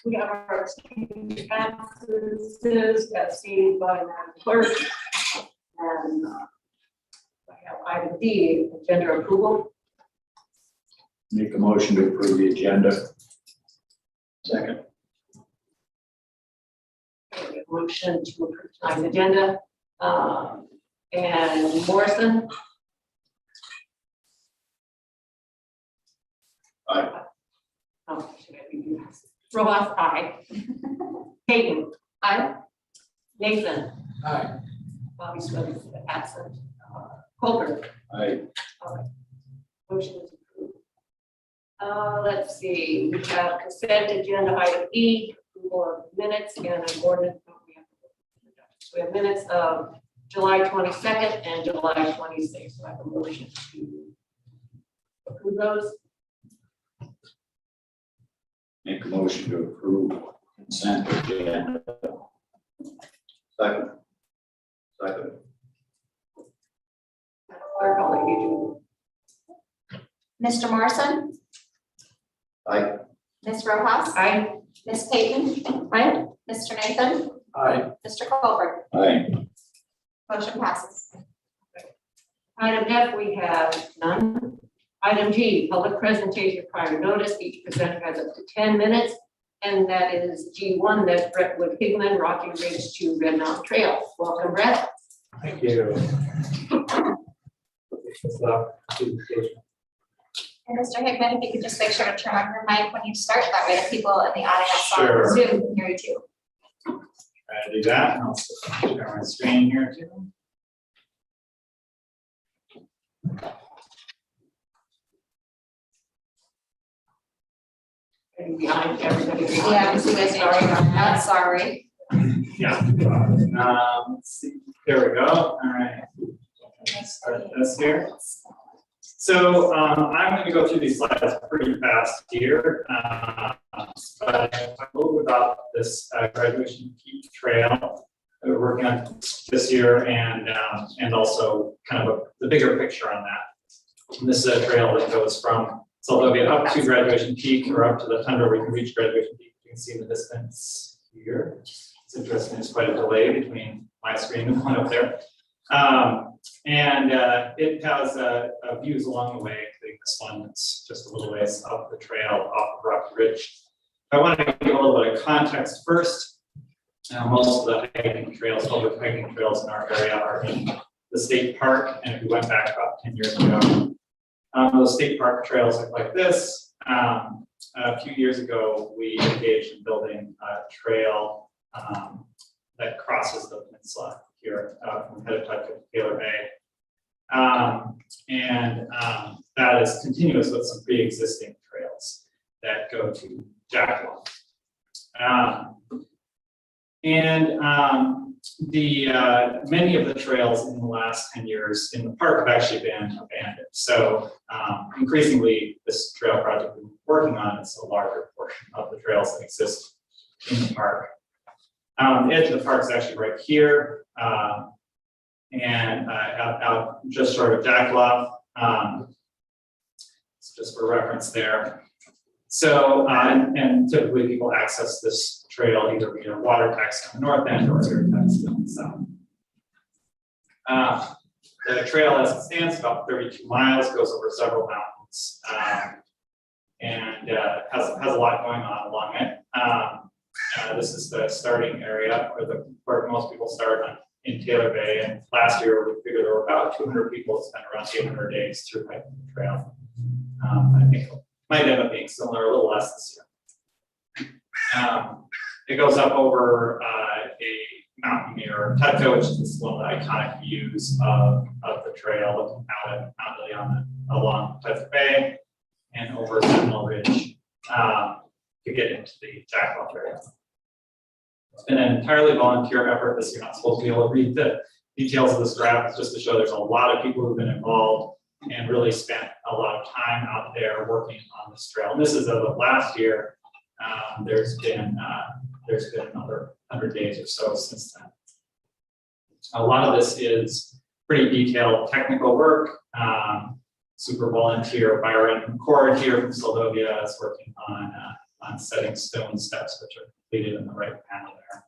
We have our exchange absences as seen by Madam Clerk. And I have item D, agenda approval. Make a motion to approve the agenda. Second. Motion to approve tonight's agenda. And Morrison. Aye. Oh, should I be doing this? Rojas, aye. Peyton, aye. Nathan. Aye. Bobby Smith is absent. Colbert. Aye. All right. Motion is approved. Let's see, we have consent agenda item E, approval of minutes and an ordinance. We have minutes of July 22nd and July 26th. So I have a motion to approve those. Make a motion to approve consent agenda. Second. Second. Clerk, I'll let you Mr. Morrison, Aye. Ms. Rojas, do. Aye. Ms. Payton, Aye. Mr. Nathan, Aye. Mr. Colbert. Aye. Motion passes. Item F, we have none. Item G, public presentation prior notice. Each presenter has up to 10 minutes. And that is G1, that's Brett Wood Hickman, Rocky Ridge to Red Mountain Trail. Welcome, Brett. Thank you. And Mr. Hickman, if you could just make sure to turn on your mic when you start, that way the people in the audience Sure. on Zoom can hear you too. Try to do that, and I'll share my screen here too. And behind everybody. Yeah, so you guys are already on that, sorry. Yeah. Let's see. There we go. All right. Let's start this here. So I'm going to go through these slides pretty fast here, but talk a little bit about this graduation peak trail that we're working on this year, and also kind of the bigger picture on that. And this is a trail that goes from Soldovia up to Graduation Peak, or up to the tundra where you can reach Graduation Peak. You can see in the distance here. It's interesting, there's quite a delay between my screen and the one up there. It has views along the way, including this one that's just a little ways up the trail off of Rocky Ridge. I want to give a little bit of context first. Most of the hiking trails, public hiking trails in our area are in the state park, and if we went back about 10 years ago, those state park trails look like this. A few years ago, we engaged in building a trail that crosses the peninsula here from Petitut to Taylor Bay. That is continuous with some pre-existing trails that go to Jackalope. Many of the trails in the last 10 years in the park have actually been abandoned. So increasingly, this trail project we're working on is a larger portion of the trails that exist in the park. The edge of the park is actually right here, out just short of Jackalope. It's just for reference there. So, and typically people access this trail either via water taxi on the north end or air taxi on the south. The trail as it stands about 32 miles, goes over several mountains, and has a lot going on along it. This is the starting area where most people start in Taylor Bay. And last year we figured there were about 200 people that spent around 800 days through hiking the trail. I think it might end up being similar, a little less this year. It goes up over a mountain near Tutco, which is one of the iconic views of the trail, looking out at Mount Lilian along Tutco Bay and over Sentinel Ridge to get into the Jackalope area. It's been an entirely volunteer effort this year. You're not supposed to be able to read the details of this graph, just to show there's a lot of people who've been involved and really spent a lot of time out there working on this trail. And this is of last year. There's been another 100 days or so since then. A lot of this is pretty detailed technical work. Super volunteer Byron Cord here from Soldovia is working on setting stone steps, which are completed in the right panel there.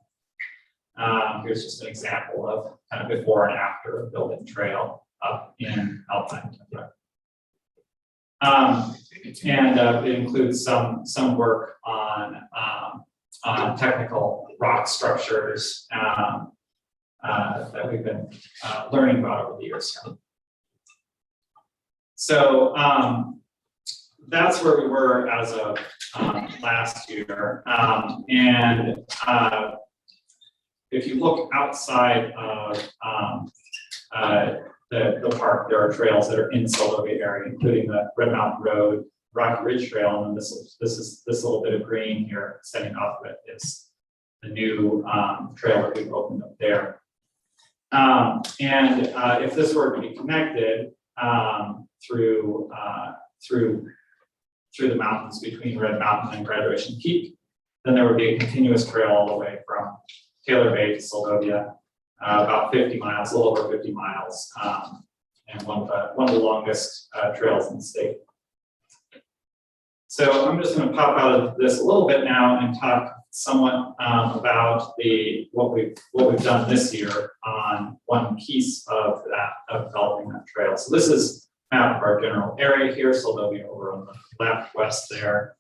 Here's just an example of kind of before and after of building trail up in Alpine tundra. It includes some work on technical rock structures that we've been learning about over the years. So that's where we were as of last year. If you look outside of the park, there are trails that are in Soldovia area, including the Red Mountain Road, Rocky Ridge Trail, and this little bit of green here extending off of it is the new trail that we've opened up there. If this were to be connected through the mountains between Red Mountain and Graduation Peak, then there would be a continuous trail all the way from Taylor Bay to Soldovia, about 50 miles, a little over 50 miles, and one of the longest trails in the state. So I'm just going to pop out of this a little bit now and talk somewhat about what we've done this year on one piece of developing that trail. So this is a map of our general area here, Soldovia over on the left, west there.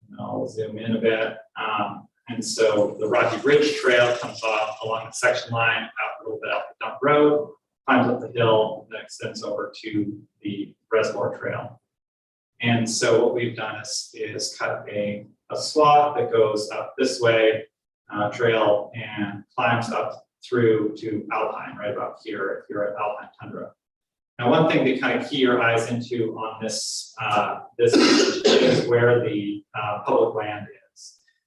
And I'll zoom in a bit. And so the Rocky Ridge Trail comes off along the section line, out a little bit out the dump road, climbs up the hill, and then extends over to the Reservoir Trail. And so what we've done is cut a swath that goes up this way, trail, and climbs up through to Alpine, right about here, if you're at Alpine Tundra. Now, one thing to kind of key your eyes into on this is where the public land is.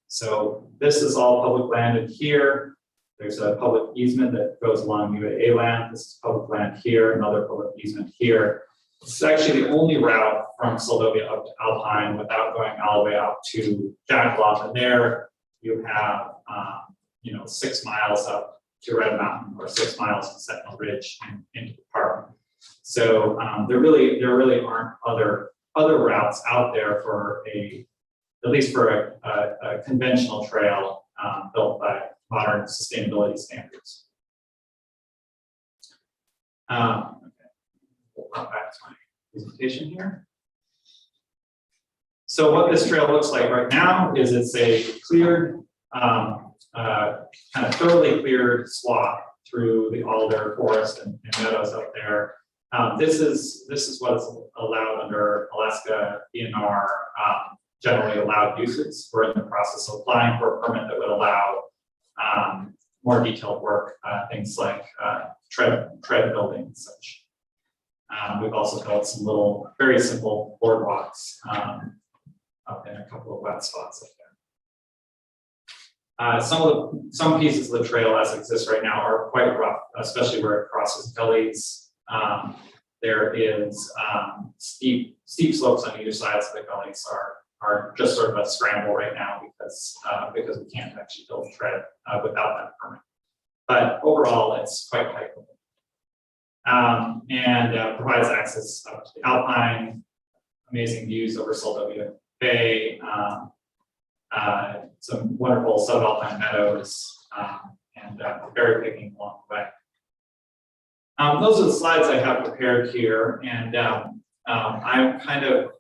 So this is all public land in here. There's a public easement that goes along UAA land. This is public land here, another public easement here. It's actually the only route from Soldovia up to Alpine without going all the way out to Jackalope. And there you have, 6 miles up to Red Mountain or 6 miles to Sentinel Ridge and into the park. So there really aren't other routes out there for at least for a conventional trail built by modern sustainability standards. We'll come back to my presentation here. So what this trail looks like right now is it's a cleared, kind of thoroughly cleared swath through the alder forest and meadows up there. This is what's allowed under Alaska DNR generally allowed uses. We're in the process of applying for a permit that would allow more detailed work, things like tread building and such. We've also built some little, very simple boardwalks up in a couple of wet spots up there. Some pieces of the trail as it exists right now are quite rough, especially where it crosses gullies. There is steep slopes on either side, so the gullies are just sort of a scramble right now because we can't actually build tread without that permit. But overall, it's quite hikeable. And provides access up to the Alpine, amazing views over Soldovia Bay, some wonderful subalpine meadows, and berry picking along the way. Those are the slides I have prepared here, and I'm kind of,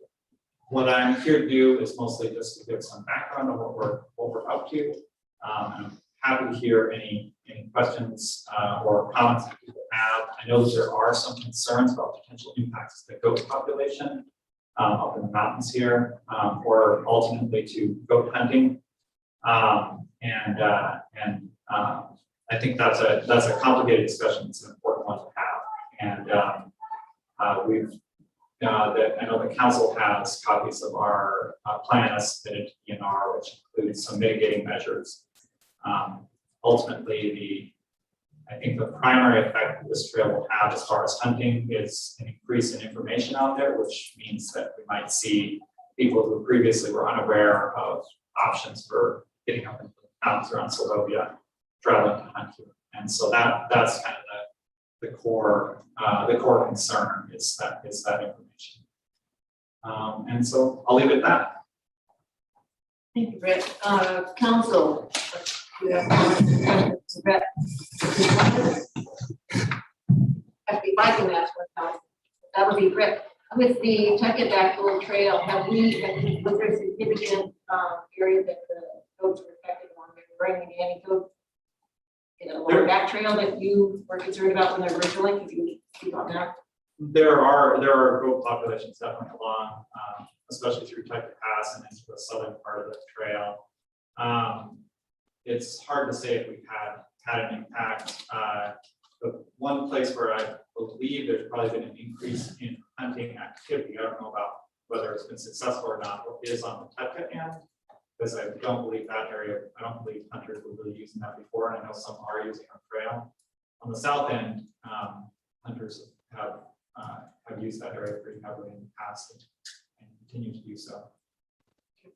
what I'm here to do is mostly just to give some background on what we're up to. I'm happy to hear any questions or comments that people have. I know that there are some concerns about potential impacts to the goat population up in the mountains here, or ultimately to goat hunting. I think that's a complicated discussion. It's an important one to have. And I know the council has copies of our plan as submitted to DNR, which includes some mitigating measures. Ultimately, I think the primary effect that this trail will have as far as hunting is an increase in information out there, which means that we might see people who previously were unaware of options for getting up into the mountains around Soldovia, traveling to hunt here. And so that's kind of the core concern is that information. And so I'll leave it at that. Thank you, Brett. Council. You have questions, Brett? If I can ask one now, that would be Brett. With the Tuckett-Backville Trail, was there significant area that the goats were affected on, bringing any goat? Along that trail that you were concerned about when they were originally, could you speak on that? There are goat populations definitely along, especially through Tuckett Pass and into the southern part of the trail. It's hard to say if we've had an impact. The one place where I believe there's probably been an increase in hunting activity, I don't know about whether it's been successful or not, but is on the Tuckett end. Because I don't believe that area, I don't believe hunters were really using that before, and I know some are using our trail. On the south end, hunters have used that area pretty heavily in the past and continue to do so.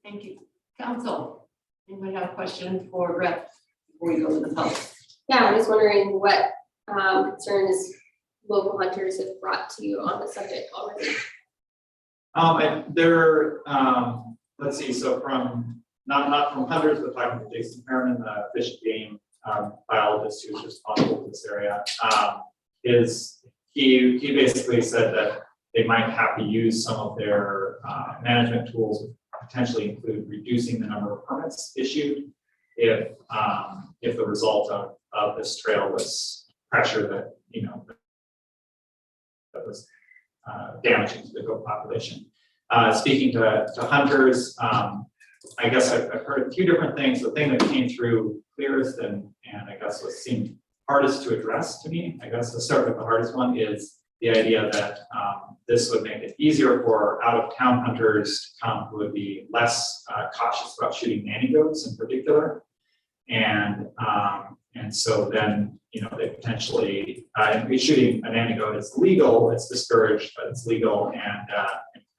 Thank you. Council, anybody have a question for Brett before we go to the public? Yeah, I'm just wondering what concerns local hunters have brought to you on the subject already. Let's see, so from, not from hunters, but talking to Jason Perriman, the fish and game biologist who's responsible for this area, he basically said that they might have to use some of their management tools, potentially include reducing the number of permits issued if the result of this trail was pressure that that was damaging to the goat population. Speaking to hunters, I guess I've heard a few different things. The thing that came through clearest and I guess what seemed hardest to address to me, I guess to start with the hardest one, is the idea that this would make it easier for out-of-town hunters to come who would be less cautious about shooting nanny goats in particular. And so then, they potentially, shooting a nanny goat is legal, it's discouraged, but it's legal and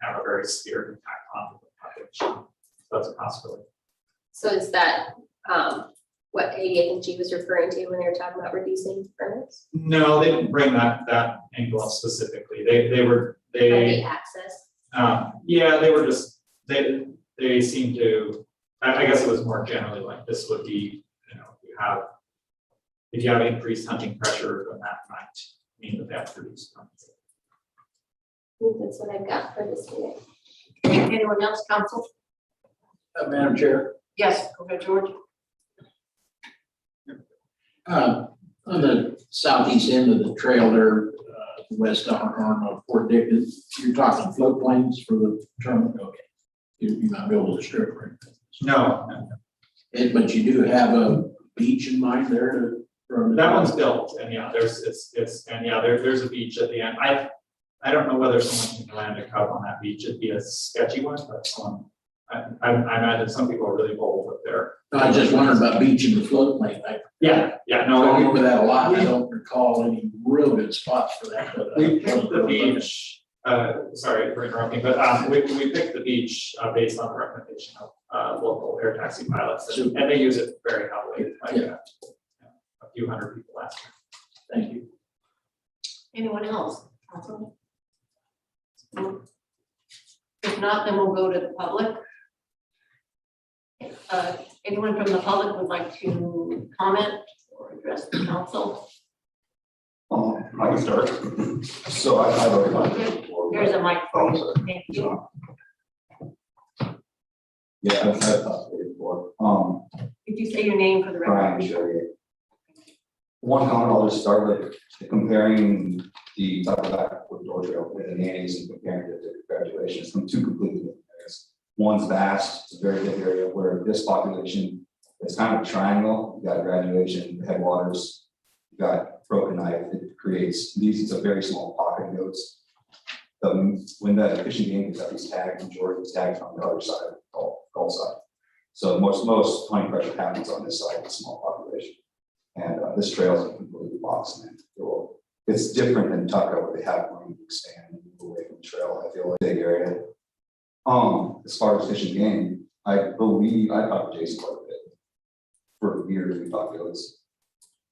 have a very severe impact on the population. So that's a possibility. So is that what AEG was referring to when they were talking about reducing permits? No, they didn't bring that angle up specifically. Or the access? Yeah, they were just, they seem to, I guess it was more generally like this would be, if you have increased hunting pressure, then that might mean that they have to reduce permits. I think that's what I've got for this meeting. Anyone else, council? Madam Chair. Yes, go ahead, George. On the southeast end of the trail there, west arm of Fort Dickon, you're talking floodplains for the terminal. Okay. You're not able to strip right. No, But you do have a beach in mind there that one's built, and yeah, there's a beach at the end. I don't know whether someone can land a cub on that beach. It'd be a sketchy one, but I imagine some people are really bold with their. No, I just wondered about beach in the floodplain. Yeah, No, I remember that a lot. I don't recall any real good spots for that. But we picked the beach. Sorry for interrupting, but we picked the beach based on the recommendation of local air taxi pilots, and they use it very heavily. Like a few hundred people last year. Thank you. Anyone else? Council? If not, then we'll go to the public. Anyone from the public would like to comment or address the council? I can start. So I've already got it before. There's a mic for you. Thank you. Yeah, I've talked to it before. Could you say your name for the Brian, record? sure. One comment, I'll just start with comparing the back with door trail with the nannies and comparing it to graduations from two completely different areas. One's vast, it's a very big area where this population is kind of a triangle. You got graduation, headwaters, you got broken knife. It creates these, it's a very small pocket of goats. When the fishing game gets up, he's tagged, majority is tagged on the other side, Gulf side. So most hunting pressure happens on this side, the small population. And this trail is completely boxed in. It's different than Tucker where they have room to expand and move away from the trail. I feel like big area. As far as fishing game, I believe I talked to Jason quite a bit. For years we talked goats.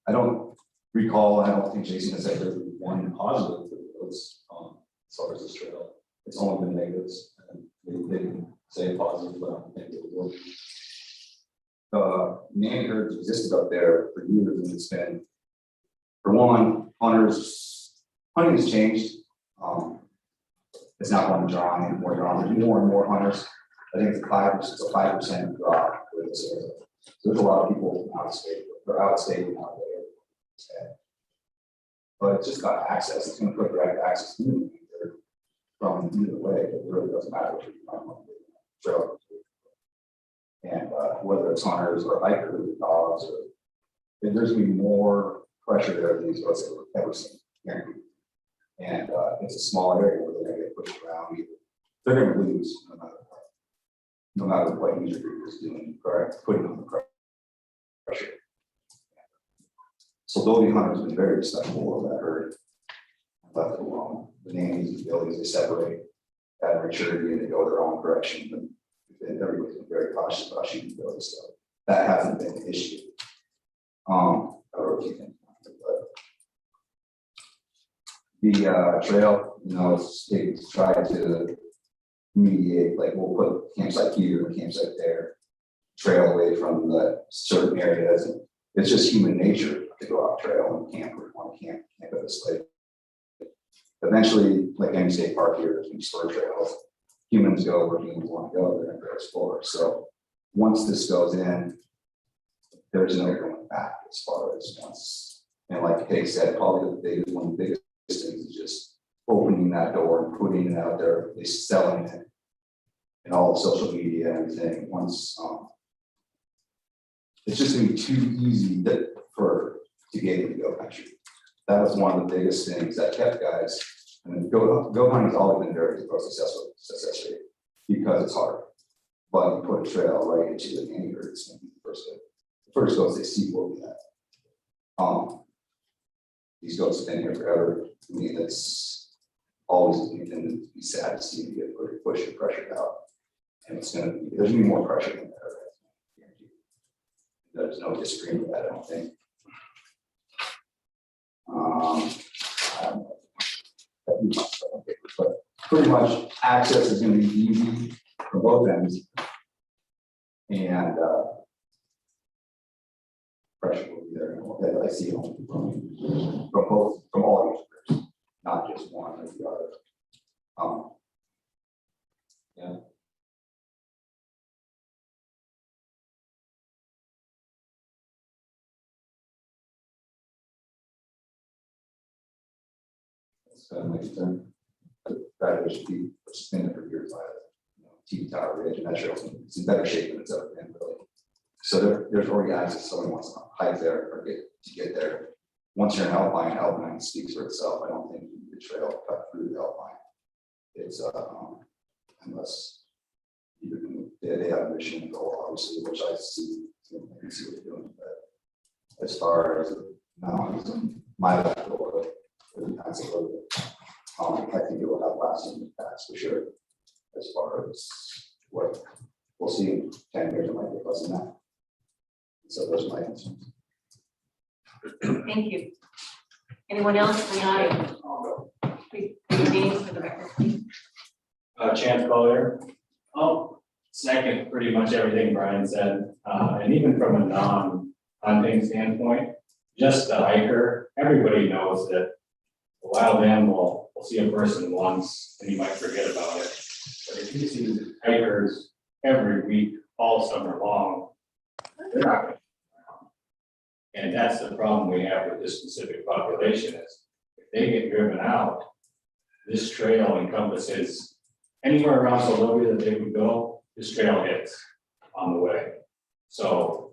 I don't recall, I don't think Jason has ever one positive for the goats as far as this trail. It's only been negatives. And they didn't say positive, but I don't think it will. Nanny herds existed up there for years, and it's been, for one, hunting has changed. It's not going to draw any more drawn, there's more and more hunters. I think it's a 5% drop with this area. So there's a lot of people out of state, or out of state and out there. But it's just got access, it's gonna put direct access to the from either way, it really doesn't matter what you find. So, and whether it's hunters or hikers, or dogs, or there's gonna be more pressure there than these of us have ever seen. Guaranteed. And it's a small area where they're gonna get pushed around. They're gonna lose no matter what user group is doing, correct? Putting on the pressure. Soldovia hunters have been very respectful of that herd. Left it alone. The nannies and billies, they separate at maturity and they go their own direction. And everybody's been very cautious about shooting billies, so that hasn't been an issue. I wrote a few things, but the trail, they try to mediate, like we'll put campsite here and campsite there, trail away from the certain areas. And it's just human nature to go out trail and camp or want to camp at this lake. Eventually, like any state park here, there's explore trails. Humans go where humans want to go, they're going to go explore. So once this goes in, there's no going back as far as once. And like Kate said, probably one of the biggest things is just opening that door and putting it out there, they selling it and all the social media and everything. Once it's just gonna be too easy to get into go country. That was one of the biggest things that kept guys. I mean, go hunting's always been very successful success rate because it's hard. But you put a trail right into the nanny herds and the first goats they see will be that. These goats have been here forever. I mean, it's always going to be sad to see them get pushed and pressured out. And there's gonna be more pressure than there. There's no disagreement with that, I don't think. But pretty much access is going to be easy from both ends, and pressure will be there. I see it from all user groups, not just one or the other. Yeah. My concern. Rather should be suspended for years by T Tower Ridge, and that trail it's in better shape than it's ever been, really. So there's already access. Someone wants to hike there or get there. Once you're in Alpine speaks for itself. I don't think you need the trail cut through the Alpine. It's unless they have a mission goal, obviously, which I see. I can see what they're doing, but as far as mountains and my left door. That's a little bit. I think it will have lasting impacts for sure. As far as what we'll see in 10 years, it might be less than that. So those are my concerns. Thank you. Anyone else in the audience? Please, your name for the record, please. Chance Collier. I'll second pretty much everything Brian said. And even from a non-hunting standpoint, just the hiker, everybody knows that a wild animal will see a person once and you might forget about it. But if you see hikers every week, all summer long, they're not going to. And that's the problem we have with this specific population is if they get driven out, this trail encompasses anywhere around Soldovia that they would go, this trail hits on the way. So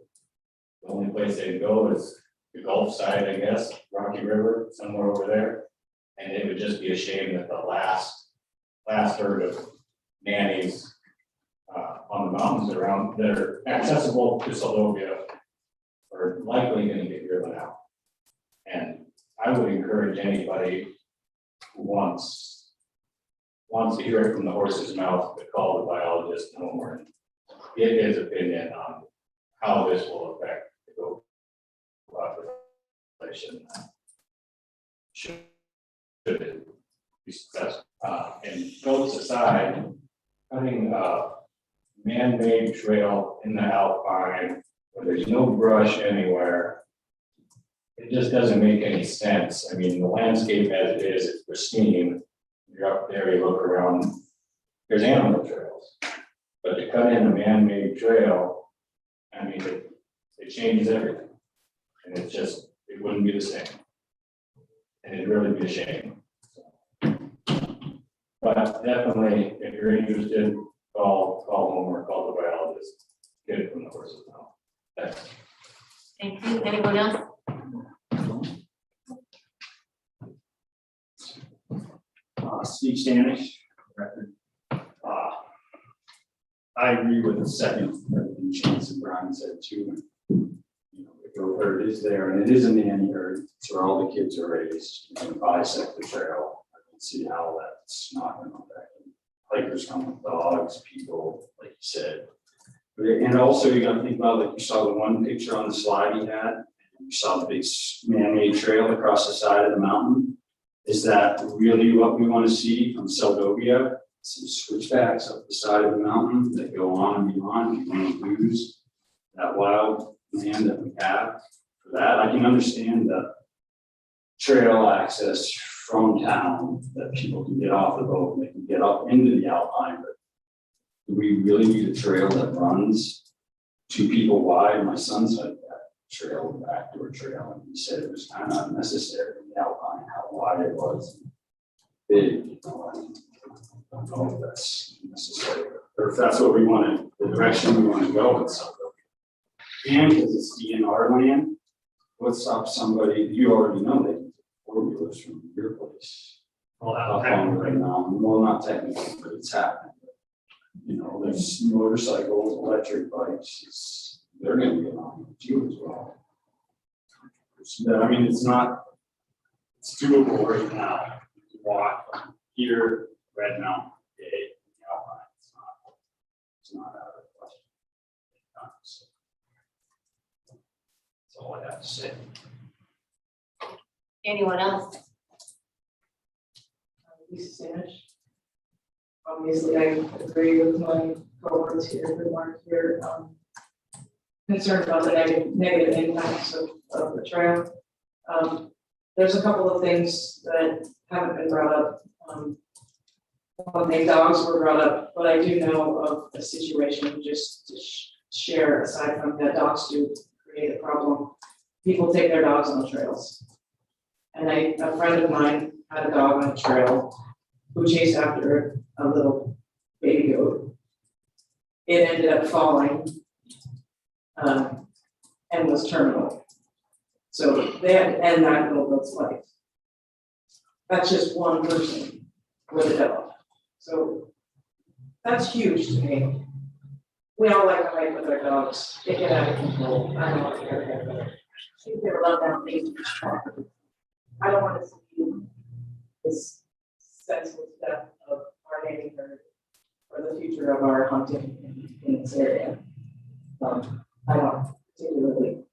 the only place they'd go is the Gulf side, I guess, Rocky River, somewhere over there. And it would just be a shame that the last herd of nannies on the mountains around that are accessible to Soldovia are likely going to get driven out. And I would encourage anybody who wants to hear it from the horse's mouth to call the biologist Homer and get his opinion on how this will affect the goat population. Should be successful. And goats aside, cutting man-made trail in the Alpine where there's no brush anywhere. It just doesn't make any sense. I mean, the landscape as it is pristine. You're up there, you look around, there's animal trails. But to cut in a man-made trail, I mean, it changes everything. And it wouldn't be the same. And it'd really be a shame. But definitely, if you're interested, call home or call the biologist, get it from the horse's mouth. Thanks. Thank you. Anyone else? Steve Stanish, record. I agree with the second, everything Chance and Brian said too. You know, the goat herd is there, and it is a nanny herd, it's where all the kids are raised, you can bisect the trail. I can see how that's not gonna affect them. Hikers come with dogs, people, like you said. And also you gotta think about, like you saw the one picture on the slide he had, and you saw the big man-made trail across the side of the mountain. Is that really what we want to see from Soldovia? Some switchbacks up the side of the mountain that go on and beyond. We want to lose that wild land that we have. For that, I can understand the trail access from town, that people can get off the boat and they can get up into the Alpine. But do we really need a trail that runs 2 people wide? My son said that trail, the backdoor trail, and he said it was kind of unnecessary in the Alpine, how wide it was. Big, you know, I don't know if that's necessary, or if that's what we want to, the direction we want to go with something. And because it's DNR land, what stops somebody, you already know they can 4-wheelers from your place. Well, Up on right now, well, not technically, but it's happening. You know, there's motorcycles, electric bikes, they're gonna be on too as well. So, I mean, it's doable right now. You can walk from here, Red Mountain, Alpine, it's not out of the question. That's all I have to say. Anyone else? Lisa Stanish. Obviously, I agree with my cohorts here, the mark here, concerned about the negative impacts of the trail. There's a couple of things that haven't been brought up. One thing, dogs were brought up, but I do know of a situation, just to share, aside from that, dogs do create a problem. People take their dogs on the trails. And a friend of mine had a dog on a trail who chased after a little baby goat. It ended up falling and was terminal. So they had to end that little goat's life. That's just one person with a dog. So that's huge to me. We all like to hike with our dogs. They get out of control. I don't want to get out of they love that thing. I don't want to see this senseless death of our nanny herd or the future of our hunting in this area. I don't particularly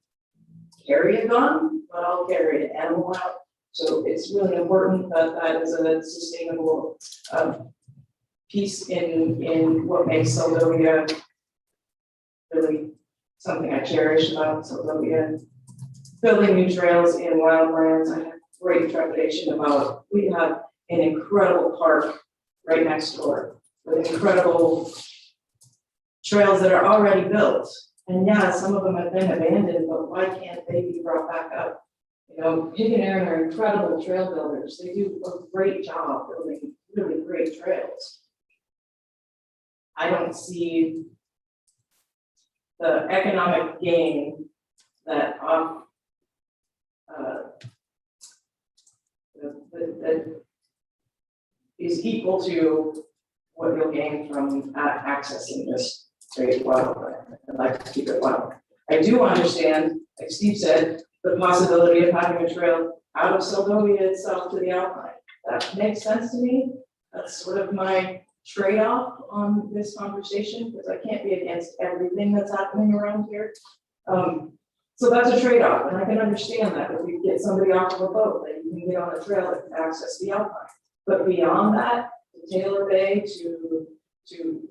carry a gun, but I'll carry an animal out. So it's really important that that is a sustainable piece in what makes Soldovia really something I cherish about Soldovia. Building new trails in wildlands, I have great trepidation about. We have an incredible park right next door with incredible trails that are already built. And yeah, some of them have been abandoned, but why can't they be brought back up? You know, Pig and Aaron are incredible trail builders. They do a great job building really great trails. I don't see the economic gain that that is equal to what you'll gain from accessing this great wildlife. I'd like to keep it wild. I do understand, like Steve said, the possibility of having a trail out of Soldovia itself to the Alpine. That makes sense to me. That's sort of my trade-off on this conversation, because I can't be against everything that's happening around here. So that's a trade-off, and I can understand that if we get somebody off of a boat, that you can get on a trail that can access the Alpine. But beyond that, to Taylor Bay, to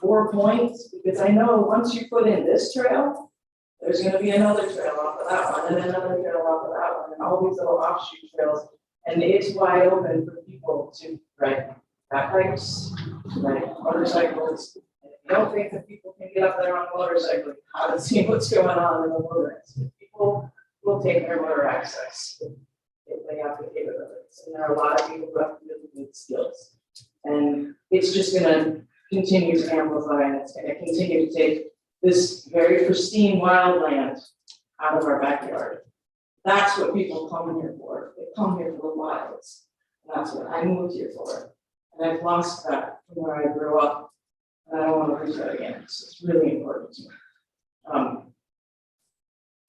4 points, because I know once you put in this trail, there's gonna be another trail off of that one, and another trail off of that one, and all these little offshoot trails. And it's wide open for people to ride back bikes, ride motorcycles. And if you don't think that people can get up there on a motorcycle, you haven't seen what's going on in the wilderness. People will take their motor access if they have the capabilities. And there are a lot of people who have really good skills. And it's just gonna continue to amplify, and it's gonna continue to take this very pristine wildland out of our backyard. That's what people come here for. They come here for the wilds. And that's what I moved here for. And I've lost that from where I grew up. And I don't want to lose that again. So it's really important to me.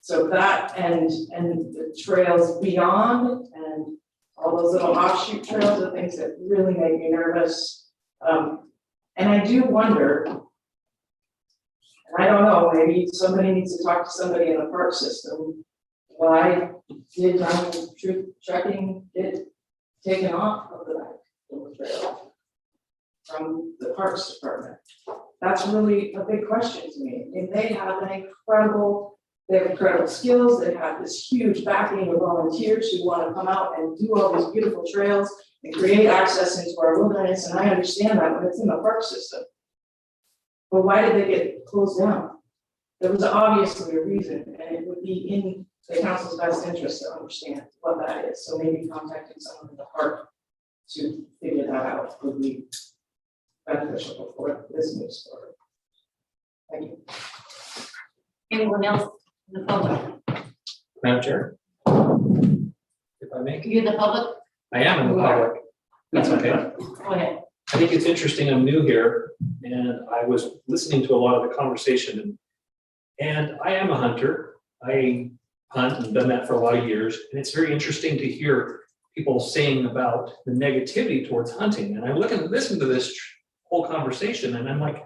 So that and the trails beyond and all those little offshoot trails are things that really make me nervous. And I do wonder, and I don't know, maybe somebody needs to talk to somebody in the park system. Why did troop trekking get taken off of the trail from the Parks Department? That's really a big question to me. And they have incredible skills. They have this huge backing of volunteers who want to come out and do all these beautiful trails and create access into our wilderness. And I understand that when it's in the park system. But why did they get closed down? There was obviously a reason, and it would be in the council's best interest to understand what that is. So maybe contacting someone in the park to figure that out would be beneficial before this moves forward. Thank you. Anyone else in the public? Madam Chair? If I may, You in the public? I am in the public. That's okay. Go ahead. I think it's interesting. I'm new here and I was listening to a lot of the conversation and I am a hunter. I hunt and done that for a lot of years. And it's very interesting to hear people saying about the negativity towards hunting. And I listen to this whole conversation and I'm like,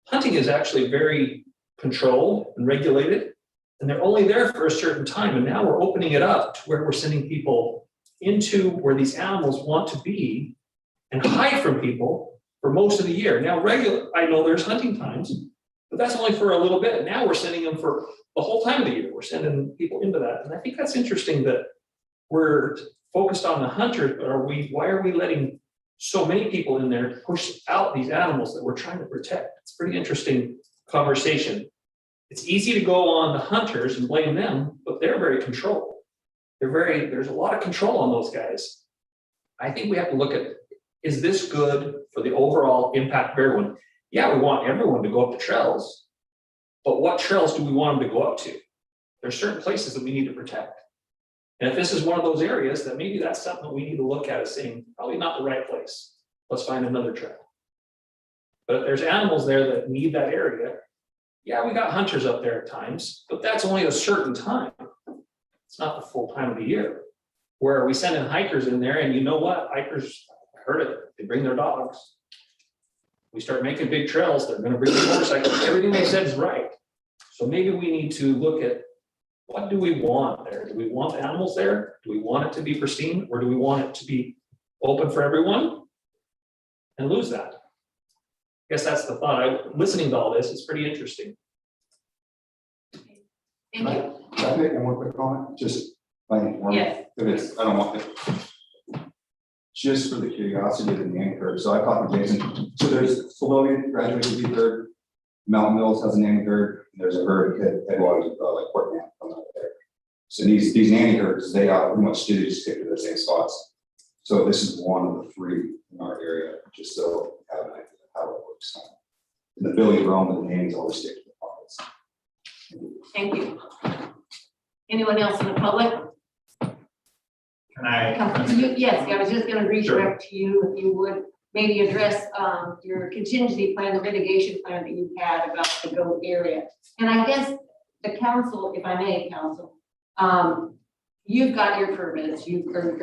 hunting is actually very controlled and regulated. And they're only there for a certain time. And now we're opening it up to where we're sending people into where these animals want to be and hide from people for most of the year. Now, I know there's hunting times, but that's only for a little bit. Now we're sending them for the whole time of the year. We're sending people into that. And I think that's interesting that we're focused on the hunters, but why are we letting so many people in there to push out these animals that we're trying to protect? It's a pretty interesting conversation. It's easy to go on the hunters and blame them, but they're very controlled. There's a lot of control on those guys. I think we have to look at, is this good for the overall impact of everyone? Yeah, we want everyone to go up the trails, but what trails do we want them to go up to? There's certain places that we need to protect. And if this is one of those areas, then maybe that's something that we need to look at as saying, probably not the right place. Let's find another trail. But if there's animals there that need that area, yeah, we got hunters up there at times, but that's only a certain time. It's not the full time of the year. Where we send in hikers in there, and you know what? Hikers, I heard it, they bring their dogs. We start making big trails, they're gonna bring their motorcycles. Everything they said is right. So maybe we need to look at, what do we want there? Do we want the animals there? Do we want it to be pristine, or do we want it to be open for everyone? And lose that. I guess that's the thought. Listening to all this, it's pretty interesting. Thank you. Can I make one quick comment? Just, Yes. I don't want it. Just for the curiosity of the name curve. So I talked to Jason. So there's Soldovia graduated to be herd. Mountain Mills has a nanny herd. And there's a herd at Headwaters, like Portland from out there. So these nanny herds, they are pretty much do stick to the same spots. So this is one of the 3 in our area, just so you have an idea of how it works. And the ability to roam, the names always stick to the pockets. Thank you. Anyone else in the public? Can I? Yes, I was just gonna redirect to you, if you would maybe address your contingency plan, the mitigation plan that you had about the goat area. And I guess the council, if I may, council, you've got your permits, or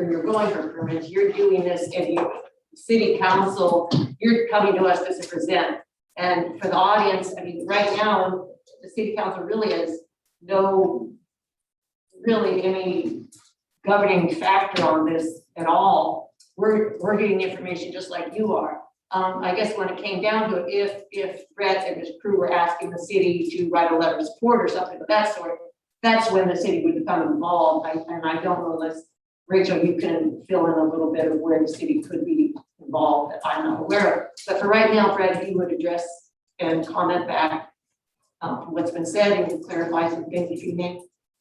you're going for permits, you're doing this, and you, city council, you're coming to us to present. And for the audience, I mean, right now, the city council really has really any governing factor on this at all. We're getting information just like you are. I guess when it came down to it, if Brett and his crew were asking the city to write a letter of support or something of that sort, that's when the city would become involved. And I don't know unless, Rachel, you can fill in a little bit of where the city could be involved that I'm not aware of. But for right now, Brett, if you would address and comment back from what's been said and clarify some things if you may.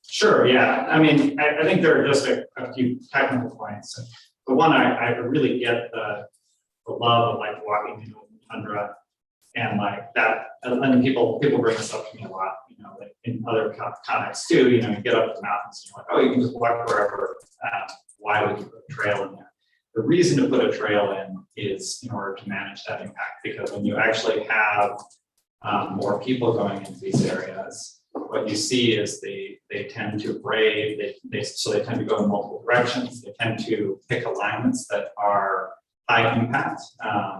Sure, yeah. I mean, I think there are just a few technical points. The one, I really get the love of like walking in open tundra and like that, and people bring this up to me a lot, you know, like in other contexts too, you know, you get up to the mountains and you're like, oh, you can just walk wherever. Why would you put a trail in there? The reason to put a trail in is in order to manage that impact, because when you actually have more people going into these areas, what you see is they tend to brave, so they tend to go in multiple directions. They tend to pick alignments that are high impact.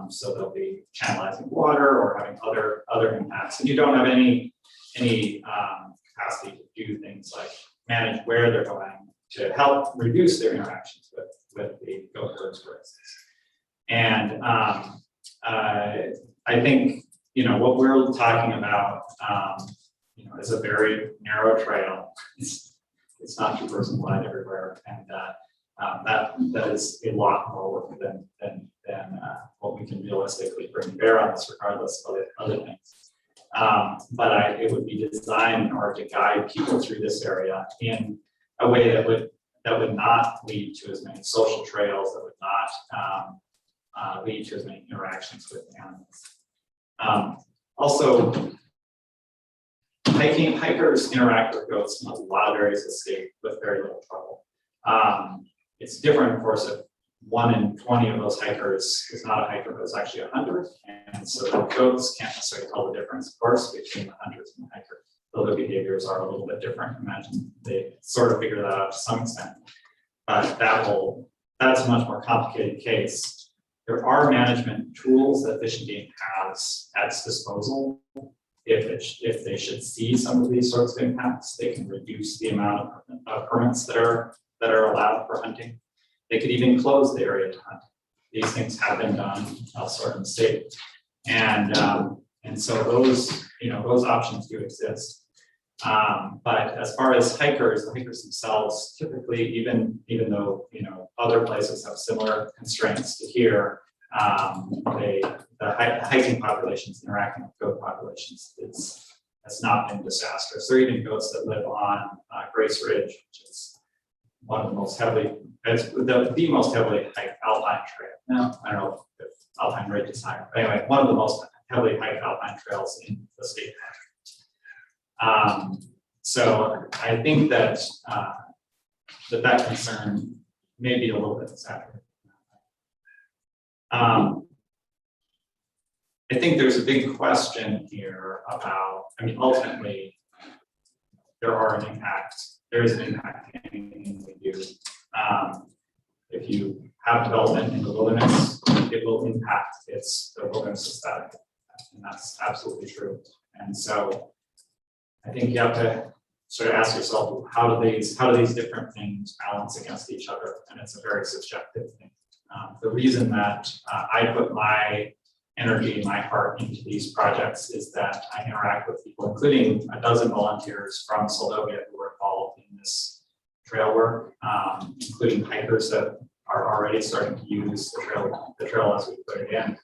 So they'll be channelizing water or having other impacts. And you don't have any capacity to do things like manage where they're going to help reduce their interactions with the goat herds, for instance. And I think, you know, what we're talking about, you know, is a very narrow trail. It's not 2 person wide everywhere, and that is a lot more work than what we can realistically bring to bear on this, regardless of other things. But it would be designed in order to guide people through this area in a way that would not lead to as many social trails, that would not lead to as many interactions with animals. Also, hikers interact with goats in a lot of areas of the state with very little trouble. It's different, of course, if 1 in 20 of those hikers is not a hiker, but is actually a hunter. And so the goats can't necessarily tell the difference, of course, between the hunters and the hikers. Though their behaviors are a little bit different. Imagine they sort of figure that out to some extent. But that's a much more complicated case. There are management tools that Fish and Game has at its disposal. If they should see some of these sorts of impacts, they can reduce the amount of permits that are allowed for hunting. They could even close the area to hunt. These things have been done elsewhere in the state, and so those options do exist. But as far as hikers, the hikers themselves typically, even though other places have similar constraints to here, the hiking populations interacting with goat populations, has not been disastrous. There are even goats that live on Grace Ridge, which is one of the most heavily, the most heavily hiked alpine trail. Now, I don't know if Alpine Ridge is higher, but anyway, one of the most heavily hiked alpine trails in the state. So I think that that concern may be a little bit exaggerated. I think there's a big question here about, I mean, ultimately, there is an impact in anything we do. If you have development in the wilderness, it will impact the wilderness aesthetic, and that's absolutely true. And so I think you have to sort of ask yourself, how do these different things balance against each other? And it's a very subjective thing. The reason that I put my energy, my heart into these projects is that I interact with people, including a dozen volunteers from Soldovia who were involved in this trail work, including hikers that are already starting to use the trail as we put it in.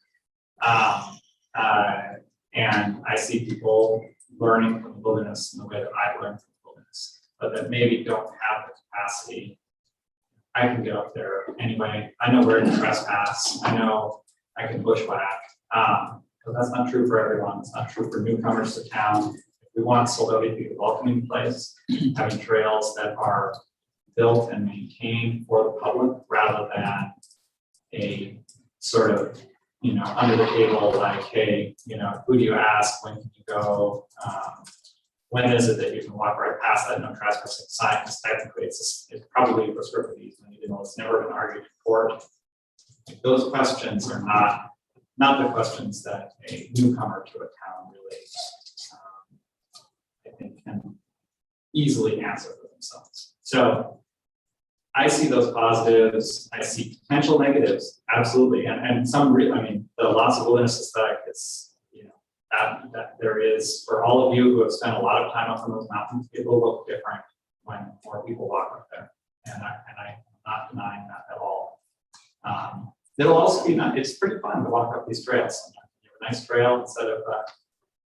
And I see people learning from the wilderness in the way that I've learned from the wilderness, but that maybe don't have the capacity. I can get up there anyway. I know where to trespass. I know I can bushwhack. But that's not true for everyone. It's not true for newcomers to town. If we want Soldovia to be a welcoming place, having trails that are built and maintained for the public rather than a sort of, under the table, like, hey, who do you ask? When can you go? When is it that you can walk right past that no trespassing sign? Because technically it's probably a prescriptive easement, even though it's never been argued in court. Those questions are not the questions that a newcomer to a town really, I think, can easily answer for themselves. So I see those positives, I see potential negatives, absolutely, and some I mean, the loss of wilderness aesthetic is, you know, that there is, for all of you who have spent a lot of time up in those mountains, it will look different when more people walk up there, and I'm not denying that at all. It'll also be nice, it's pretty fun to walk up these trails. You have a nice trail instead of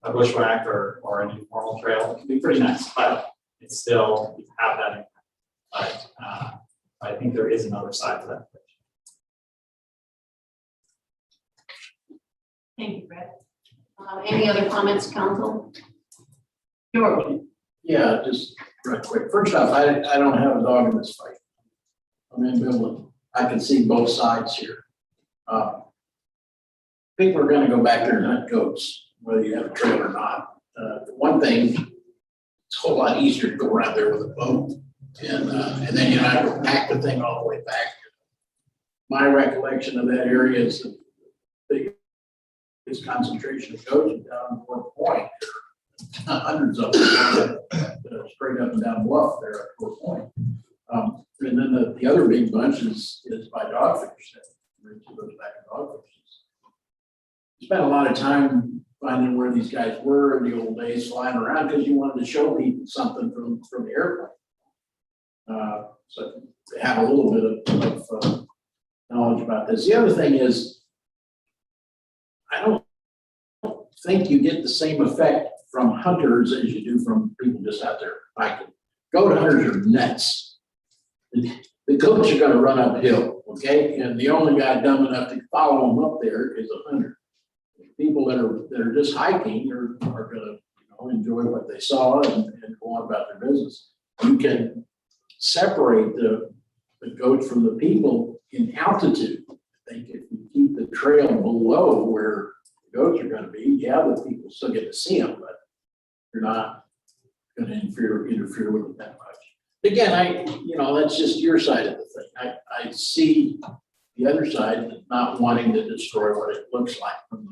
a bushwhack or an informal trail, it can be pretty nice, but it's still, you have that impact. But I think there is another side to that. Thank you, Brett. Any other comments, council? George? Yeah, just real quick. First off, I don't have a dog in this fight. I'm ambivalent. I can see both sides here. People are gonna go back there and hunt goats, whether you have a trail or not. One thing, it's a whole lot easier to go around there with a boat. And then you have to pack the thing all the way back. My recollection of that area is the biggest concentration of goats down in Fort Point. Hundreds of them, straight up and down bluff there at Fort Point. And then the other big bunch is by dogfish. That goes back to dogfish. Spent a lot of time finding where these guys were in the old days, flying around because you wanted to show people something from the airplane. So they have a little bit of knowledge about this. The other thing is, I don't think you get the same effect from hunters as you do from people just out there hiking. Goat hunters are nuts. The goats are gonna run uphill, okay? And the only guy dumb enough to follow them up there is a hunter. People that are just hiking are gonna, enjoy what they saw and go on about their business. You can separate the goats from the people in altitude. I think if you keep the trail below where the goats are gonna be, yeah, the people still get to see them, but you're not gonna interfere with it that much. Again, that's just your side of the thing. I see the other side not wanting to destroy what it looks like from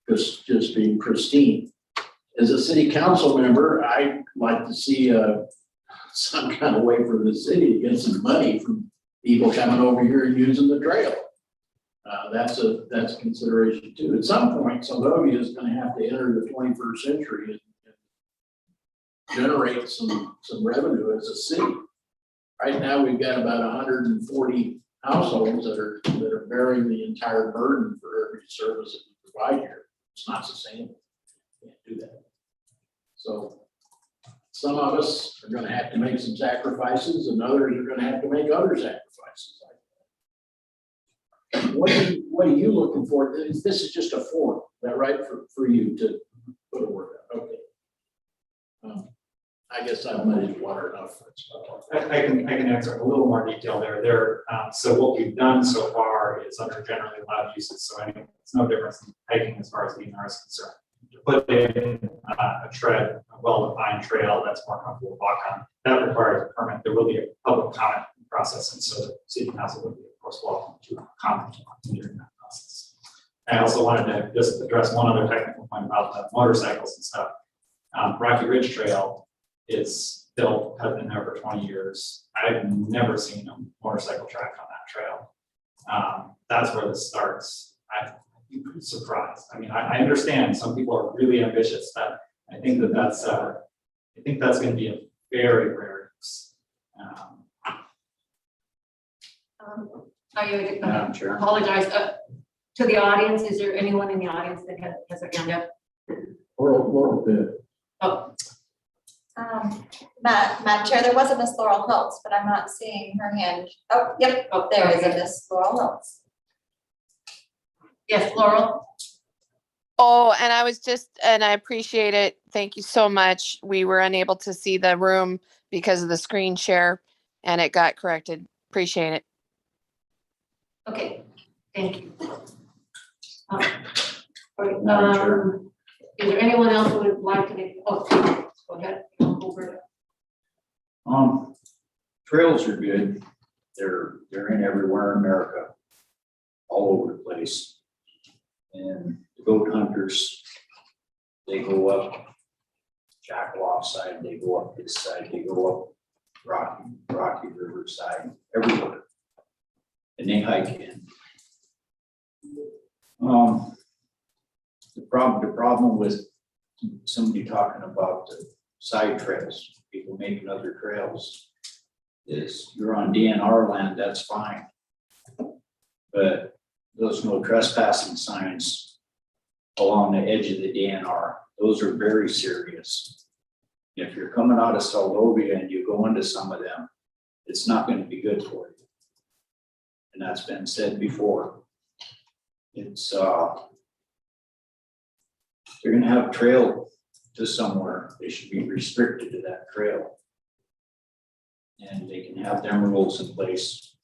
just being pristine. As a city council member, I'd like to see some kind of way for the city to get some money from people coming over here and using the trail. That's a consideration too. At some point, Soldovia is going to have to enter the 21st century and generate some revenue as a city. Right now, we've got about 140 households that are bearing the entire burden for every service that we provide here. It's not sustainable. Can't do that. So some of us are going to have to make some sacrifices, and others are going to have to make other sacrifices. What are you looking for? This is just a form, is that right, for you to put a word out? Okay. I guess I've muddied water enough. I can answer a little more detail there. So what we've done so far is under generally allowed uses. So it's no difference in hiking as far as the DNR is concerned. To put in a tread, a well-defined trail that's more comfortable to walk on, that requires a permit. There will be a public comment process, and so the city council would be, of course, welcome to comment during that process. I also wanted to just address one other technical point about the motorcycles and stuff. Rocky Ridge Trail is built, has been there for 20 years. I've never seen a motorcycle track on that trail. That's where this starts. I'd be pretty surprised. I mean, I understand some people are really ambitious, but I think that's going to be a very rare use. I apologize to the audience. Is there anyone in the audience that has their hand up? Laurel did. Oh, Madam Chair, there was a Miss Laurel Hiltz, but I'm not seeing her hand. Oh, yep, there is a Miss Laurel Hiltz. yes, Laurel. Oh, and I appreciate it. Thank you so much. We were unable to see the room because of the screen share and it got corrected. Appreciate it. Okay, thank you. All right, Madam Chair. is there anyone else who would like to make, go ahead. Over. Trails are good. They're in everywhere in America, all over the place. And the goat hunters, they go up Jackaloff side, they go up this side, they go up Rocky Riverside, everywhere. And they hike in. The problem with somebody talking about the side trails, people making other trails, is you're on DNR land, that's fine. But those no trespassing signs along the edge of the DNR, those are very serious. If you're coming out of Soldovia and you go into some of them, it's not going to be good for you. And that's been said before. It's they're gonna have a trail to somewhere, they should be restricted to that trail. And they can have them rules in place.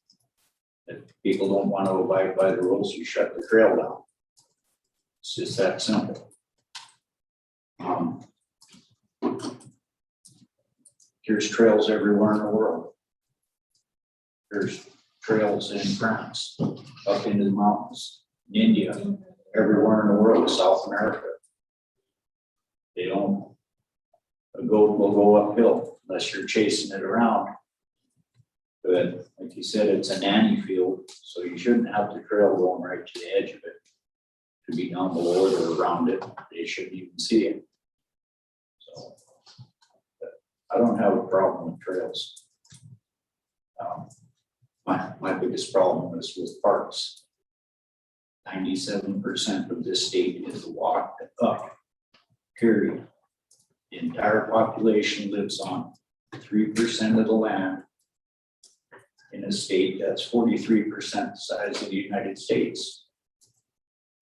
If people don't want to abide by the rules, you shut the trail down. It's just that simple. There's trails everywhere in the world. There's trails in France, up into the mountains, in India, everywhere in the world, South America. They don't, a goat will go uphill unless you're chasing it around. But like you said, it's a nanny field, so you shouldn't have the trail going right to the edge of it. It should be down below it or around it. They shouldn't even see it. So, but I don't have a problem with trails. My biggest problem is with parks. 97% of this state is walked up, period. The entire population lives on 3% of the land in a state that's 43% the size of the United States.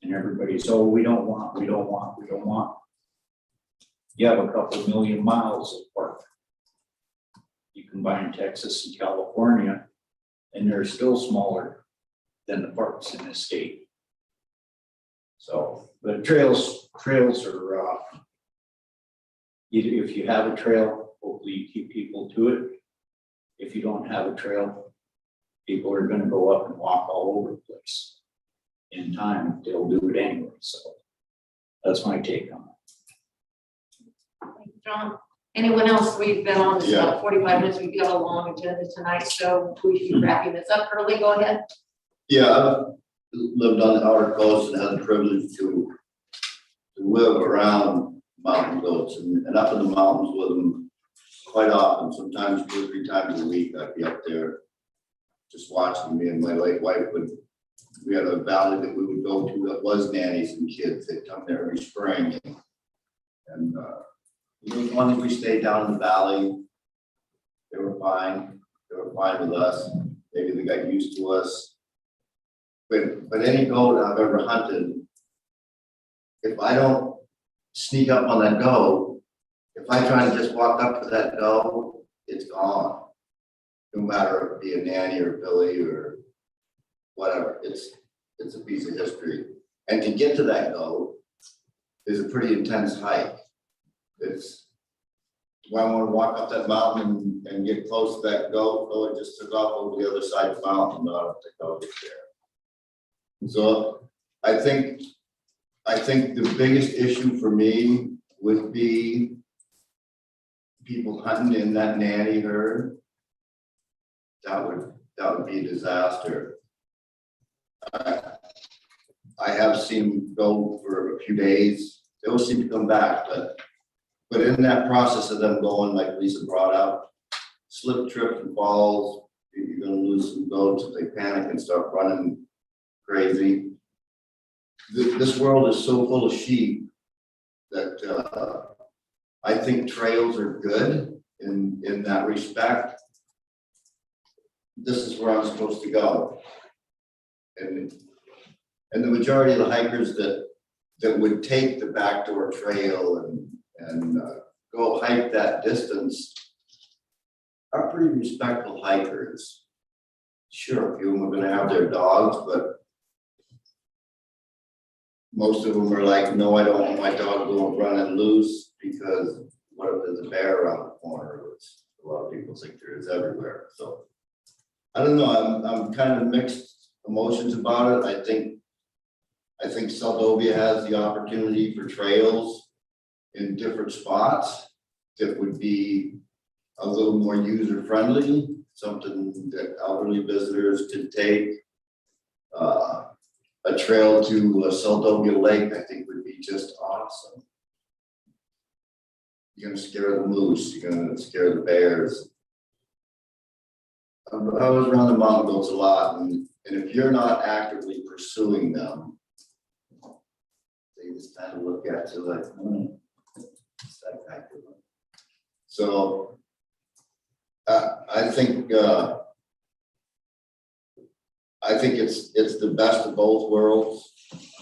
And everybody's, oh, we don't want. You have a couple million miles of park. You combine Texas and California, and they're still smaller than the parks in this state. So, but trails are, if you have a trail, hopefully you keep people to it. If you don't have a trail, people are gonna go up and walk all over the place. In time, they'll do it anyway, so that's my take on it. Thank you, John. Anyone else? We've been on this about 45 minutes. We've got a long agenda tonight, so we should be wrapping this up early. Go ahead. Yeah, I've lived on the outer coast and had the privilege to live around mountain goats and up in the mountains with them quite often, sometimes 2 or 3 times a week. I'd be up there just watching. Me and my late wife we had a valley that we would go to that was nannies and kids. They'd come there every spring. And as long as we stayed down in the valley, they were fine. They were fine with us. Maybe they got used to us. But any goat I've ever hunted, if I don't sneak up on that goat, if I try to just walk up to that goat, it's gone. No matter if it be a nanny or Billy or whatever, it's a piece of history. And to get to that goat is a pretty intense hike. It's when I want to walk up that mountain and get close to that goat, oh, it just took off over the other side of the mountain. No, I don't think I'll get there. So I think the biggest issue for me would be people hunting in that nanny herd. That would be a disaster. I have seen them go for a few days. They don't seem to come back, but in that process of them going, like Lisa brought up, slip, trip, and falls, you're gonna lose some goats if they panic and start running crazy. This world is so full of sheep that I think trails are good in that respect. This is where I'm supposed to go. And the majority of the hikers that would take the backdoor trail and go hike that distance are pretty respectful hikers. Sure, a few of them are gonna have their dogs, but most of them are like, no, I don't want my dog going running loose because what if there's a bear around the corner, which a lot of people think there is everywhere. So I don't know, I'm kind of mixed emotions about it. I think Soldovia has the opportunity for trails in different spots that would be a little more user-friendly, something that elderly visitors could take. A trail to Soldovia Lake, I think would be just awesome. You're gonna scare the moose, you're gonna scare the bears. I was around the mountain goats a lot, and if you're not actively pursuing them, they just kind of look at you like, it's that active. So, I think it's the best of both worlds.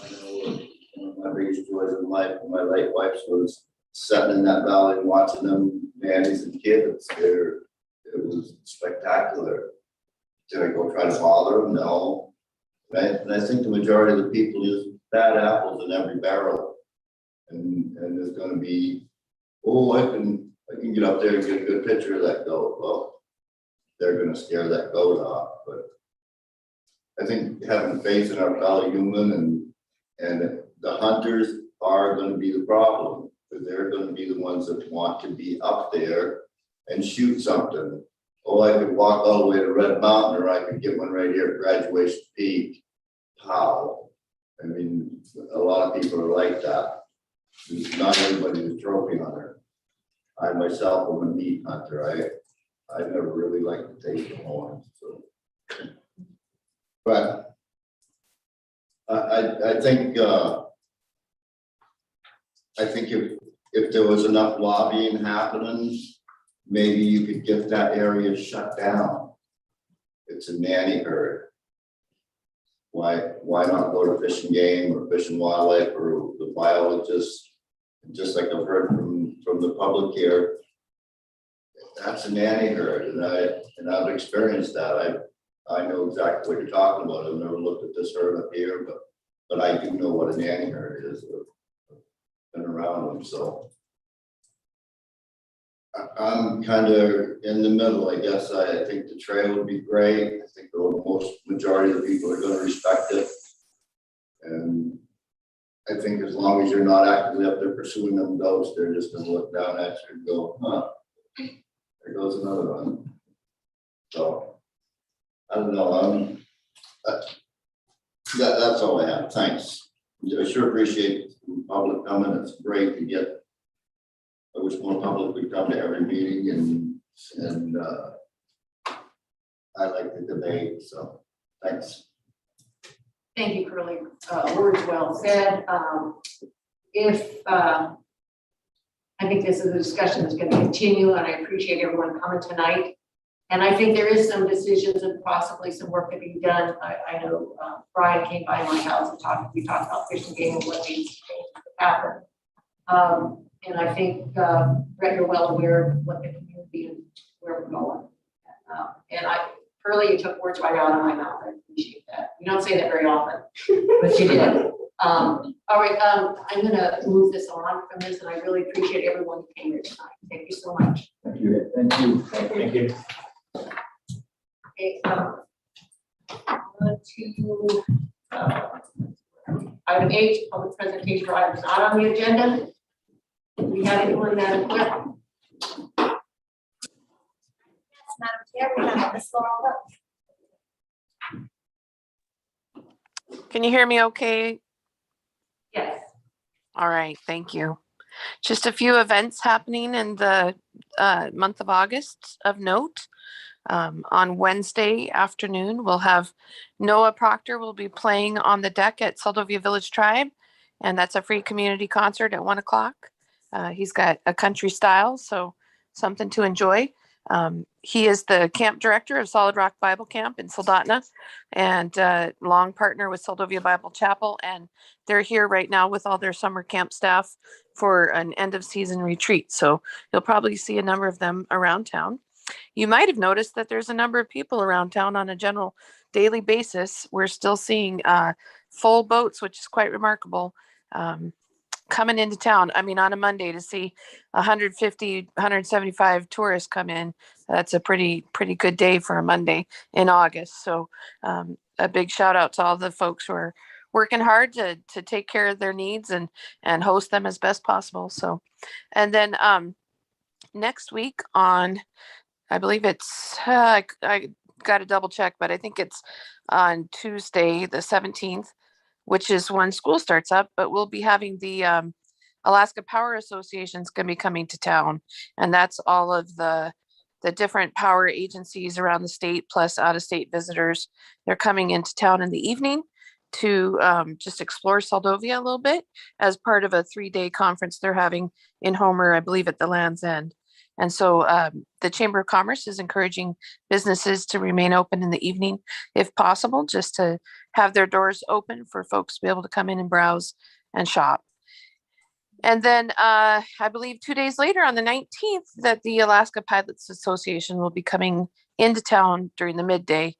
I know one of my biggest joys in life, when my late wife was sitting in that valley and watching them nannies and kids. It was spectacular. Did I go try to bother them? No. And I think the majority of the people use bad apples in every barrel. And there's gonna be, oh, I can get up there and get a good picture of that goat. Well, they're gonna scare that goat off. But I think having faith in our fellow human and the hunters are gonna be the problem. Because they're gonna be the ones that want to be up there and shoot something. Oh, I could walk all the way to Red Mountain, or I could get one right here at Graduation Peak. How? I mean, a lot of people are like that. Not everybody is a trophy hunter. I myself am a meat hunter. I never really liked to take the horns, so. But I think if there was enough lobbying happening, maybe you could get that area shut down. It's a nanny herd. Why not go to Fish and Game or Fish and Wildlife or the biologists? Just like I've heard from the public here, that's a nanny herd, and I've experienced that. I know exactly what you're talking about. I've never looked at this herd up here, but I do know what a nanny herd is. I've been around them, so. I'm kind of in the middle, I guess. I think the trail would be great. I think the majority of the people are going to respect it. And I think as long as you're not actively up there pursuing them goats, they're just going to look down at you and go, huh, there goes another one. So, I don't know. That's all I have. Thanks. I sure appreciate the public coming. It's great to get. I wish more public would come to every meeting and I like the debate, so thanks. Thank you, Curly. Words well said. I think this is a discussion that's going to continue, and I appreciate everyone coming tonight. And I think there is some decisions and possibly some work to be done. I know Brian came by my house and we talked about Fish and Game and what needs to happen. And I think, Brett, you're well aware of what the community and where we're going. And Curly, you took words right out of my mouth. I appreciate that. You don't say that very often, but you did. All right, I'm gonna move this on from this, and I really appreciate everyone who came here tonight. Thank you so much. Thank you. Thank you. Thank you. Okay, on to item H, public presentation for items not on the agenda. Do we have anyone that quick? Madam Chair, we have Ms. Laura. Can you hear me okay? Yes. All right, thank you. Just a few events happening in the month of August of note. On Wednesday afternoon, we'll have Noah Proctor will be playing on the deck at Soldovia Village Tribe, and that's a free community concert at 1 o'clock. He's got a country style, so something to enjoy. He is the camp director of Solid Rock Bible Camp in Soldotna, and long partner with Soldovia Bible Chapel, and they're here right now with all their summer camp staff for an end of season retreat. So you'll probably see a number of them around town. You might have noticed that there's a number of people around town on a general daily basis. We're still seeing full boats, which is quite remarkable, coming into town. I mean, on a Monday to see 150, 175 tourists come in. That's a pretty good day for a Monday in August. So a big shout out to all the folks who are working hard to take care of their needs and host them as best possible. So, and then next week on, I believe it's, I got to double check, but I think it's on Tuesday, the 17th, which is when school starts up, but we'll be having the Alaska Power Association's going to be coming to town. And that's all of the different power agencies around the state, plus out-of-state visitors. They're coming into town in the evening to just explore Soldovia a little bit as part of a 3-day conference they're having in Homer, I believe at the Land's End. And so the Chamber of Commerce is encouraging businesses to remain open in the evening if possible, just to have their doors open for folks to be able to come in and browse and shop. And then I believe 2 days later on the 19th that the Alaska Pilots Association will be coming into town during the midday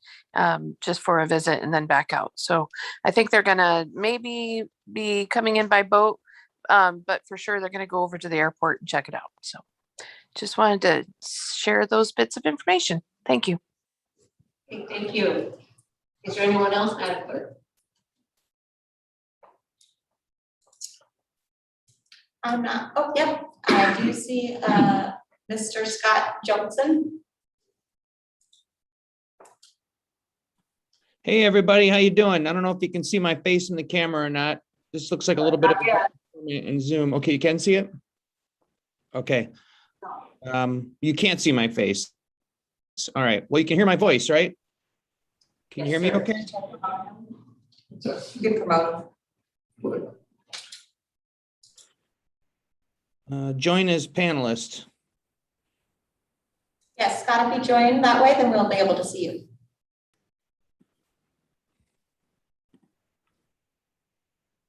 just for a visit and then back out. So I think they're gonna maybe be coming in by boat, but for sure they're gonna go over to the airport and check it out. So just wanted to share those bits of information. Thank you. Okay, thank you. Is there anyone else, Madam Clerk? I'm not, oh, yep, do you see Mr. Scott Johnson? Hey, everybody, how you doing? I don't know if you can see my face in the camera or not. This looks like a little bit of in Zoom. Okay, you can see it? Okay. You can't see my face. All right. Well, you can hear my voice, right? Can you hear me okay? You can promote. Join as panelist. Yes, Scott, if you join that way, then we'll be able to see you.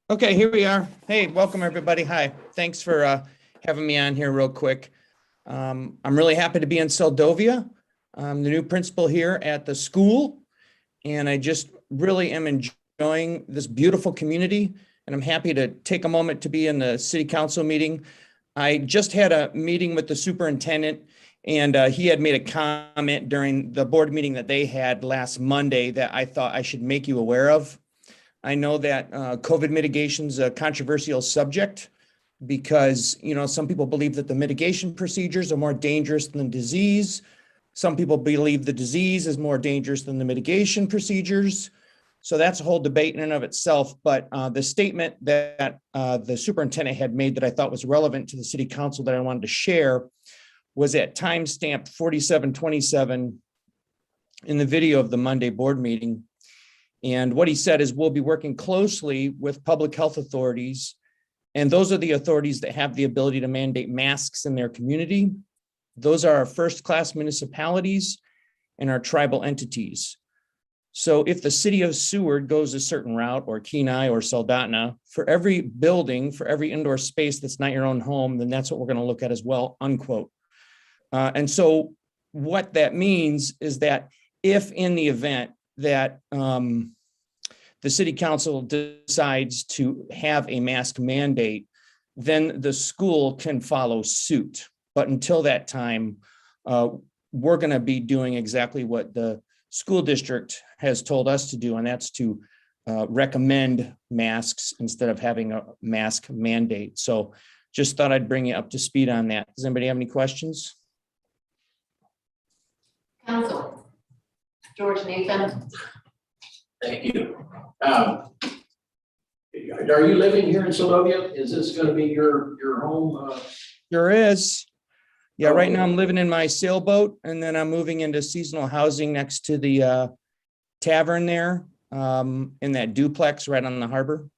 Okay, here we are. Hey, welcome everybody. Hi, thanks for having me on here real quick. I'm really happy to be in Soldovia. I'm the new principal here at the school, and I just really am enjoying this beautiful community, and I'm happy to take a moment to be in the city council meeting. I just had a meeting with the superintendent, and he had made a comment during the board meeting that they had last Monday that I thought I should make you aware of. I know that COVID mitigation is a controversial subject because, you know, some people believe that the mitigation procedures are more dangerous than the disease. Some people believe the disease is more dangerous than the mitigation procedures. So that's a whole debate in and of itself. But the statement that the superintendent had made that I thought was relevant to the city council that I wanted to share was at timestamp 4727 in the video of the Monday board meeting. And what he said is we'll be working closely with public health authorities. And those are the authorities that have the ability to mandate masks in their community. Those are our first-class municipalities and our tribal entities. So if the city of Seward goes a certain route, or Kenai or Soldotna, for every building, for every indoor space that's not your own home, then that's what we're going to look at as well, unquote. And so what that means is that if in the event that the city council decides to have a mask mandate, then the school can follow suit. But until that time, we're going to be doing exactly what the school district has told us to do, and that's to recommend masks instead of having a mask mandate. So just thought I'd bring you up to speed on that. Does anybody have any questions? Council. George Nathan. Thank you. Are you living here in Soldovia? Is this going to be your home? Sure is. Yeah, right now I'm living in my sailboat, and then I'm moving into seasonal housing next to the tavern there, in that duplex right on the harbor.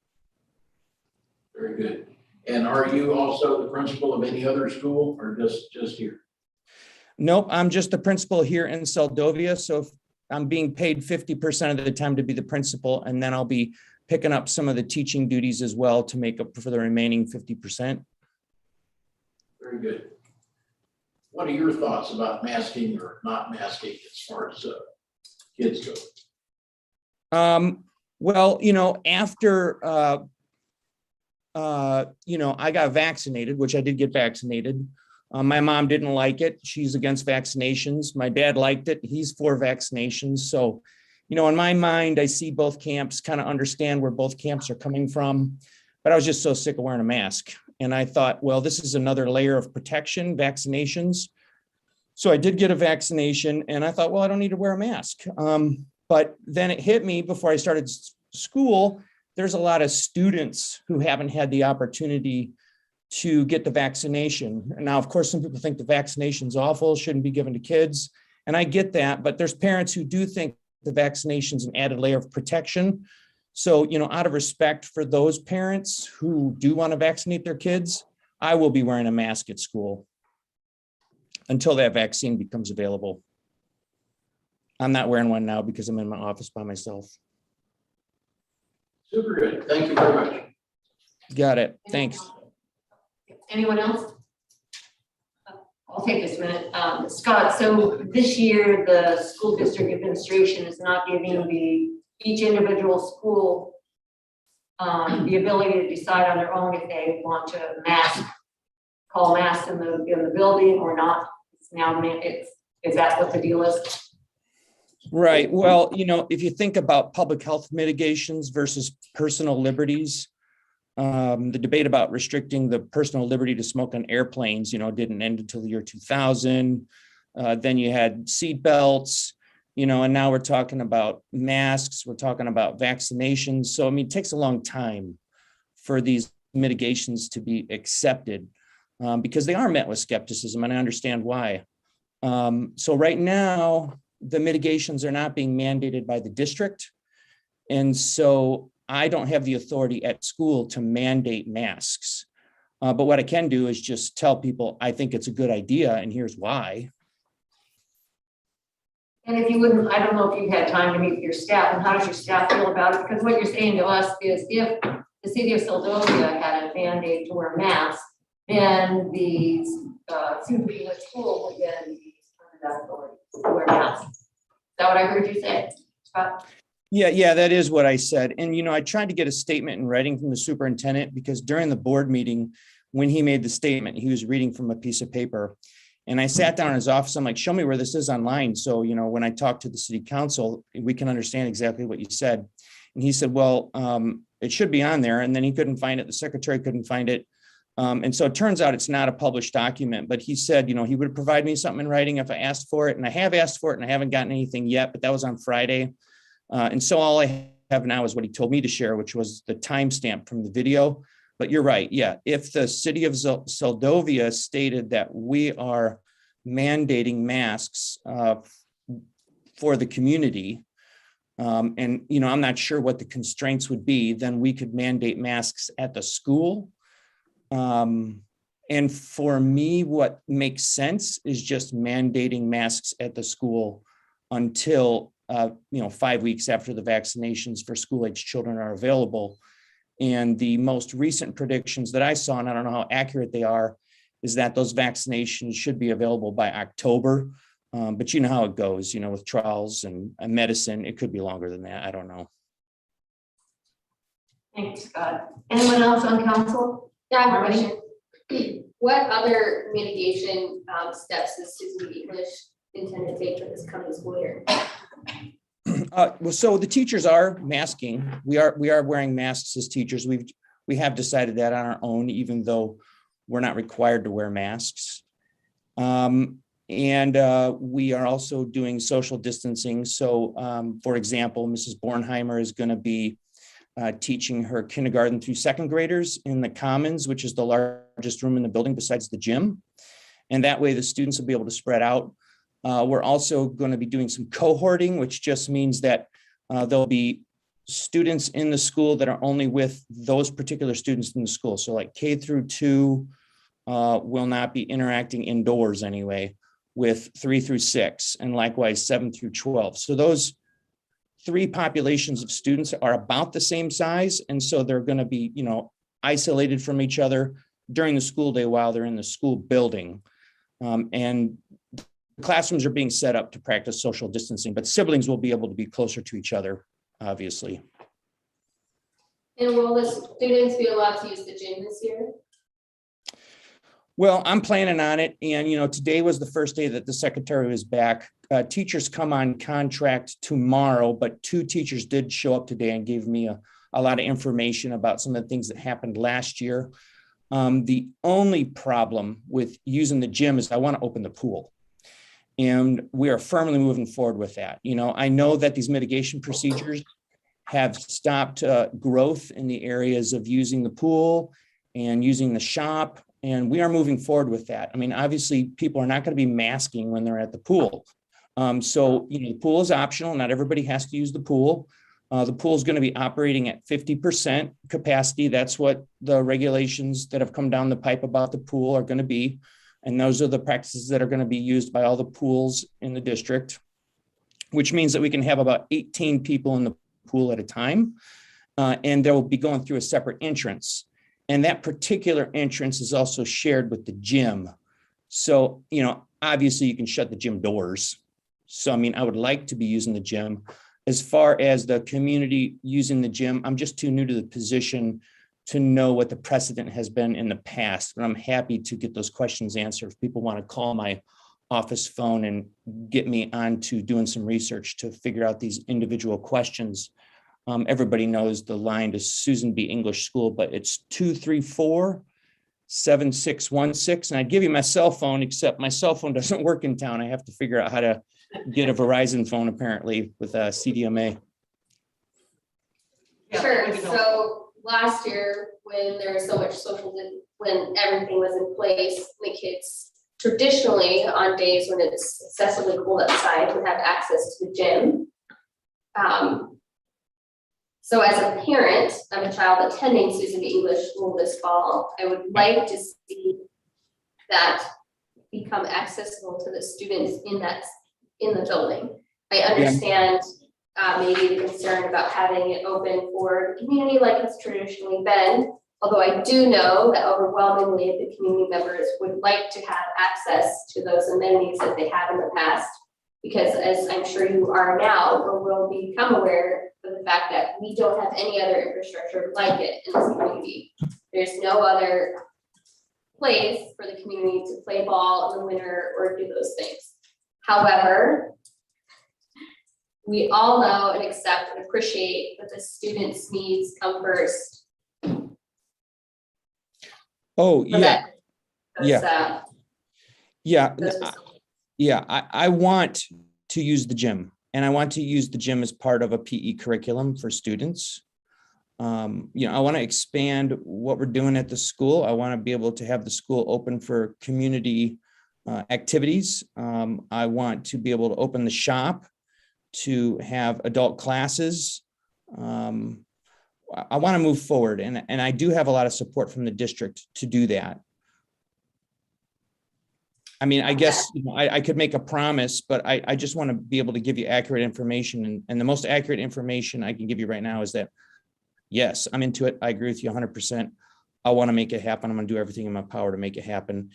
Very good. And are you also the principal of any other school or just here? Nope, I'm just the principal here in Soldovia. So if I'm being paid 50% of the time to be the principal, and then I'll be picking up some of the teaching duties as well to make up for the remaining 50%. Very good. What are your thoughts about masking or not masking as far as kids go? Well, you know, after, you know, I got vaccinated, which I did get vaccinated. My mom didn't like it. She's against vaccinations. My dad liked it. He's for vaccinations. So, you know, in my mind, I see both camps, kind of understand where both camps are coming from. But I was just so sick of wearing a mask. And I thought, well, this is another layer of protection, vaccinations. So I did get a vaccination and I thought, well, I don't need to wear a mask. But then it hit me before I started school, there's a lot of students who haven't had the opportunity to get the vaccination. Now, of course, some people think the vaccination's awful, shouldn't be given to kids. And I get that, but there's parents who do think the vaccination's an added layer of protection. So, out of respect for those parents who do want to vaccinate their kids, I will be wearing a mask at school until that vaccine becomes available. I'm not wearing one now because I'm in my office by myself. Super good. Thank you very much. Got it. Thanks. Anyone else? I'll take this minute. Scott, so this year, the school district administration is not giving each individual school the ability to decide on their own if they want to call masks in the building or not. It's now, is that what the deal is? Right. Well, if you think about public health mitigations versus personal liberties, the debate about restricting the personal liberty to smoke on airplanes, didn't end until the year 2000. Then you had seat belts, and now we're talking about masks. We're talking about vaccinations. So, it takes a long time for these mitigations to be accepted because they are met with skepticism, and I understand why. So right now, the mitigations are not being mandated by the district. And so I don't have the authority at school to mandate masks. But what I can do is just tell people, I think it's a good idea and here's why. And if you wouldn't, I don't know if you've had time to meet with your staff, and how does your staff feel about it? Because what you're saying to us is if the city of Soldovia had a mandate to wear masks, then the supervision at school would then be under that authority to wear masks. Is that what I heard you say, Scott? Yeah, that is what I said. And, I tried to get a statement in writing from the superintendent because during the board meeting, when he made the statement, he was reading from a piece of paper. And I sat down in his office. I'm like, show me where this is online. So, when I talk to the city council, we can understand exactly what you said. And he said, well, it should be on there. And then he couldn't find it. The secretary couldn't find it. And so it turns out it's not a published document, but he said, he would provide me something in writing if I asked for it. And I have asked for it and I haven't gotten anything yet, but that was on Friday. And so all I have now is what he told me to share, which was the timestamp from the video. But you're right. Yeah. If the city of Soldovia stated that we are mandating masks for the community, and, I'm not sure what the constraints would be, then we could mandate masks at the school. And for me, what makes sense is just mandating masks at the school until 5 weeks after the vaccinations for school-age children are available. And the most recent predictions that I saw, and I don't know how accurate they are, is that those vaccinations should be available by October. But you know how it goes, with trials and medicine, it could be longer than that. I don't know. Thanks, Scott. Anyone else on council? Yeah, I have a question. What other mitigation steps is Susan English intend to take for this coming school year? Well, so the teachers are masking. We are wearing masks as teachers. We have decided that on our own, even though we're not required to wear masks. And we are also doing social distancing. So, for example, Mrs. Bornheimer is going to be teaching her kindergarten through second graders in the Commons, which is the largest room in the building besides the gym. And that way the students will be able to spread out. We're also going to be doing some cohorting, which just means that there'll be students in the school that are only with those particular students in the school. So like K through 2 will not be interacting indoors anyway with 3 through 6, and likewise 7 through 12. So those 3 populations of students are about the same size. And so they're going to be, isolated from each other during the school day while they're in the school building. And classrooms are being set up to practice social distancing, but siblings will be able to be closer to each other, obviously. And will the students be allowed to use the gym this year? Well, I'm planning on it. And, today was the first day that the secretary was back. Teachers come on contract tomorrow, but 2 teachers did show up today and gave me a lot of information about some of the things that happened last year. The only problem with using the gym is I want to open the pool. And we are firmly moving forward with that. You know, I know that these mitigation procedures have stopped growth in the areas of using the pool and using the shop. And we are moving forward with that. I mean, obviously, people are not going to be masking when they're at the pool. So, you know, the pool is optional. Not everybody has to use the pool. The pool is going to be operating at 50% capacity. That's what the regulations that have come down the pipe about the pool are going to be. And those are the practices that are going to be used by all the pools in the district, which means that we can have about 18 people in the pool at a time. And they'll be going through a separate entrance. And that particular entrance is also shared with the gym. So, you know, obviously you can shut the gym doors. So, I mean, I would like to be using the gym. As far as the community using the gym, I'm just too new to the position to know what the precedent has been in the past, but I'm happy to get those questions answered. If people want to call my office phone and get me on to doing some research to figure out these individual questions. Everybody knows the line to Susan B. English School, but it's 234-7616. And I'd give you my cell phone, except my cell phone doesn't work in town. I have to figure out how to get a Verizon phone apparently with a CDMA. Yeah, Sure, we can help. so last year, when there was so much when everything was in place, the kids traditionally on days when it's excessively cold outside would have access to the gym. So as a parent of a child attending Susan B. English School this fall, I would like to see that become accessible to the students in the building. I understand maybe the concern about having it open for the community like it's traditionally been, although I do know that overwhelmingly the community members would like to have access to those amenities that they have in the past. Because as I'm sure you are now, or will become aware of the fact that we don't have any other infrastructure like it in this community. There's no other place for the community to play ball in the winter or do those things. However, we all know and accept and appreciate that the students' needs come first. Oh, yeah. Yeah. I want to use the gym, and I want to use the gym as part of a PE curriculum for students. You know, I want to expand what we're doing at the school. I want to be able to have the school open for community activities. I want to be able to open the shop to have adult classes. I want to move forward, and I do have a lot of support from the district to do that. I mean, I guess, you know, I could make a promise, but I just want to be able to give you accurate information. And the most accurate information I can give you right now is that, yes, I'm into it. I agree with you 100%. I want to make it happen. I'm going to do everything in my power to make it happen.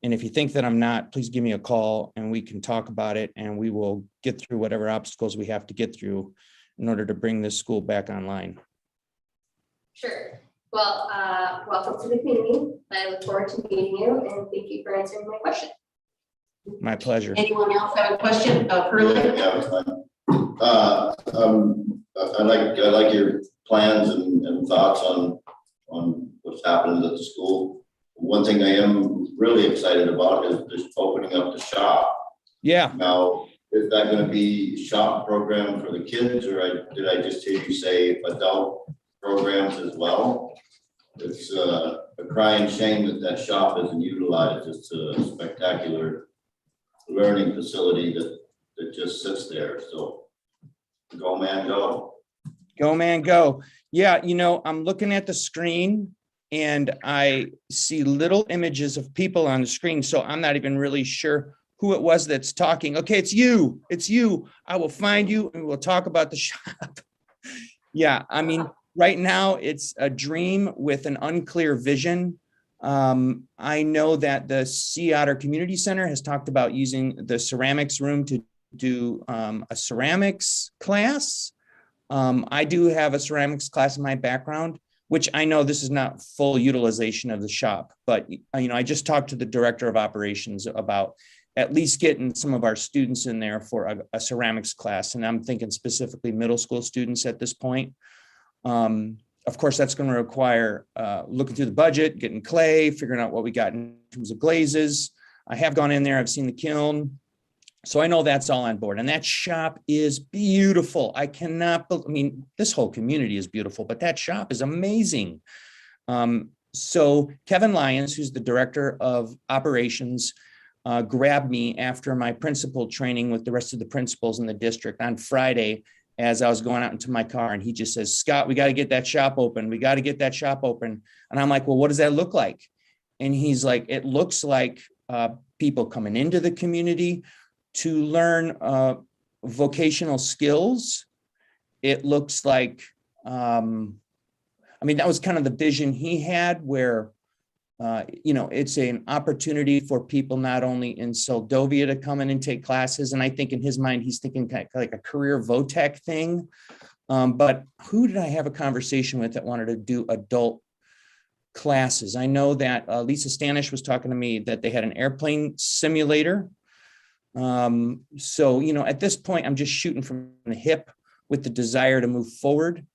And if you think that I'm not, please give me a call and we can talk about it, and we will get through whatever obstacles we have to get through in order to bring this school back online. Sure. Well, welcome to the community. I look forward to meeting you, and thank you for answering my question. My pleasure. Anyone else have a question? Curly? Yeah, I like your plans and thoughts on what's happening at the school. One thing I am really excited about is just opening up the shop. Yeah. Now, is that going to be shop program for the kids, or did I just hear you say adult programs as well? It's a crying shame that shop isn't utilized. It's a spectacular learning facility that just sits there. So go, man, go. Go, man, go. Yeah, you know, I'm looking at the screen and I see little images of people on the screen, so I'm not even really sure who it was that's talking. Okay, it's you. It's you. I will find you and we'll talk about the shop. Yeah, I mean, right now it's a dream with an unclear vision. I know that the Sea Otter Community Center has talked about using the ceramics room to do a ceramics class. I do have a ceramics class in my background, which I know this is not full utilization of the shop, but you know, I just talked to the director of operations about at least getting some of our students in there for a ceramics class. And I'm thinking specifically middle school students at this point. Of course, that's going to require looking through the budget, getting clay, figuring out what we got in terms of glazes. I have gone in there, I've seen the kiln. So I know that's all on board, and that shop is beautiful. I mean, this whole community is beautiful, but that shop is amazing. So Kevin Lyons, who's the director of operations, grabbed me after my principal training with the rest of the principals in the district on Friday as I was going out into my car, and he just says, Scott, we got to get that shop open. We got to get that shop open. And I'm like, well, what does that look like? And he's like, it looks like people coming into the community to learn vocational skills. It looks like, I mean, that was kind of the vision he had, where, it's an opportunity for people not only in Soldovia to come in and take classes. And I think in his mind, he's thinking kind of like a career VOTEC thing. But who did I have a conversation with that wanted to do adult classes? I know that Lisa Stanish was talking to me that they had an airplane simulator. So, at this point, I'm just shooting from the hip with the desire to move forward.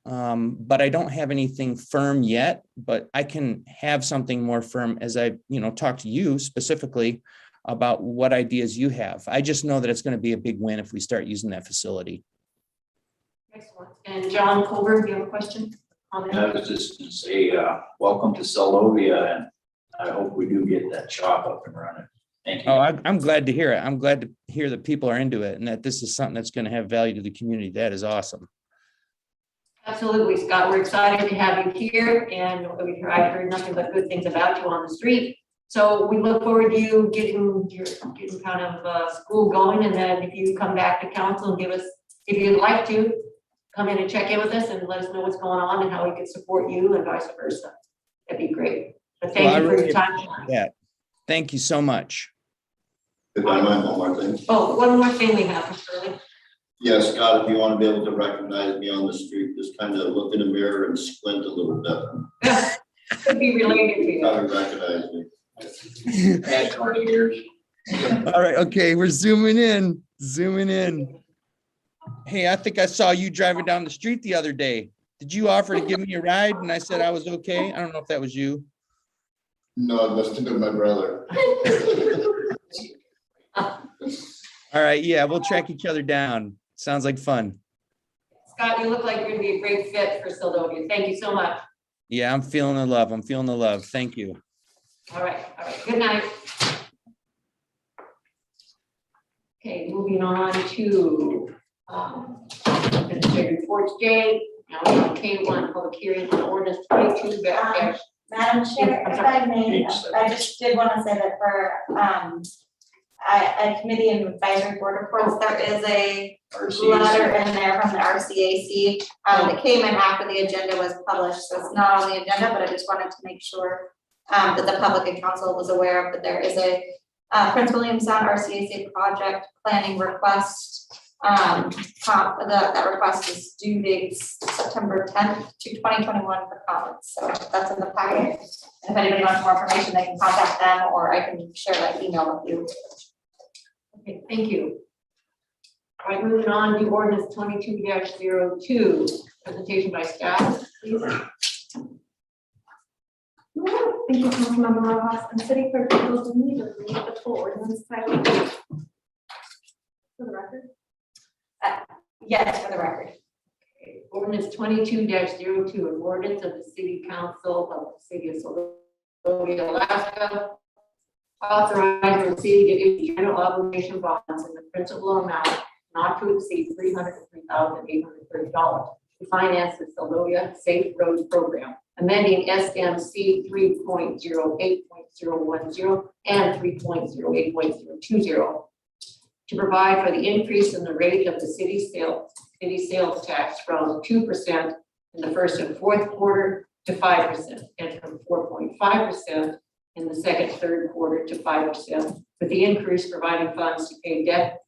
But I don't have anything firm yet, but I can have something more firm as I, talk to you specifically about what ideas you have. I just know that it's going to be a big win if we start using that facility. Excellent. And John Colbert, do you have a question? I was just going to say, welcome to Soldovia, and I hope we do get that shop up and running. Thank you. Oh, I'm glad to hear it. I'm glad to hear that people are into it and that this is something that's going to have value to the community. That is awesome. Absolutely, Scott. We're excited to have you here, and I've heard nothing but good things about you on the street. So we look forward to you getting kind of school going, and then if you come back to council and give us, if you'd like to, come in and check in with us and let us know what's going on and how we can support you and vice versa. That'd be great. But thank you for your time. Yeah. Thank you so much. If I might, one more thing. Oh, one more thing we have, Mr. Shirley. Yes, Scott, if you want to be able to recognize me on the street, just kind of look in the mirror and squint a little bit. Could be related to you. Probably recognize me. Past 20 years. All right. Okay. We're zooming in. Hey, I think I saw you driving down the street the other day. Did you offer to give me a ride? And I said I was okay. I don't know if that was you. No, it must have been my brother. All right. Yeah. We'll track each other down. Sounds like fun. Scott, you look like you're gonna be a great fit for Soldovia. Thank you so much. Yeah. I'm feeling the love. Thank you. All right. Good night. Okay, moving on to administrative reports. Jay, now we have K1 public hearing on ordinance 22 dash. Madam Chair, if I may, I just did want to say that for a committee and advisory board reports, there is a letter in there from the RCAC that came in after the agenda was published, so it's not on the agenda, but I just wanted to make sure that the public and council was aware of that there is a Prince William Sound RCAC project planning request. That request is due dates September 10th to 2021 for comments. So that's in the packet. And if anybody wants more information, they can contact them, or I can share that email with you. Okay, thank you. All right, moving on to ordinance 22-02, presentation by staff, please. Thank you, Councilmember Rojas. And City Clerk, do you need to read the full ordinance title for the record? Yes, for the record. Okay, ordinance 22-02, an ordinance of the City Council of the City of Soldovia, Alaska, authorizing the city to issue general obligation bonds in the principal amount not to exceed $303,830 to finance the Soldovia Safe Roads Program, amending SMC 3.08.010 and 3.08.020 to provide for the increase in the rate of the city sales tax from 2% in the first and fourth quarter to 5%, and from 4.5% in the second, third quarter to 5%, with the increase providing funds to pay debt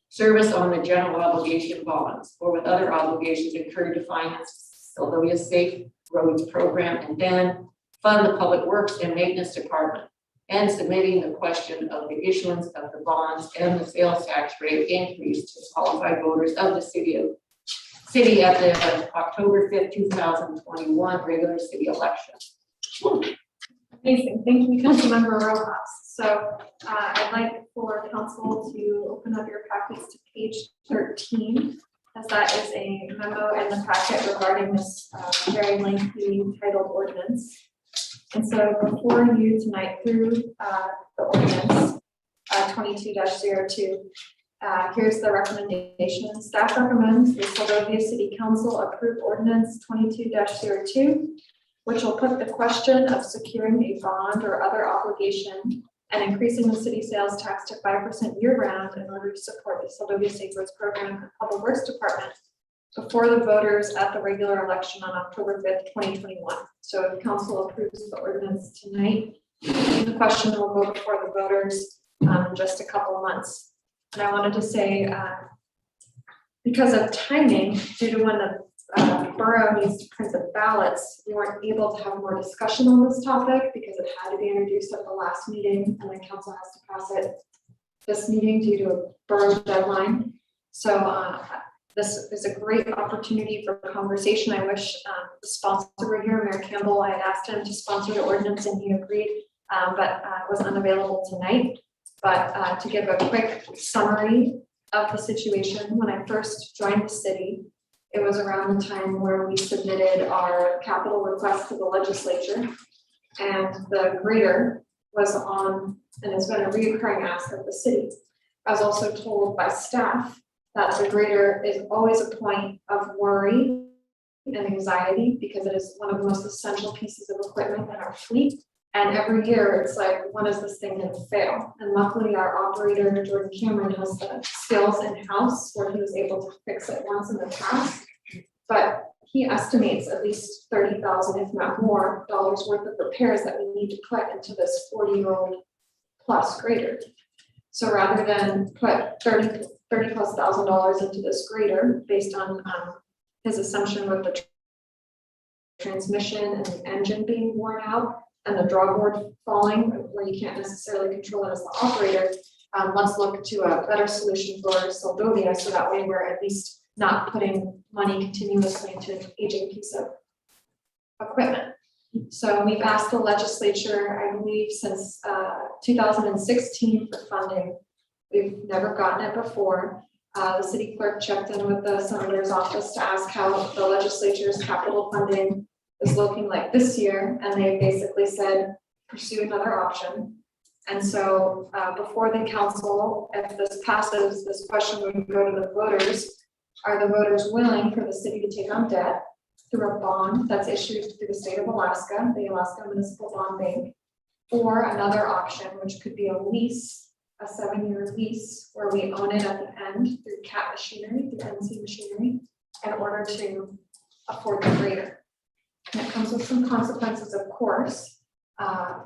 service on the general obligation bonds or with other obligations incurred to finance Soldovia Safe Roads Program, and then fund the Public Works and Maintenance Department, and submitting the question of the issuance of the bonds and the sales tax rate increase to qualified voters of the city of city at the October 5th, 2021 regular city election. Amazing, thank you, Councilmember Rojas. So I'd like for council to open up your packets to page 13, as that is a memo in the packet regarding this very lengthy titled ordinance. And so before you tonight through the ordinance 22-02, here's the recommendation. Staff recommends the Soldovia City Council approve ordinance 22-02, which will put the question of securing a bond or other obligation and increasing the city sales tax to 5% year-round in order to support the Soldovia Safe Roads Program and Public Works Department before the voters at the regular election on October 5th, 2021. So if council approves the ordinance tonight, the question will go before the voters in just a couple of months. And I wanted to say, because of timing, due to when the borough needs to print the ballots, we weren't able to have more discussion on this topic because it had to be introduced at the last meeting and then council has to pass it this meeting due to a borough deadline. So this is a great opportunity for conversation. I wish the sponsor were here, Mayor Campbell. I had asked him to sponsor the ordinance and he agreed, but was unavailable tonight. But to give a quick summary of the situation, when I first joined the city, it was around the time where we submitted our capital request to the legislature, and the grader was on, and it's been a reoccurring ask of the city. I was also told by staff that the grader is always a point of worry and anxiety because it is one of the most essential pieces of equipment in our fleet. And every year it's like, when is this thing going to fail? And luckily our operator, Jordan Cameron, has the skills in-house where he was able to fix it once in the past. But he estimates at least 30,000, if not more, dollars worth of repairs that we need to put into this 40-year-old plus grader. So rather than put $30+ thousand into this grader based on his assumption with the transmission and the engine being worn out, and the drawboard falling where you can't necessarily control it as the operator, let's look to a better solution for Soldovia so that way we're at least not putting money continuously into an aging piece of equipment. So we've asked the legislature, I believe since 2016 for funding. We've never gotten it before. The city clerk checked in with the senator's office to ask how the legislature's capital funding is looking like this year, and they basically said, pursue another option. And so before the council, if this passes, this question would go to the voters. Are the voters willing for the city to take on debt through a bond that's issued through the state of Alaska, the Alaska Municipal Bond Bank, or another option, which could be a lease, a 7-year lease, where we own it at the end through CAT machinery, through NC machinery, in order to afford the grader. And it comes with some consequences, of course.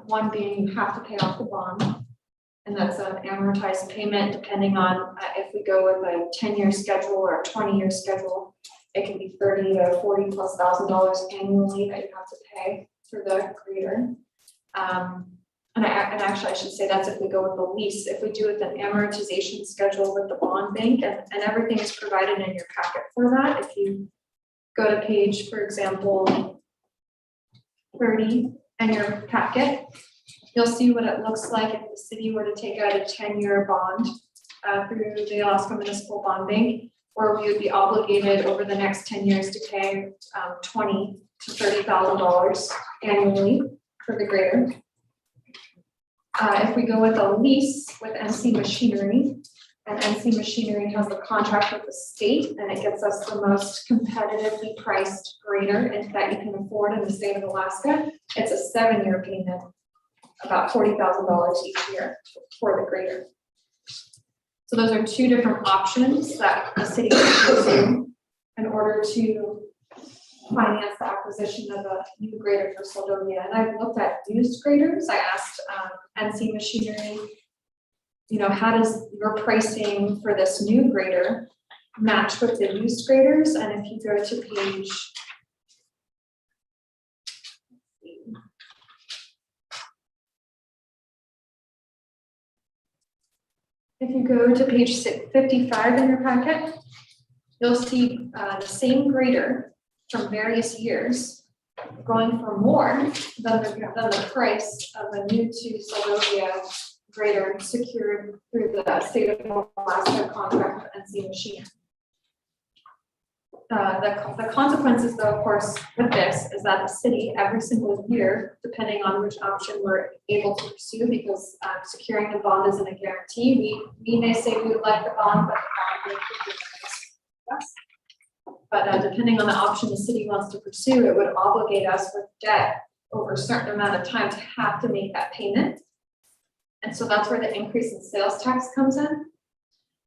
One being you have to pay off the bond, and that's an amortized payment depending on if we go with a 10-year schedule or a 20-year schedule. It can be $30,000 to $40+ thousand annually that you have to pay for the grader. And actually, I should say that's if we go with the lease. If we do it with an amortization schedule with the bond bank, and everything is provided in your packet for that. If you go to page, for example, 30 in your packet, you'll see what it looks like if the city were to take out a 10-year bond through the Alaska Municipal Bond Bank, where we would be obligated over the next 10 years to pay $20,000 to $30,000 annually for the grader. If we go with a lease with NC Machinery, and NC Machinery has a contract with the state, and it gets us the most competitively priced grader that you can afford in the state of Alaska. It's a 7-year payment, about $40,000 each year for the grader. So those are two different options that the city can pursue in order to finance the acquisition of a new grader for Soldovia. And I've looked at used graders. I asked NC Machinery, you know, how does your pricing for this new grader match with the used graders? And if you go to page, page 55 in your packet, you'll see the same grader from various years going for more than the price of a new to Soldovia grader secured through the state of Alaska contract with NC Machine. The consequences though, of course, with this is that the city every single year, depending on which option we're able to pursue, because securing the bond isn't a guarantee. We may say we would like the bond, but the bond may be us. But depending on the option the city wants to pursue, it would obligate us with debt over a certain amount of time to have to make that payment. And so that's where the increase in sales tax comes in.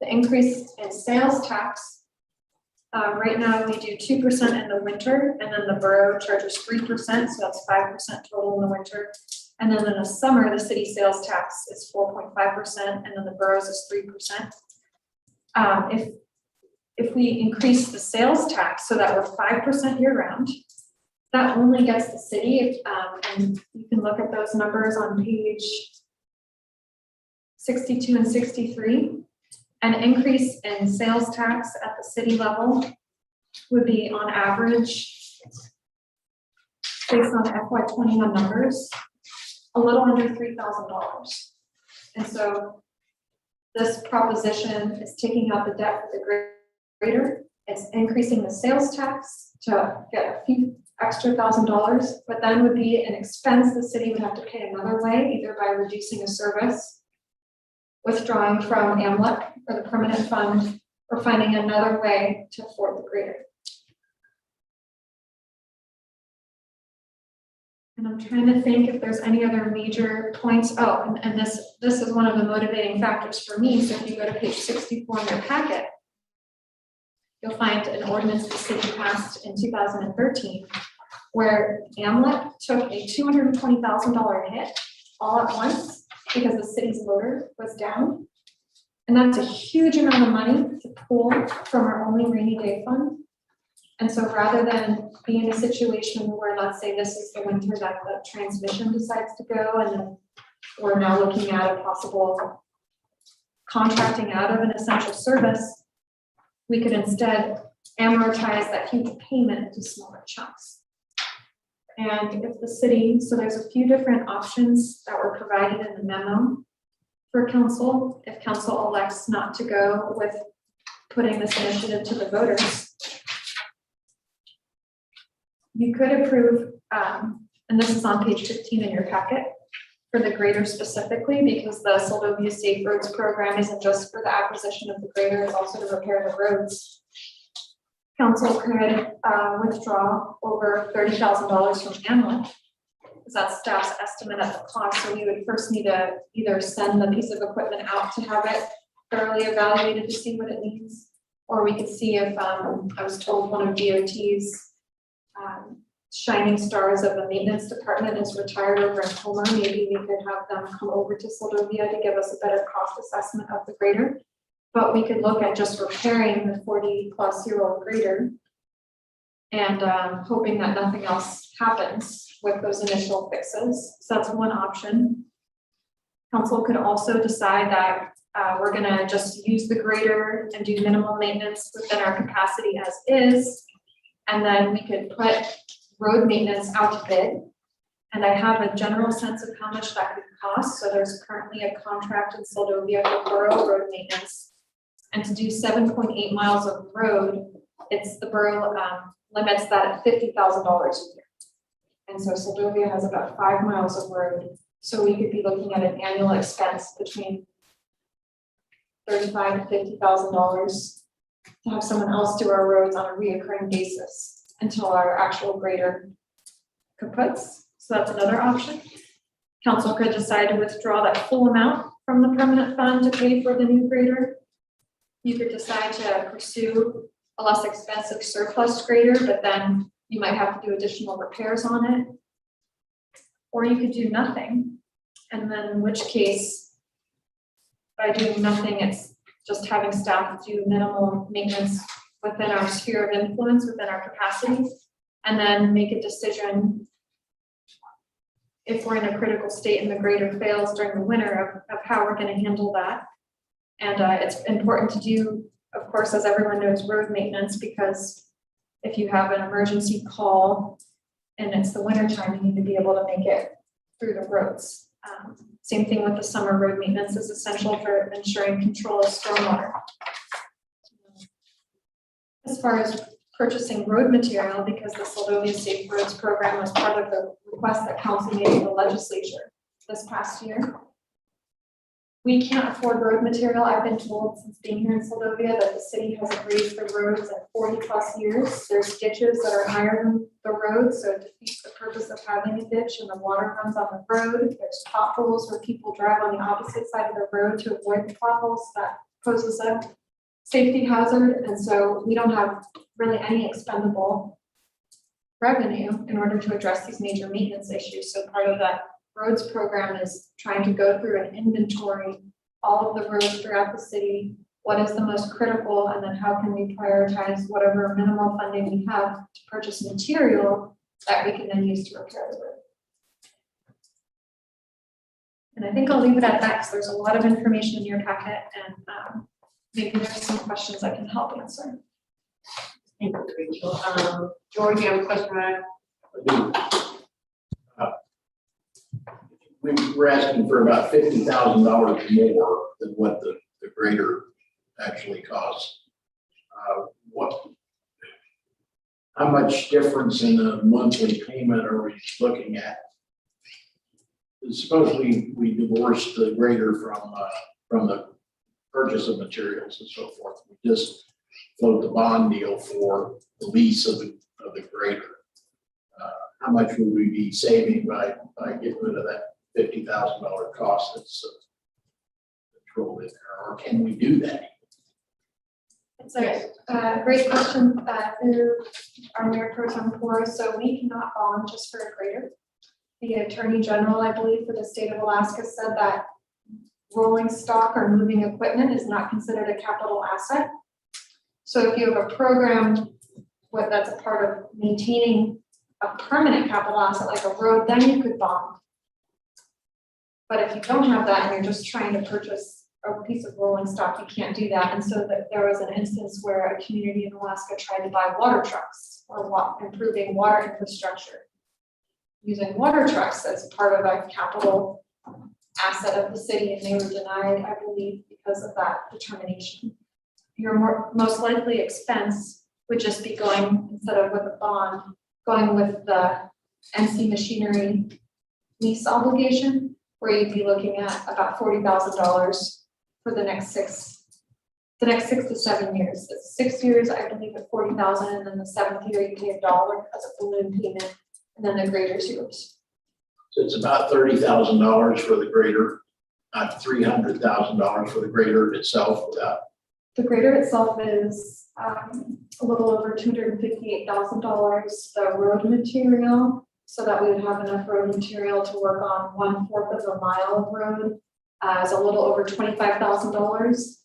The increase in sales tax, right now we do 2% in the winter, and then the borough charges 3%, so that's 5% total in the winter. And then in the summer, the city sales tax is 4.5%, and then the borough's is 3%. If we increase the sales tax so that we're 5% year round, that only gets the city, and you can look at those numbers on page 62 and 63. An increase in sales tax at the city level would be on average, based on FY21 numbers, a little under $3,000. And so this proposition is taking out the debt for the grader. It's increasing the sales tax to get a few extra $1,000, but then would be an expense the city would have to pay another way, either by reducing a service, withdrawing from AMLEC or the permanent fund, or finding another way to afford the grader. And I'm trying to think if there's any other major points. Oh, and this is one of the motivating factors for me. So if you go to page 64 in your packet, you'll find an ordinance the city passed in 2013, where AMLEC took a $220,000 hit all at once because the city's loader was down. And that's a huge amount of money to pull from our only rainy day fund. And so rather than be in a situation where, let's say this is the winter that the transmission decides to go, and then we're now looking at a possible contracting out of an essential service, we could instead amortize that huge payment into smaller chunks. And if the city, so there's a few different options that were provided in the memo for council. If council elects not to go with putting this initiative to the voters, you could approve, and this is on page 15 in your packet, for the grader specifically, because the Soldovia Safe Roads program isn't just for the acquisition of the grader, it's also to repair the roads. Council could withdraw over $30,000 from AMLEC, because that's staff's estimate at the cost. So we would first need to either send the piece of equipment out to have it thoroughly evaluated to see what it needs, or we could see if, I was told one of DOT's shining stars of the maintenance department is retired over in Homer. Maybe we could have them come over to Soldovia to give us a better cost assessment of the grader. But we could look at just repairing the 40-plus-year-old grader and hoping that nothing else happens with those initial fixes. So that's one option. Council could also decide that we're gonna just use the grader and do minimal maintenance within our capacity as is. And then we could put road maintenance out to bid. And I have a general sense of how much that could cost. So there's currently a contract in Soldovia for borough road maintenance. And to do 7.8 miles of road, it's the borough limits that at $50,000 a year. And so Soldovia has about 5 miles of road. So we could be looking at an annual expense between $35,000 to $50,000 to have someone else do our roads on a reoccurring basis until our actual grader kaputs. So that's another option. Council could decide to withdraw that full amount from the permanent fund to pay for the new grader. You could decide to pursue a less expensive surplus grader, but then you might have to do additional repairs on it. Or you could do nothing. And then in which case, by doing nothing, it's just having staff do minimal maintenance within our sphere of influence, within our capacity, and then make a decision if we're in a critical state and the grader fails during the winter of how we're going to handle that. And it's important to do of course, as everyone knows, road maintenance, because if you have an emergency call and it's the winter time, you need to be able to make it through the roads. Same thing with the summer road maintenance is essential for ensuring control of stormwater. As far as purchasing road material, because the Soldovia Safe Roads program was part of the request that council made to the legislature this past year. We can't afford road material. I've been told since being here in Soldovia that the city has agreed for roads in 40+ years. There's ditches that are higher than the road, so it defeats the purpose of having a ditch, and the water runs on the road. There's potholes where people drive on the opposite side of the road to avoid the potholes. That poses a safety hazard, and so we don't have really any expendable revenue in order to address these major maintenance issues. So part of that roads program is trying to go through and inventory all of the roads throughout the city, what is the most critical, and then how can we prioritize whatever minimal funding we have to purchase material that we can then use to repair the road. And I think I'll leave it at that because there's a lot of information in your packet, and maybe there's some questions I can help answer. Thank you, Rachel. George, you have a question, right? We're asking for about $50,000 more than what the grader actually costs. How much difference in the monthly payment are we looking at? Suppose we divorced the grader from the purchase of materials and so forth. We just float the bond deal for the lease of the grader. How much would we be saving by getting rid of that $50,000 cost that's controlled in there, or can we do that? It's a great question through our Mayor Pro Tem Porras. So we cannot bond just for a grader. The Attorney General, I believe, for the state of Alaska said that rolling stock or moving equipment is not considered a capital asset. So if you have a program that's a part of maintaining a permanent capital asset like a road, then you could bond. But if you don't have that and you're just trying to purchase a piece of rolling stock, you can't do that. And so that there was an instance where a community in Alaska tried to buy water trucks or improving water infrastructure using water trucks as part of a capital asset of the city, and they were denied, I believe, because of that determination. Your most likely expense would just be going, instead of with a bond, going with the NC machinery lease obligation, where you'd be looking at about $40,000 for the next 6 to 7 years. It's 6 years, I believe, at $40,000, and then the 7th year you pay $1 as a balloon payment, and then the grader's yours. So it's about $30,000 for the grader, not $300,000 for the grader itself without. The grader itself is a little over $258,000. The road material, so that we would have enough road material to work on 1/4 of a mile of road, is a little over $25,000.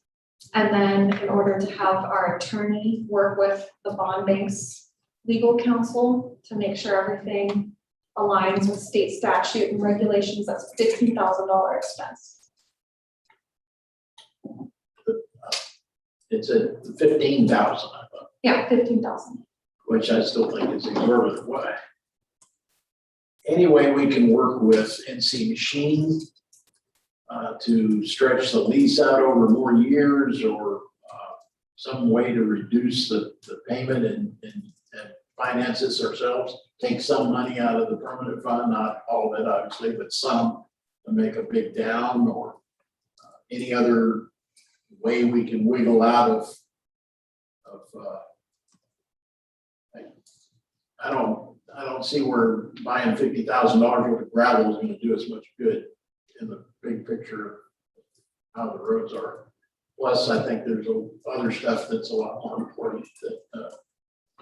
And then in order to have our attorney work with the bond bank's legal counsel to make sure everything aligns with state statute and regulations, that's $15,000 expense. It's at 15,000, I thought, Yeah, 15,000. which I still think is exorbitant. Why? Any way we can work with NC Machine to stretch the lease out over more years, or some way to reduce the payment and finance this ourselves, take some money out of the permanent fund, not all of it obviously, but some, to make a big down, or any other way we can wiggle out of I don't see where buying $50,000 worth of gravel is going to do us much good in the big picture of how the roads are. Plus, I think there's other stuff that's a lot more important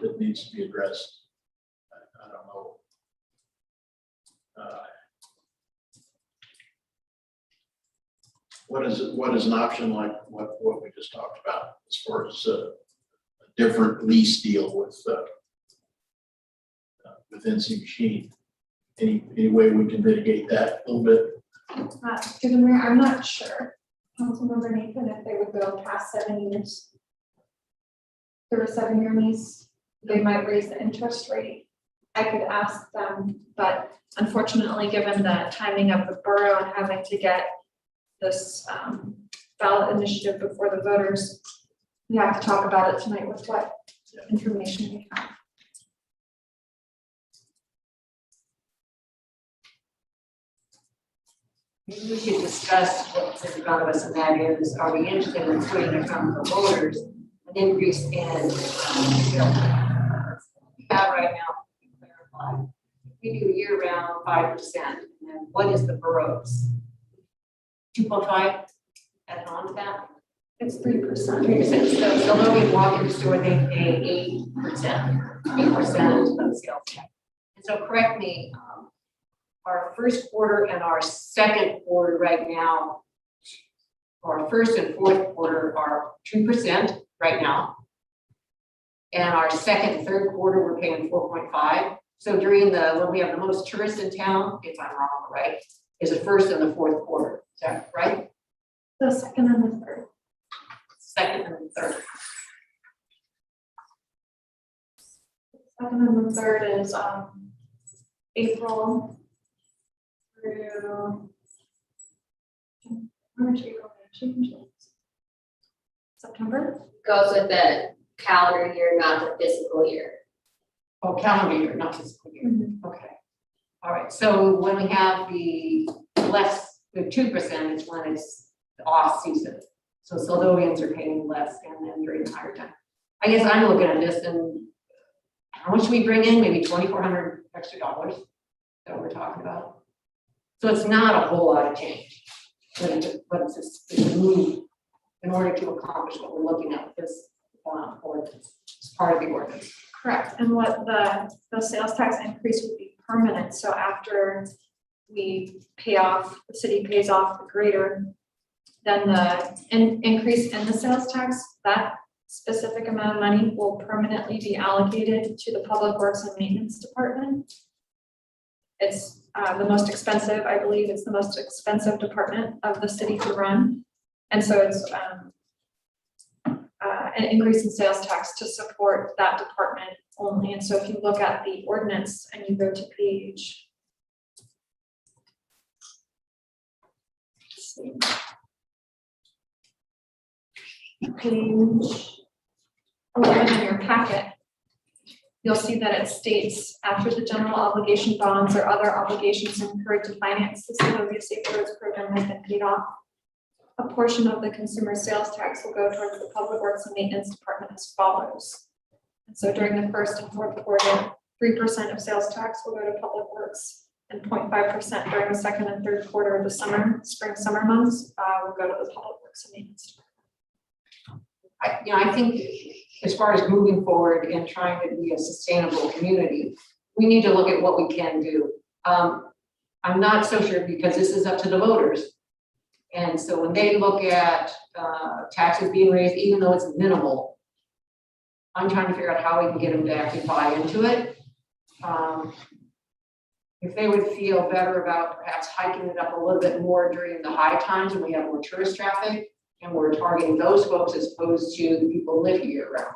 that needs to be addressed. I don't know. What is an option like what we just talked about as far as a different lease deal with NC Machine? Any way we can mitigate that a little bit? Through the mayor, I'm not sure, Councilmember Nathan, if they would go past 7 years. there were 7-year lease, they might raise the interest rate. I could ask them, but unfortunately, given the timing of the borough and having to get this ballot initiative before the voters, we have to talk about it tonight with what information we have. Maybe we should discuss what's in front of us, and that is, are we interested in putting in front of the voters an increase in, we have right now, to clarify, we do year-round 5%, and then what is the boroughs? 2.5, add on to that? It's 3%. 3%, so when we walk in the store, they pay 8% of sales tax. And so correct me, our first quarter and our second quarter right now, our first and fourth quarter are 2% right now. And our second and third quarter, we're paying 4.5. So during when we have the most tourists in town, if I'm wrong, right, is the first and the fourth quarter. Is that right? The second and the third. Second and the third. Second and the third is April through March, April, May, June, September. Goes with the calendar year, not the fiscal year. Oh, calendar year, not fiscal year. Mhm. Okay. All right. So when we have the 2% is when it's the off season. So Soldovians are paying less and then during the higher time. I guess I'm looking at this and how much we bring in, maybe $2,400 extra dollars that we're talking about. So it's not a whole lot of change, but it's just a move in order to accomplish what we're looking at with this ordinance. It's part of the ordinance. Correct, and what the sales tax increase would be permanent, so after we pay off, the city pays off the grader, then the increase in the sales tax, that specific amount of money will permanently be allocated to the Public Works and Maintenance Department. It's the most expensive, I believe it's the most expensive department of the city to run. And so it's an increase in sales tax to support that department only. And so if you look at the ordinance and you go to page, let's see, page 11 in your packet, you'll see that it states after the general obligation bonds or other obligations incurred to finance the Soldovia Safe Roads program has been paid off. A portion of the consumer sales tax will go towards the Public Works and Maintenance Department as follows. And so during the first and fourth quarter, 3% of sales tax will go to Public Works and 0.5% during the second and third quarter of the spring, summer months will go to the Public Works and Maintenance Department. I think as far as moving forward and trying to be a sustainable community, we need to look at what we can do. I'm not so sure because this is up to the voters. And so when they look at taxes being raised, even though it's minimal, I'm trying to figure out how we can get them to actually buy into it. If they would feel better about perhaps hiking it up a little bit more during the high times when we have more tourist traffic, and we're targeting those folks as opposed to the people who live year round.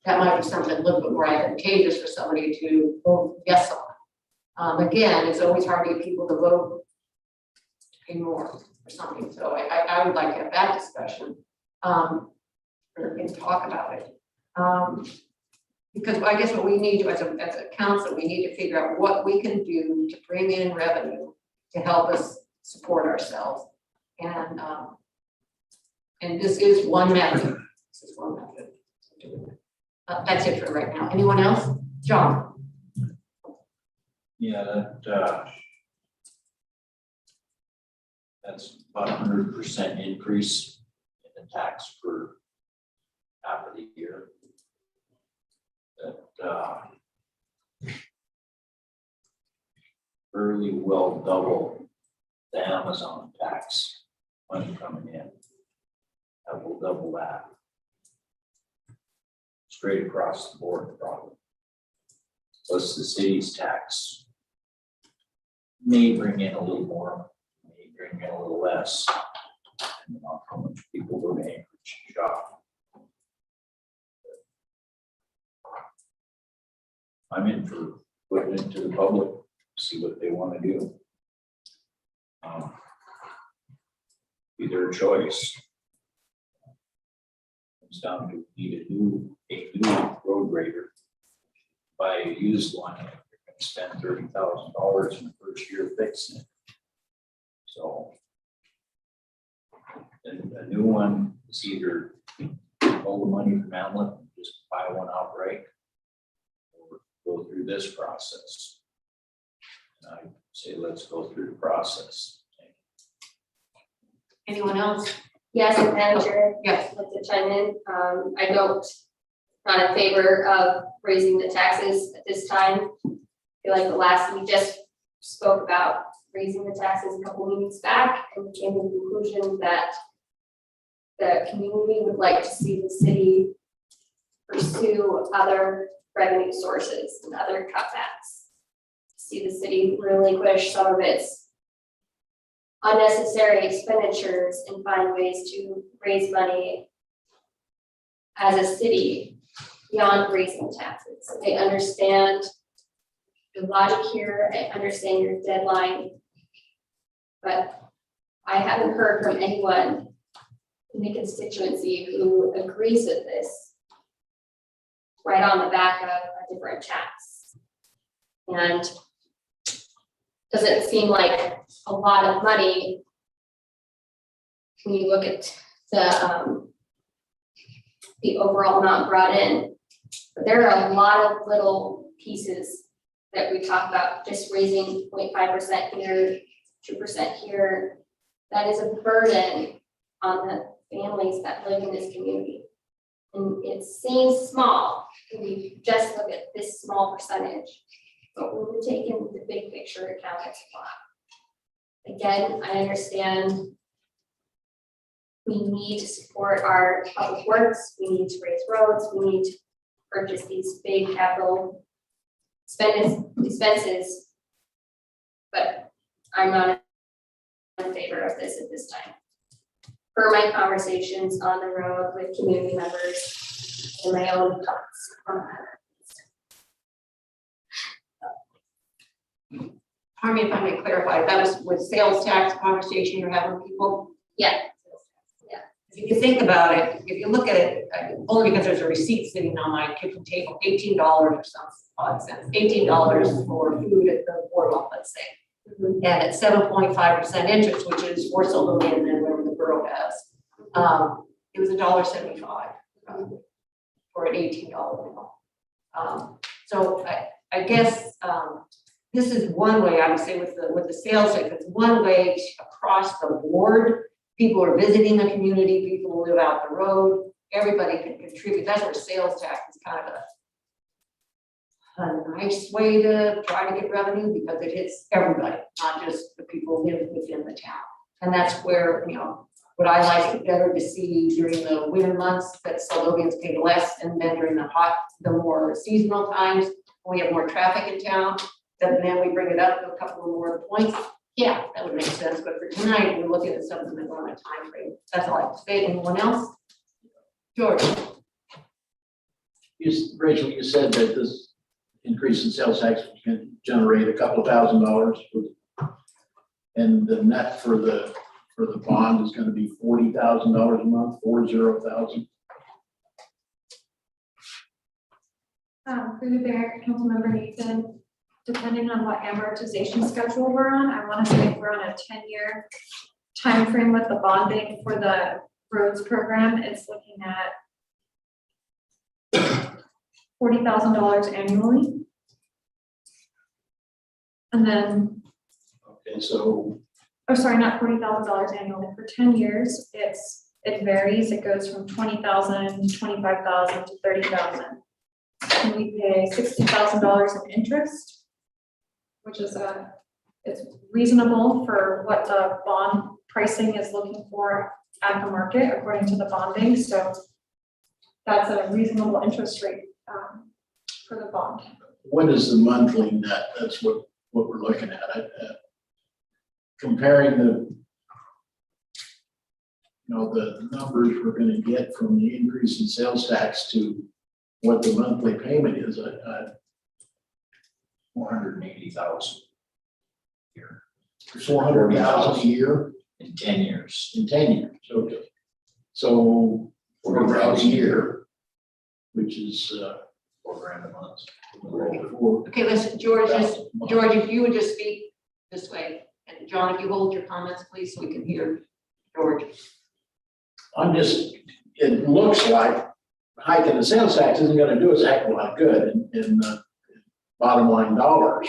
That might be something a little bit more advantageous for somebody to vote yes on. Again, it's always hard to get people to vote to pay more or something. So I would like to have that discussion and talk about it. Because I guess what we need to, as a council, we need to figure out what we can do to bring in revenue to help us support ourselves. And this is one method. This is one method. That's it for right now. Anyone else? John? Yeah, that's about 100% increase in the tax for half of the year. That fairly well double the Amazon tax money coming in. That will double that. Straight across the board, probably. Plus the city's tax may bring in a little more, may bring in a little less, depending on how much people go to Anchorage shop. I'm in for putting it to the public, see what they want to do. Be their choice. Comes down to need a new road grader. Buy a used one, you're gonna spend $30,000 in the first year fixing it. So. And a new one is either all the money from Hamlet, and just buy one outright. Or go through this process. And I say, let's go through the process. Anyone else? Yes, Madam Chair, Yes. I'd like to chime in. Not in favor of raising the taxes at this time. I feel like we just spoke about raising the taxes a couple meetings back and came to the conclusion that the community would like to see the city pursue other revenue sources and other cutbacks. See the city relinquish some of its unnecessary expenditures and find ways to raise money as a city beyond raising taxes. I understand the logic here, I understand your deadline, but I haven't heard from anyone in the constituency who agrees with this right on the back of a different tax. And doesn't seem like a lot of money when you look at the overall amount brought in. But there are a lot of little pieces that we talk about, just raising 0.5% here, 2% here. That is a burden on the families that live in this community. And it seems small when you just look at this small percentage, but when we take in the big picture account, it's a lot. Again, I understand we need to support our public works, we need to raise roads, we need to purchase these big capital expenses, but I'm not in favor of this at this time. Per my conversations on the road with community members and my own thoughts on that. Harmony, if I may clarify, that was with sales tax conversation you're having with people? Yeah. If you think about it, if you look at it, only because there's a receipt sitting on my kitchen table, $18 or some odd cents, $18 for food at the boardwalk, let's say. And at 7.5% interest, which is more so than whatever the borough has. It was $1.75 for an $18 bill. So I guess this is one way, I would say with the sales tax, it's one way across the board. People are visiting the community, people who live out the road, everybody can contribute. That's where sales tax is kind of a nice way to try to get revenue because it hits everybody, not just the people who live within the town. And that's where, what I like it better to see during the winter months that Soldovians pay less, and then during the more seasonal times, when we have more traffic in town, then we bring it up to a couple of more points. Yeah, that would make sense, but for tonight, we're looking at something that's on a time frame. That's all I have to say. Anyone else? George? Rachel, you said that this increase in sales tax can generate a couple $1,000, and the net for the bond is going to be $40,000 a month, 40,000. Through the Mayor, Councilmember Nathan, depending on what amortization schedule we're on, I want to say we're on a 10-year time frame with the bonding for the roads program. It's looking at $40,000 annually. And then, Okay, so sorry, not $40,000 annually. For 10 years, it varies. It goes from 20,000 to 25,000 to 30,000. And we pay $60,000 in interest, which is it's reasonable for what the bond pricing is looking for at the market according to the bonding. So that's a reasonable interest rate for the bond. what is the monthly net? That's what we're looking at. Comparing the numbers we're going to get from the increase in sales tax to what the monthly payment is, 480,000. Here. 400,000 a year in 10 years. in 10 years, okay. So $4,000 a year, which is $4,000 a month. Okay, listen, George, if you would just speak this way, and John, if you hold your comments, please, so we can hear George. It looks like hiking the sales tax isn't gonna do us a heck of a lot good in bottom line dollars.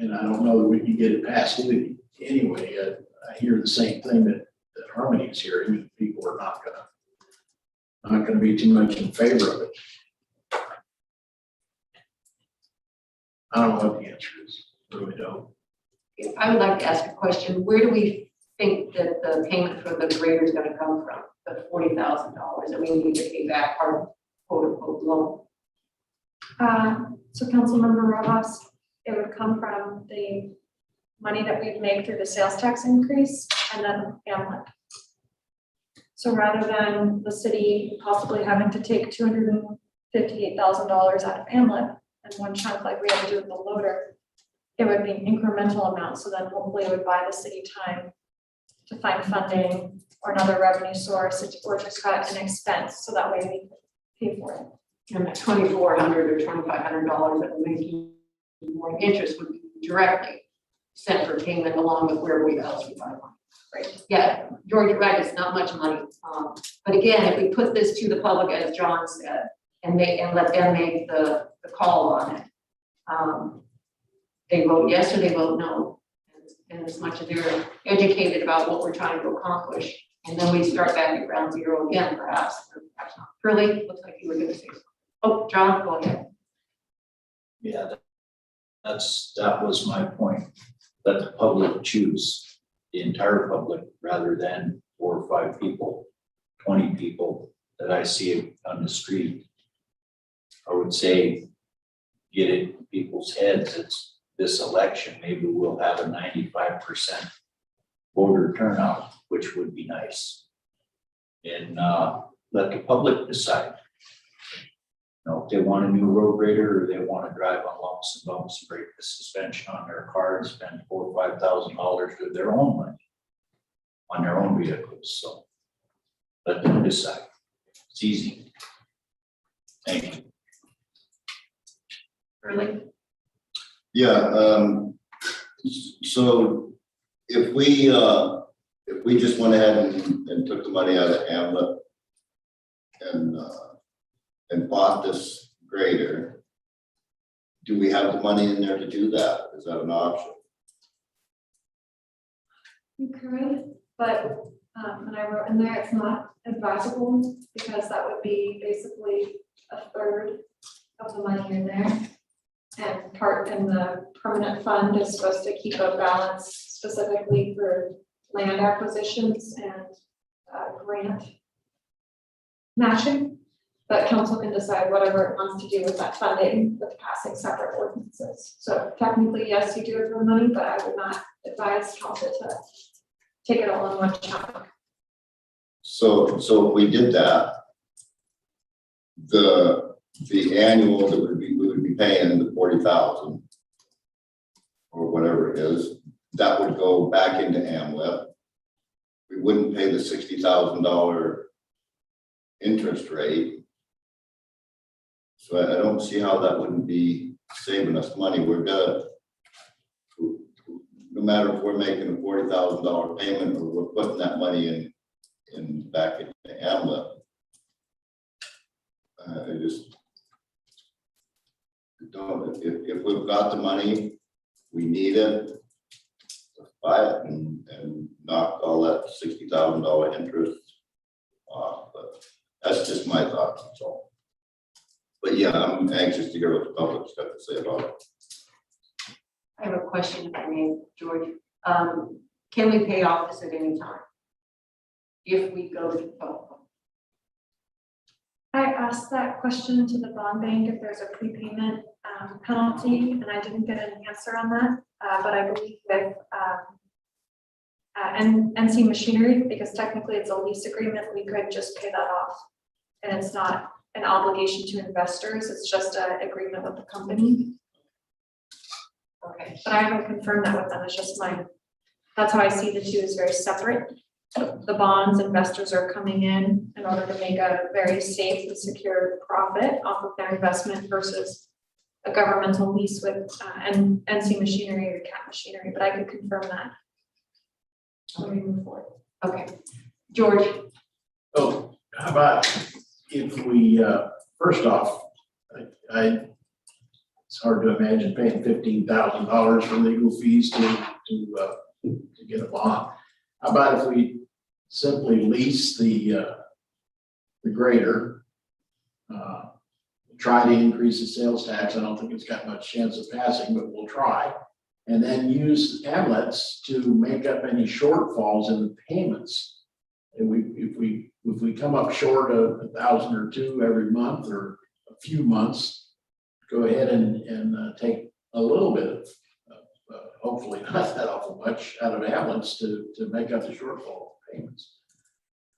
And I don't know that we can get it passed anyway. I hear the same thing that Harmony is hearing, and people are not gonna be too much in favor of it. I don't know what the answer is, really don't. I would like to ask a question. Where do we think that the payment for the grader is gonna come from? The $40,000 that we need to pay back our quote unquote loan? So Councilmember Rojas, it would come from the money that we'd make through the sales tax increase and then Hamlet. So rather than the city possibly having to take $258,000 out of Hamlet and one chunk like we had to do with the loader, it would be an incremental amount. So then hopefully it would buy the city time to find funding or another revenue source or just cut an expense. So that way we can pay for it. And the $2,400 or $2,500 that we're making more interest would be directly sent for payment along with where we else we buy one. Right. Yeah, George, you're right, it's not much money. But again, if we put this to the public, as John said, and let them make the call on it, they vote yes or they vote no. And as much as they're educated about what we're trying to accomplish, and then we start back at ground zero again, perhaps, or perhaps not. Curly, looks like you were going to say something. Oh, John, go ahead. Yeah, that was my point. Let the public choose, the entire public, rather than 4 or 5 people, 20 people that I see on the street. I would say, get it in people's heads. It's this election, maybe we'll have a 95% voter turnout, which would be nice. And let the public decide. You know, if they want a new road grader or they want to drive on lumps and bumps, break the suspension on their car and spend $4,000 or $5,000 with their own money on their own vehicles. So let them decide. It's easy. Thank you. Really? Yeah, so if we just went ahead and took the money out of Hamlet and bought this grader, do we have the money in there to do that? Is that an option? You could, but and I wrote in there, it's not advisable because that would be basically a third of the money in there. And part in the permanent fund is supposed to keep a balance specifically for land acquisitions and grant matching. But council can decide whatever it wants to do with that funding with passing separate ordinances. So technically, yes, you do have the money, but I would not advise council to take it all in one chunk. So if we did that, the annual that we would be paying the 40,000 or whatever it is, that would go back into Hamlet. We wouldn't pay the $60,000 interest rate. So I don't see how that wouldn't be saving us money. We're gonna, no matter if we're making a $40,000 payment or we're putting that money in back into Hamlet. I just don't, if we've got the money, we need it, let's buy it and knock all that $60,000 interest off. But that's just my thoughts, that's all. But yeah, I'm anxious to hear what the public's got to say about it. I have a question if I may, George. Can we pay off this at any time? If we go to the public? I asked that question to the bond bank if there's a prepayment penalty, and I didn't get an answer on that. But I believe with NC Machinery, because technically it's a lease agreement, we could just pay that off. And it's not an obligation to investors. It's just an agreement with the company. Okay, But I haven't confirmed that with them. It's just that's how I see the two as very separate. The bonds, investors are coming in order to make a very safe and secure profit off of their investment versus a governmental lease with NC machinery or CAT machinery, but I could confirm that when we move forward. okay. George, Oh, how about if we, first off, it's hard to imagine paying $15,000 for legal fees to get a bond. How about if we simply lease the grader, try to increase the sales tax? I don't think it's got much chance of passing, but we'll try. And then use AMLETs to make up any shortfalls in the payments. And if we come up short of 1,000 or 2 every month or a few months, go ahead and take a little bit of hopefully not that awful much out of AMLETs to make up the shortfall payments.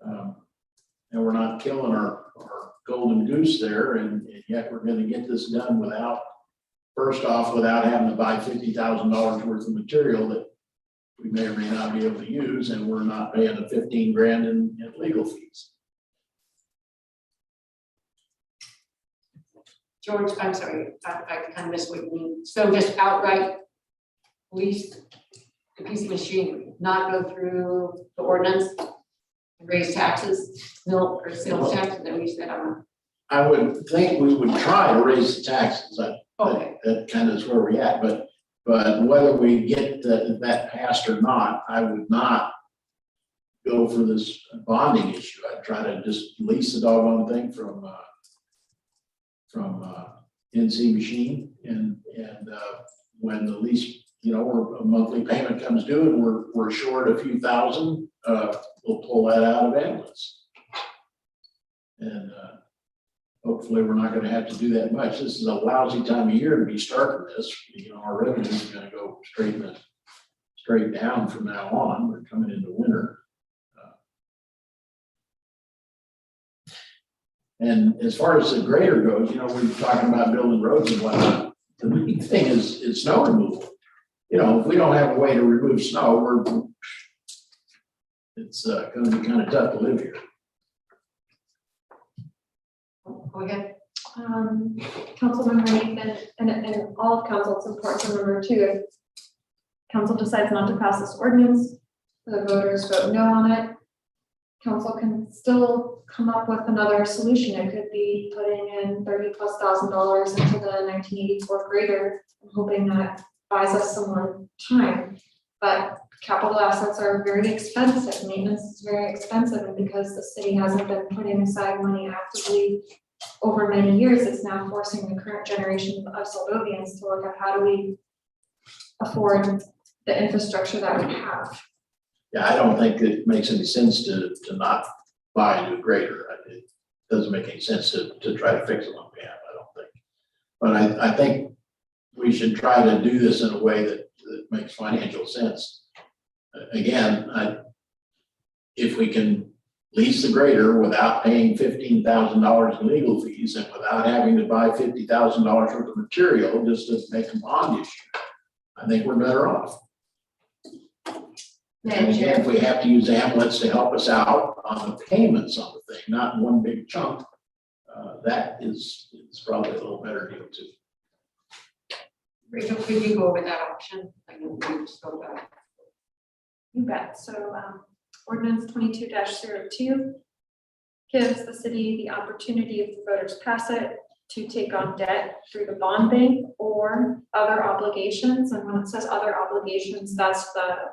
And we're not killing our golden goose there, and yet we're gonna get this done without having to buy $50,000 worth of material that we may or may not be able to use, and we're not paying the 15 grand in legal fees. George, I'm sorry, I kind of missed what you mean. So just outright lease the piece of machinery, not go through the ordinance, raise taxes, mill or sales tax, and then we said, I would think we would try to raise the taxes. okay, That kind of is where we're at, but whether we get that passed or not, I would not go for this bonding issue. I'd try to just lease the doggone thing from NC Machine, and when the lease, or a monthly payment comes due and we're short a few thousand, we'll pull that out of ambulance. And hopefully we're not gonna have to do that much. This is a lousy time of year to be starting this. Our revenue is gonna go straight down from now on. We're coming into winter. And as far as the grader goes, we're talking about building roads and whatnot. The main thing is snow removal. If we don't have a way to remove snow, it's gonna be kind of tough to live here. go ahead. Councilmember Nathan, and all of council, it's important to remember too, if council decides not to pass this ordinance, the voters vote no on it, council can still come up with another solution. It could be putting in $30,000+ into the 1984 grader, hoping that buys us some more time. But capital assets are very expensive, maintenance is very expensive, and because the city hasn't been putting aside money actively over many years, it's now forcing the current generation of Soldovians to look at how do we afford the infrastructure that we have. Yeah, I don't think it makes any sense to not buy a new grader. It doesn't make any sense to try to fix it on behalf, I don't think. But I think we should try to do this in a way that makes financial sense. Again, if we can lease the grader without paying $15,000 in legal fees and without having to buy $50,000 worth of material just to make a bond issue, I think we're better off. And again, if we have to use AMLETs to help us out on the payments on the thing, not in one big chunk, that is probably a little better deal too. Rachel, could you go over that option? I know we spoke about it. You bet. So ordinance 22-02 gives the city the opportunity, if the voters pass it, to take on debt through the bond bank or other obligations. And when it says other obligations, that's the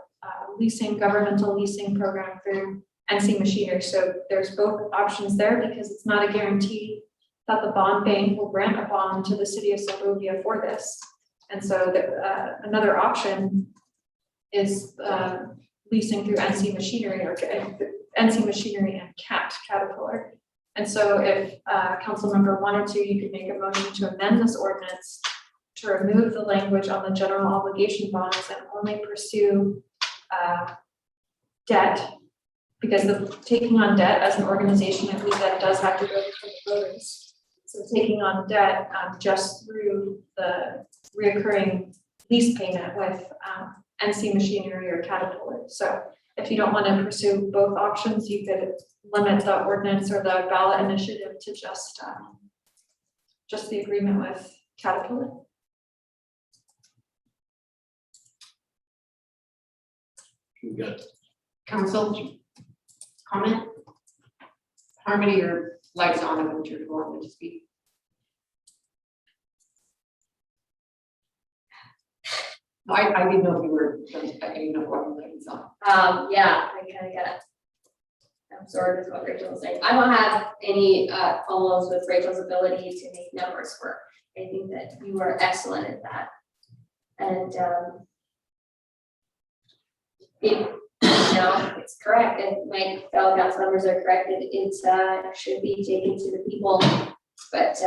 governmental leasing program through NC Machinery. So there's both options there, because it's not a guarantee that the bond bank will grant a bond to the city of Soldovia for this. And so another option is leasing through NC Machinery or NC Machinery and Caterpillar. And so if council member wanted to, you could make a motion to amend this ordinance to remove the language on the general obligation bonds and only pursue debt, because the taking on debt as an organization, I believe that does have to go before the voters. So taking on debt just through the reoccurring lease payment with NC Machinery or Caterpillar. So if you don't want to pursue both options, you could limit the ordinance or the ballot initiative to just the agreement with Caterpillar. We got Council, comment? Harmony, your light's on, I want you to go on to speak. I didn't know if you were, I didn't know what your light was on. Yeah, I kind of got absorbed with what Rachel was saying. I don't have any problems with Rachel's ability to make numbers work. I think that you are excellent at that. And it's correct. If my fellow council members are correct, it should be taken to the people. But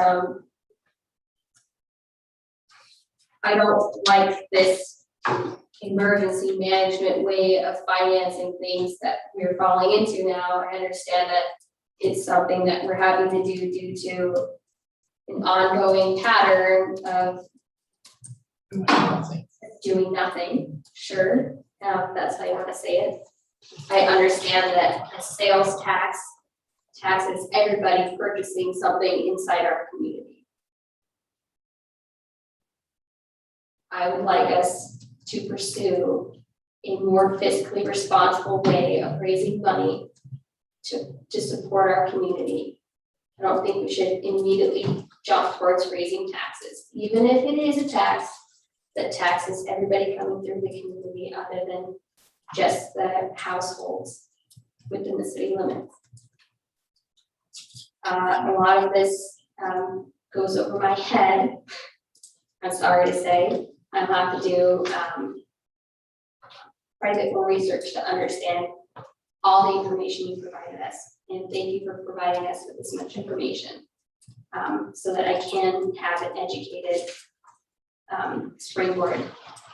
I don't like this emergency management way of financing things that we're falling into now. I understand that it's something that we're having to do due to an ongoing pattern of doing nothing. Sure, that's how you want to say it. I understand that a sales taxes everybody purchasing something inside our community. I would like us to pursue a more fiscally responsible way of raising money to support our community. I don't think we should immediately jump towards raising taxes, even if it is a tax that taxes everybody coming through the community other than just the households within the city limits. A lot of this goes over my head. I'm sorry to say. I'll have to do quite a bit more research to understand all the information you provided us. And thank you for providing us with this much information so that I can have an educated springboard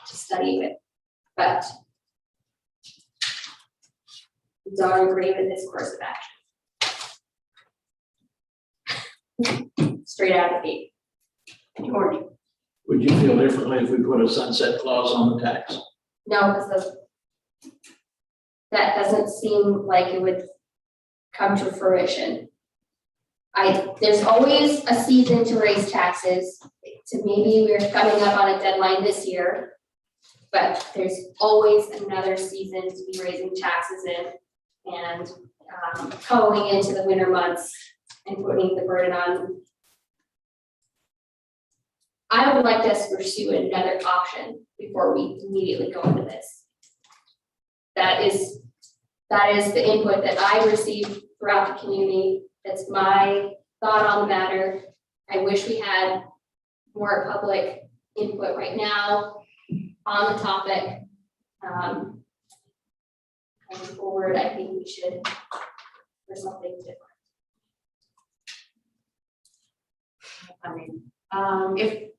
to study with. But don't agree with this course of action. Straight out of the gate. George. Would you feel differently if we put a sunset clause on the tax? No, because that doesn't seem like it would come to fruition. There's always a season to raise taxes. So maybe we're coming up on a deadline this year, but there's always another season to be raising taxes in and going into the winter months and putting the burden on. I would like us to pursue another option before we immediately go into this. That is the input that I received throughout the community. That's my thought on the matter. I wish we had more public input right now on the topic. Going forward, I think we should for something different. I mean, if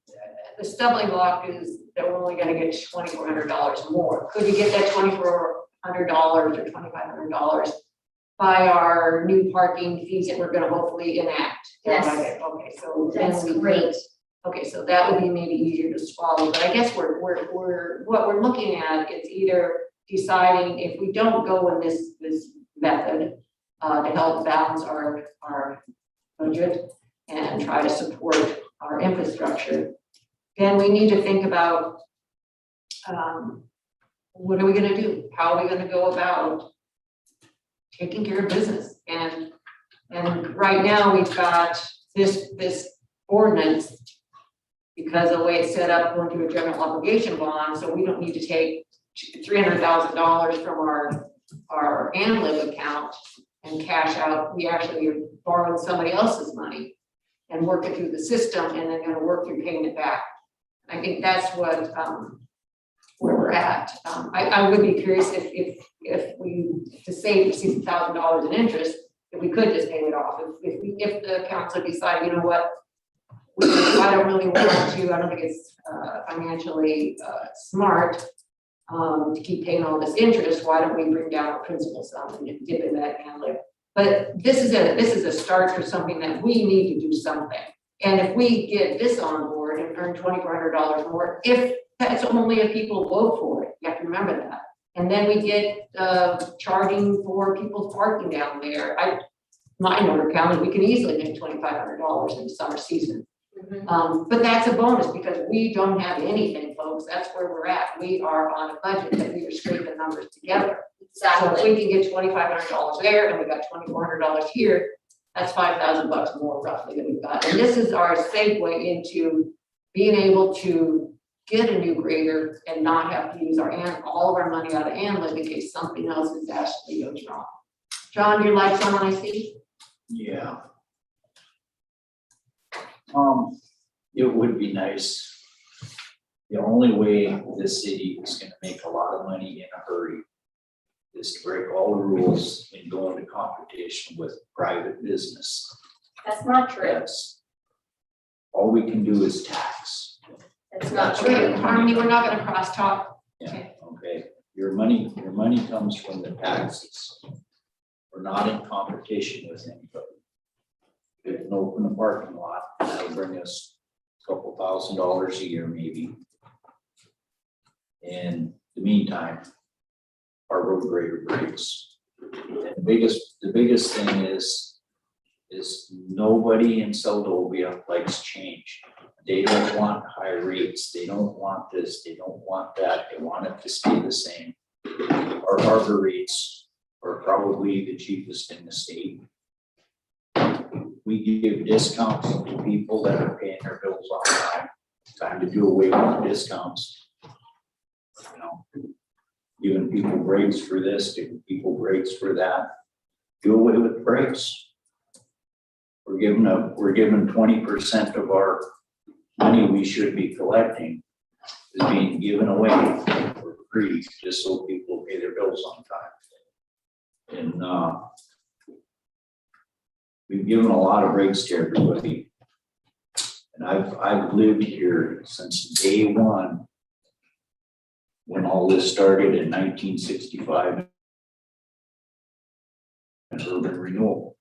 the stumbling block is that we're only gonna get $2,400 more, could we get that $2,400 or $2,500 by our new parking fees that we're gonna hopefully enact? Yes. Okay, so That's then we great. Okay, so that would be maybe easier to swallow, but I guess what we're looking at is either deciding if we don't go in this method to help balance our budget and try to support our infrastructure, then we need to think about what are we gonna do? How are we gonna go about taking care of business? And right now we've got this ordinance, because of the way it's set up, going to a general obligation bond, so we don't need to take $300,000 from our ANLIB account and cash out. We actually are borrowing somebody else's money and work it through the system and then gonna work through paying it back. I think that's what where we're at. I would be curious if we, to save $60,000 in interest, if we could just pay it off. If the council decide, you know what, I don't really want to, I don't think it's financially smart to keep paying all this interest. Why don't we bring down our principal sum and dip in that ANLIB? But this is a start for something that we need to do something. And if we get this on board and earn $2,400 more, if that's only if people vote for it, you have to remember that. And then we get charging for people's parking down there. Mine Order County, we can easily make $2,500 in the summer season. But that's a bonus because we don't have anything, folks. That's where we're at. We are on a budget that we are scraping numbers together. So if Exactly. we can get $2,500 there and we got $2,400 here, that's $5,000 more roughly that we've got. And this is our segue into being able to get a new grader and not have to use all of our money out of ANLIB in case something else actually goes wrong. John, your light's on, I see. Yeah. It would be nice. The only way this city is gonna make a lot of money in a hurry is to break all the rules and go into competition with private business. That's not true. That's, all we can do is tax. That's not That's true. right. Harmony, we're not gonna crosstalk. Yeah, okay. Your money comes from the taxes. We're not in competition with anybody. We can open a parking lot, that'll bring us a couple $1,000s a year maybe. In the meantime, our road grader breaks. And the biggest thing is nobody in Soldovia likes change. They don't want high rates, they don't want this, they don't want that, they want it to stay the same. Our harbor rates are probably the cheapest in the state. We give discounts to people that are paying their bills on time. Time to do away with the discounts. You know, giving people breaks for this, giving people breaks for that. Do away with breaks. We're giving 20% of our money we should be collecting is being given away for free, just so people pay their bills on time. And we've given a lot of breaks to everybody. And I've lived here since day one, when all this started in 1965. And urban renewal.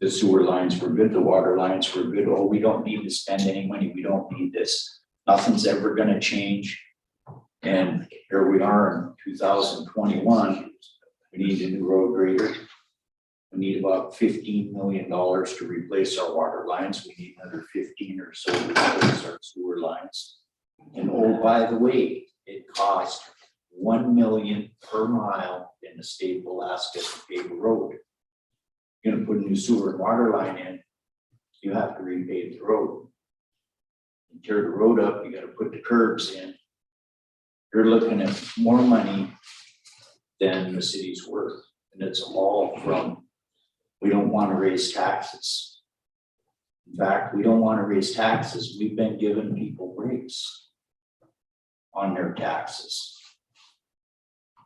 The sewer lines were good, the water lines were good. Oh, we don't need to spend any money, we don't need this. Nothing's ever gonna change. And here we are in 2021, we need a new road grader. We need about $15 million to replace our water lines. We need another 15 or so to replace our sewer lines. And oh, by the way, it cost $1 million per mile in the state of Alaska to pave a road. You're gonna put a new sewer and water line in, you have to repave the road. You tear the road up, you gotta put the curbs in. You're looking at more money than the city's worth. And it's all from, we don't want to raise taxes. In fact, we don't want to raise taxes. We've been giving people breaks on their taxes.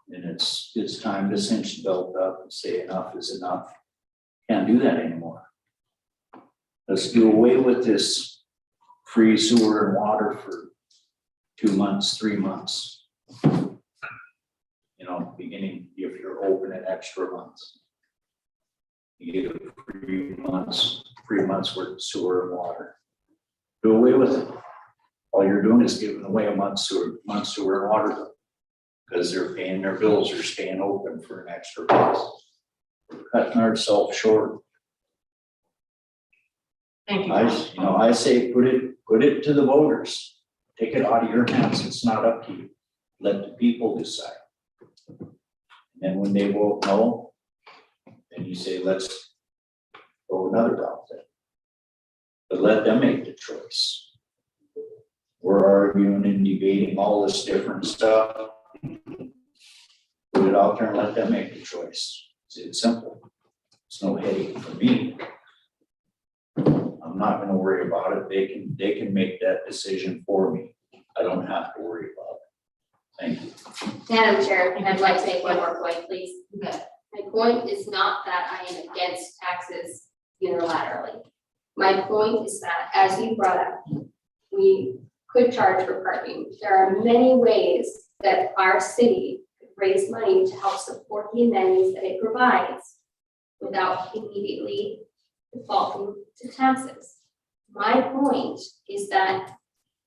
And it's time to cinch the belt up and say enough is enough. Can't do that anymore. Let's do away with this free sewer and water for 2 months, 3 months. You know, beginning, if you're open an extra month. You get 3 months worth of sewer and water. Do away with it. All you're doing is giving away a month's sewer and water bill. Because they're paying their bills or staying open for an extra month. We're cutting ourselves short. Thank you. I say put it to the voters. Take it out of your hands. It's not up to you. Let the people decide. And then when they vote no, then you say, let's go another route then. But let them make the choice. We're arguing and debating all this different stuff. Put it out there and let them make the choice. It's simple. It's no headache for me. I'm not gonna worry about it. They can make that decision for me. I don't have to worry about it. Thank you. Madam Chair, I'd like to make one more point, please. My point is not that I am against taxes unilaterally. My point is that, as you brought up, we could charge for parking. There are many ways that our city could raise money to help support the amenities that it provides without immediately defaulting to taxes. My point is that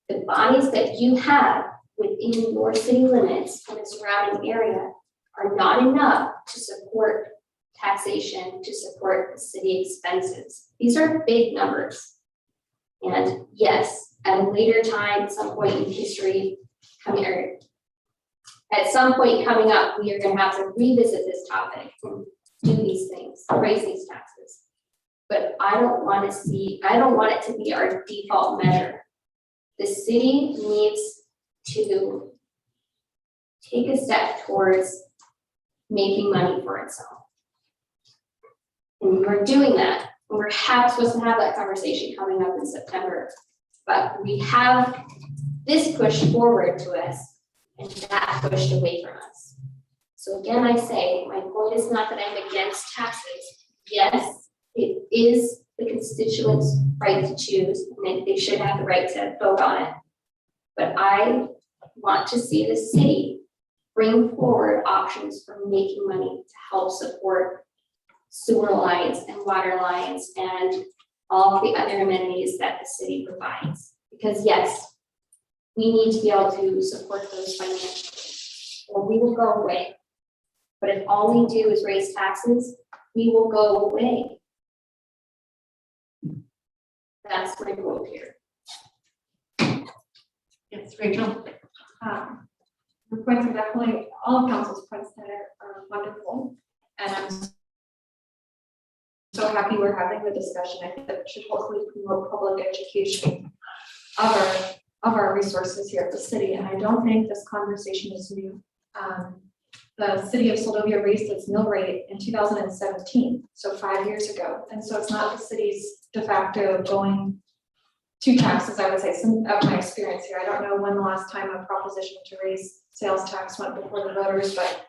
the bodies that you have within your city limits and the surrounding area are not enough to support taxation, to support the city expenses. These are big numbers. And yes, at a later time, some point in history, at some point coming up, we are going to have to revisit this topic and do these things, raise these taxes. But I don't want it to be our default measure. The city needs to take a step towards making money for itself. And we're doing that. And we're supposed to have that conversation coming up in September. But we have this pushed forward to us and that pushed away from us. So again, I say, my point is not that I'm against taxes. Yes, it is the constituents' right to choose, and they should have the right to vote on it. But I want to see the city bring forward options for making money to help support sewer lines and water lines and all of the other amenities that the city provides. Because yes, we need to be able to support those financially, or we will go away. But if all we do is raise taxes, we will go away. That's my goal here. Yes, Rachel. Your points are definitely, all of council's points are wonderful. And I'm so happy we're having the discussion. I think that it should hopefully promote public education of our resources here at the city. And I don't think this conversation is new. The city of Soldovia raised its mill rate in 2017, so 5 years ago. And so it's not the city's de facto going to taxes, I would say, some of my experience here. I don't know when the last time a proposition to raise sales tax went before the voters, but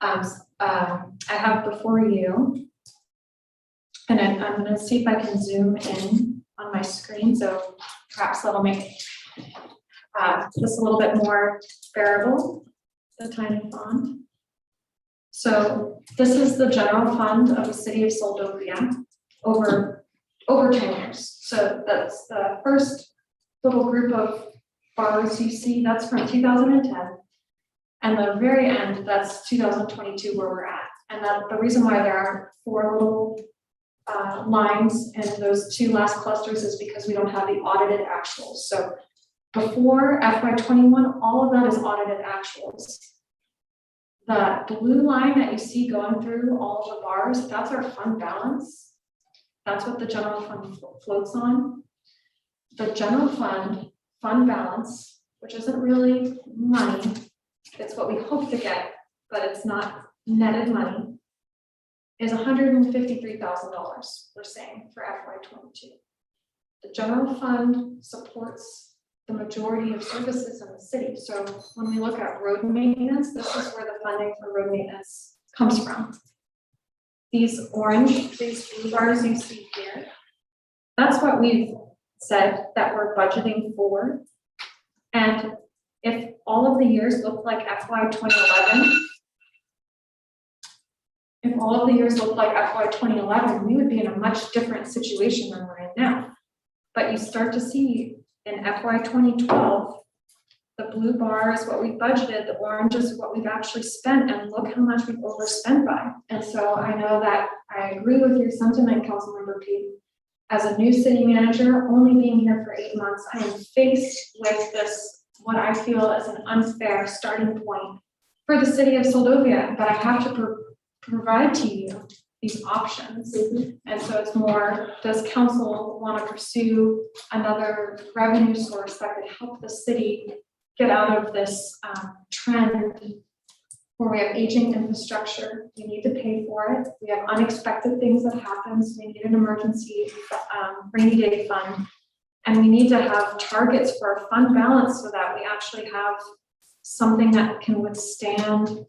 I have before you, and I'm going to see if I can zoom in on my screen, so perhaps that'll make this a little bit more bearable, the tiny font. So this is the general fund of the city of Soldovia over 10 years. So that's the first little group of bars you see, that's from 2010. And the very end, that's 2022 where we're at. And that the reason why there aren't 4 little lines in those 2 last clusters is because we don't have the audited actuals. So before FY21, all of that is audited actuals. The blue line that you see going through all of the bars, that's our fund balance. That's what the general fund floats on. The general fund balance, which isn't really money, it's what we hope to get, but it's not netted money, is $153,000, we're saying, for FY22. The general fund supports the majority of services in the city. So when we look at road maintenance, this is where the funding for road maintenance comes from. These blue bars you see here, that's what we've said that we're budgeting for. And if all of the years look like FY 2011, if all of the years look like FY 2011, we would be in a much different situation than we're in now. But you start to see in FY 2012, the blue bar is what we budgeted, the orange is what we've actually spent, and look how much we've overspent by. And so I know that I agree with your sentiment, Councilmember Pete. As a new city manager, only being here for 8 months, I am faced with this, what I feel is an unfair starting point for the city of Soldovia, but I have to provide to you these options. And so it's more, does council want to pursue another revenue source that could help the city get out of this trend where we have aging infrastructure, we need to pay for it, we have unexpected things that happen, so we need an emergency rainy day fund, and we need to have targets for our fund balance so that we actually have something that can withstand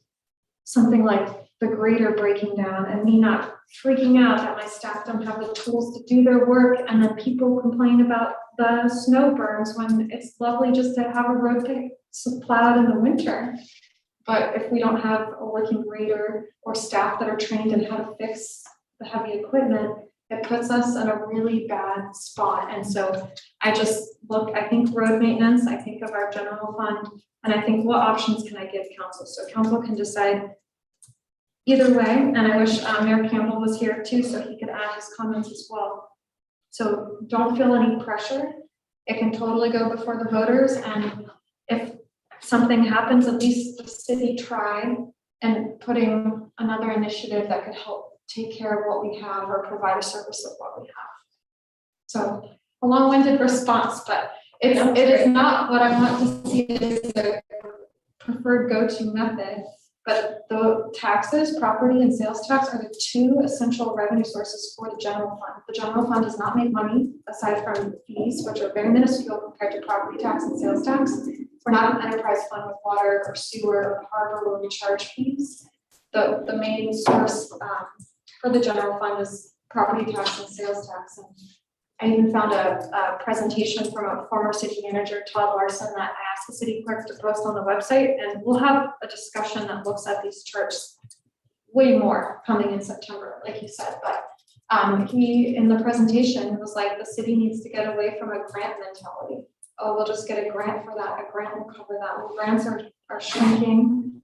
something like the greater breaking down, and me not freaking out that my staff don't have the tools to do their work, and then people complain about the snow burns when it's lovely just to have a road plowed in the winter. But if we don't have a working grader or staff that are trained in how to fix the heavy equipment, it puts us in a really bad spot. And so I think road maintenance, I think of our general fund, and I think what options can I give council? So council can decide either way, and I wish Mayor Campbell was here too, so he could add his comments as well. So don't feel any pressure. It can totally go before the voters, and if something happens, at least the city tried and putting another initiative that could help take care of what we have or provide a service of what we have. So a long-winded response, but it is not what I want to see as the preferred go-to method. But the taxes, property and sales tax are the two essential revenue sources for the general fund. The general fund does not make money aside from fees, which are very minuscule compared to property tax and sales tax. We're not an enterprise fund with water or sewer or harbor where we charge fees. The main source for the general fund is property tax and sales tax. And I even found a presentation from a former city manager, Todd Larson, that I asked the city clerk to post on the website, and we'll have a discussion that looks at these charts way more coming in September, like you said. But he, in the presentation, was like, the city needs to get away from a grant mentality. Oh, we'll just get a grant for that. A grant will cover that. Well, grants are shrinking.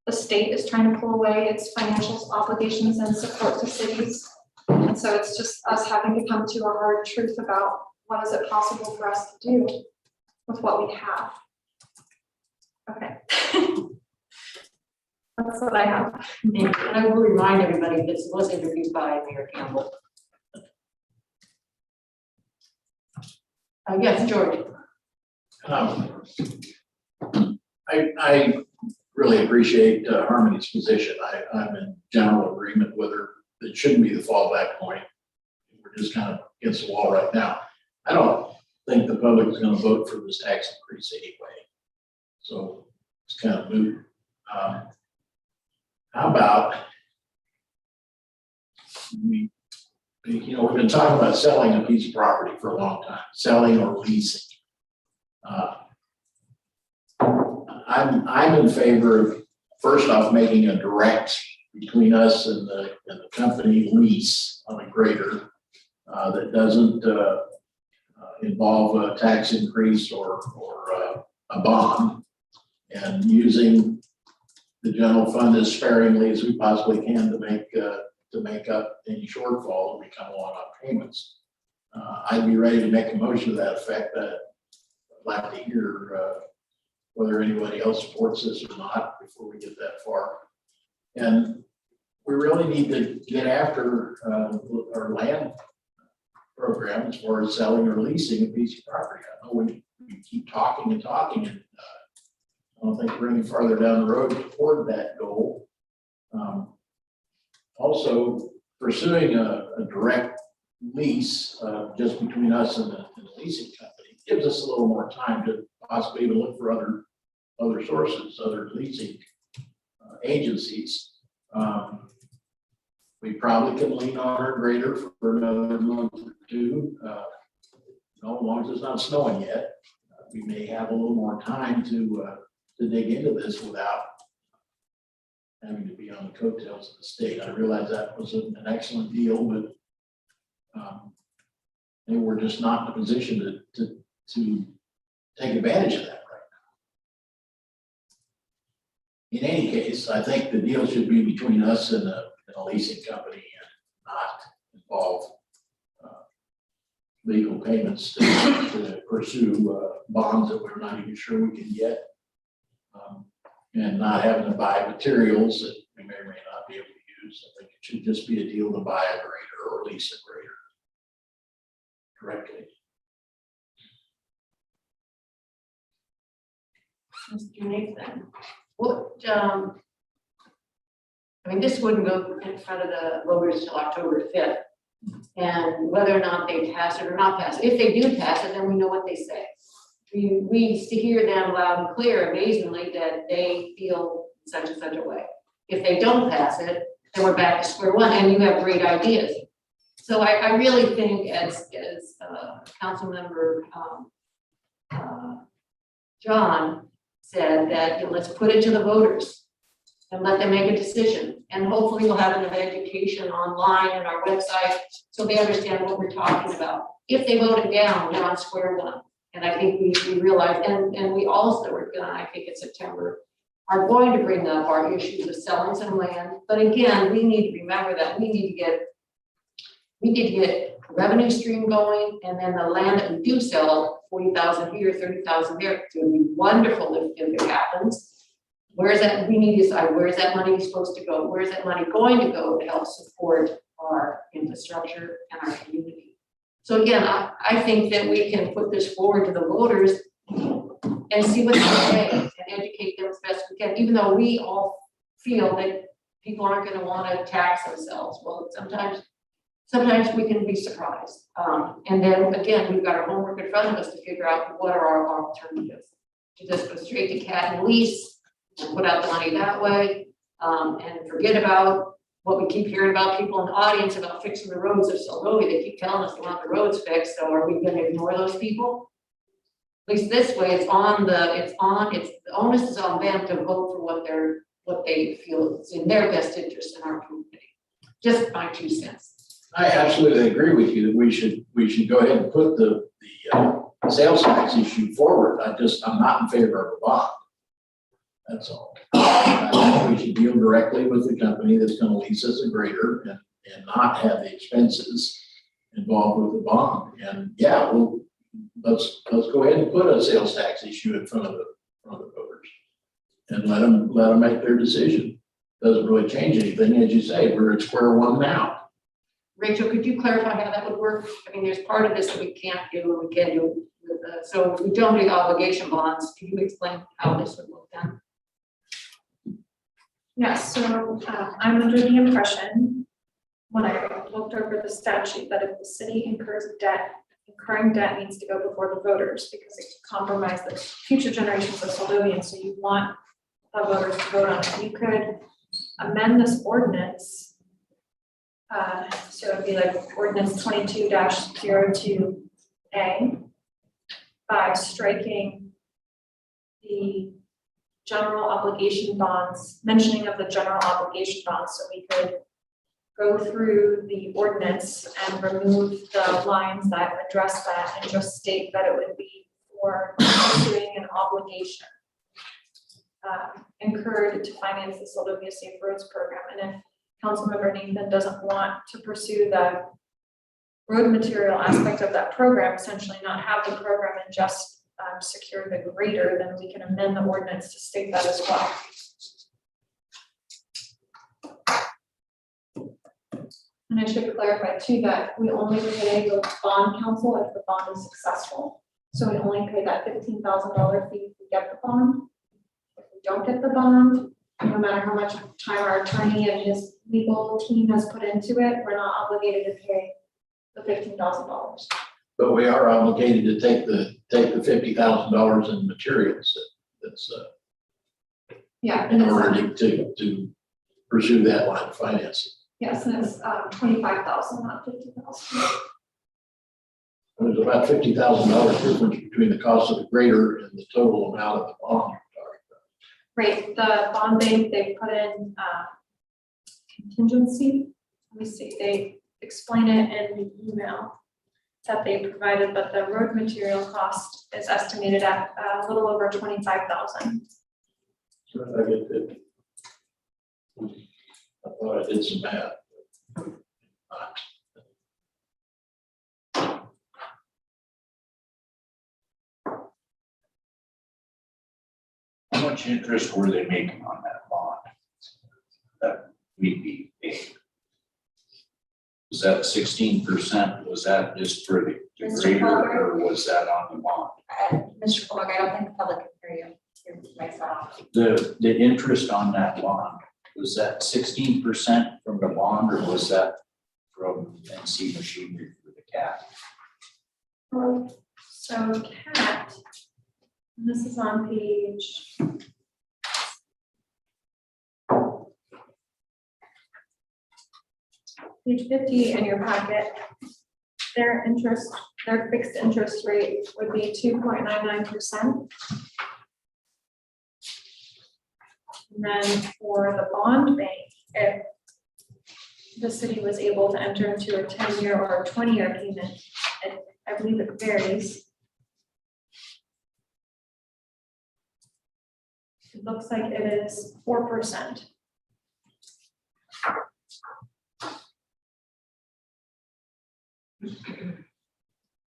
The state is trying to pull away its financial obligations and support to cities. And so it's just us having to come to a hard truth about what is it possible for us to do with what we have. Okay. That's what I have. And I will remind everybody, this was introduced by Mayor Campbell. Yes, George. I really appreciate Harmony's position. I'm in general agreement with her. It shouldn't be the fallback point. We're just kind of against the wall right now. I don't think the public is going to vote for this tax increase anyway. So it's kind of moot. How about we've been talking about selling a piece of property for a long time, selling or leasing. I'm in favor of, first off, making a direct between us and the company lease on a grader that doesn't involve a tax increase or a bond, and using the general fund as sparingly as we possibly can to make up any shortfall that we come along on payments. I'd be ready to make a motion to that effect. I'd like to hear whether anybody else supports this or not before we get that far. And we really need to get after our land program as far as selling or leasing a piece of property. I know we keep talking and talking, and I don't think we're any farther down the road toward that goal. Also, pursuing a direct lease just between us and the leasing company gives us a little more time to possibly even look for other sources, other leasing agencies. We probably can lean on our grader for another month or two. As long as it's not snowing yet, we may have a little more time to dig into this without having to be on the coattails of the state. I realize that was an excellent deal, but maybe we're just not in a position to take advantage of that right now. In any case, I think the deal should be between us and a leasing company and not involve legal payments to pursue bonds that we're not even sure we can get, and not having to buy materials that we may or may not be able to use. I think it should just be a deal to buy a grader or lease a grader directly. Mr. Nathan, what, I mean, this wouldn't go in front of the voters till October 5th. And whether or not they pass it or not pass it, if they do pass it, then we know what they say. We hear them loud and clear amazingly that they feel such and such a way. If they don't pass it, then we're back to square one, and you have great ideas. So I really think as council member John said, that let's put it to the voters. and let them make a decision. And hopefully we'll have enough education online and our website, so they understand what we're talking about. If they vote it down, we're on square one. And I think we realize, and we also are gonna, I think in September, are going to bring up our issues of selling some land. But again, we need to remember that we need to get revenue stream going, and then the land that we do sell, 40,000 here, 30,000 there, it's gonna be wonderful if it happens. Where's that, we need to decide, where's that money supposed to go? Where's that money going to go to help support our infrastructure and our community? So again, I think that we can put this forward to the voters and see what they say and educate them as best we can, even though we all feel that people aren't gonna wanna tax themselves. Well, sometimes we can be surprised. And then again, we've got our homework in front of us to figure out what are our alternatives. To just go straight to cat and lease and put out the money that way, and forget about what we keep hearing about people in the audience about fixing the roads of Soldovia. They keep telling us they want the roads fixed, so are we gonna ignore those people? At least this way, the onus is on them to vote for what they feel is in their best interest in our community. Just my 2 cents. I absolutely agree with you that we should go ahead and put the sales tax issue forward. I'm not in favor of a bond. That's all. I think we should deal directly with the company that's gonna lease us a grader and not have the expenses involved with the bond. And yeah, let's go ahead and put a sales tax issue in front of the voters and let them make their decision. Doesn't really change anything. As you say, we're at square one now. Rachel, could you clarify how that would work? I mean, there's part of this that we can't do and we can do with, so if we don't do the obligation bonds, can you explain how this would work then? Yes, so I'm under the impression, when I looked over the statute, that if the city incurring debt needs to go before the voters because it could compromise the future generations of Soldovians, so you want the voters to vote on it. You could amend this ordinance. So it'd be like ordinance 22-02A by striking the general obligation bonds, mentioning of the general obligation bonds, so we could go through the ordinance and remove the lines that address that and just state that it would be for pursuing an obligation incurred to finance the Soldovia Safe Roads program. And if Councilmember Nathan doesn't want to pursue the road material aspect of that program, essentially not have the program and just secure the grader, then we can amend the ordinance to state that as well. And I should clarify too that we only pay the bond counsel if the bond is successful. So we only pay that $15,000 fee if we get the bond. If we don't get the bond, no matter how much time our attorney and his legal team has put into it, we're not obligated to pay the $15,000. But we are obligated to take the $50,000 in materials that's Yeah. in order to pursue that line of financing. Yes, and it's 25,000, not 50,000. There's about $50,000 difference between the cost of the grader and the total amount of the bond you're talking about. Right, the bond bank, they put in contingency. Let me see, they explain it in the email that they provided, but the road material cost is estimated at a little over 25,000. So if I get 50. I thought I did some math. How much interest were they making on that bond that we'd be paying? Was that 16%? Was that just for the Mr. grader, or was that on the bond? Mr. Fulmer, I don't think the public can hear you. Hear myself. The interest on that bond, was that 16% from the bond, or was that from NC Machinery for the CAT? So CAT, and this is on page page 50 in your packet. Their fixed interest rate would be 2.99%. And then for the bond bank, if the city was able to enter into a 10-year or a 20-year payment, I believe it varies. It looks like it is 4%.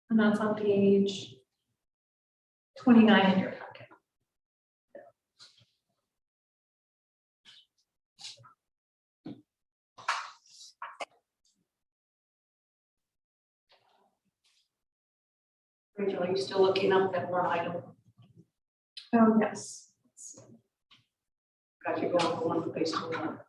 And that's on page 29 in your packet. Rachel, are you still looking up that one item? Oh, yes. Got you going from one place to another.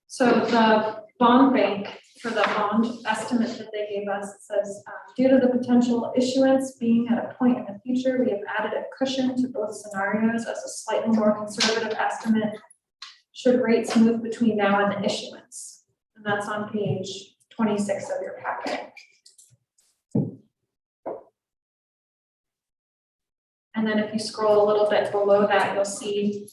So the bond bank, for the bond estimate that they gave us, it says, due to the potential issuance being at a point in the future, we have added a cushion to both scenarios as a slightly more conservative estimate should rates move between now and the issuance. And that's on page 26 of your packet. And then if you scroll a little bit below that, you'll see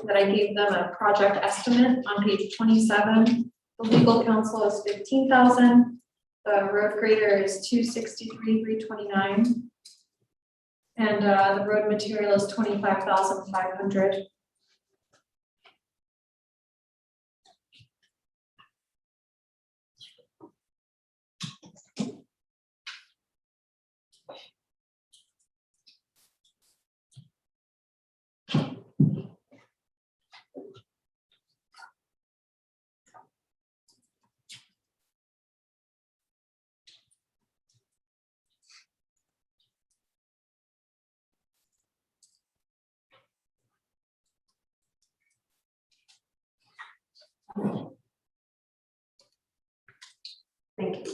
that I gave them a project estimate on page 27. The legal counsel is $15,000. The road grader is $263,329. And the road material is $25,500. Thank you.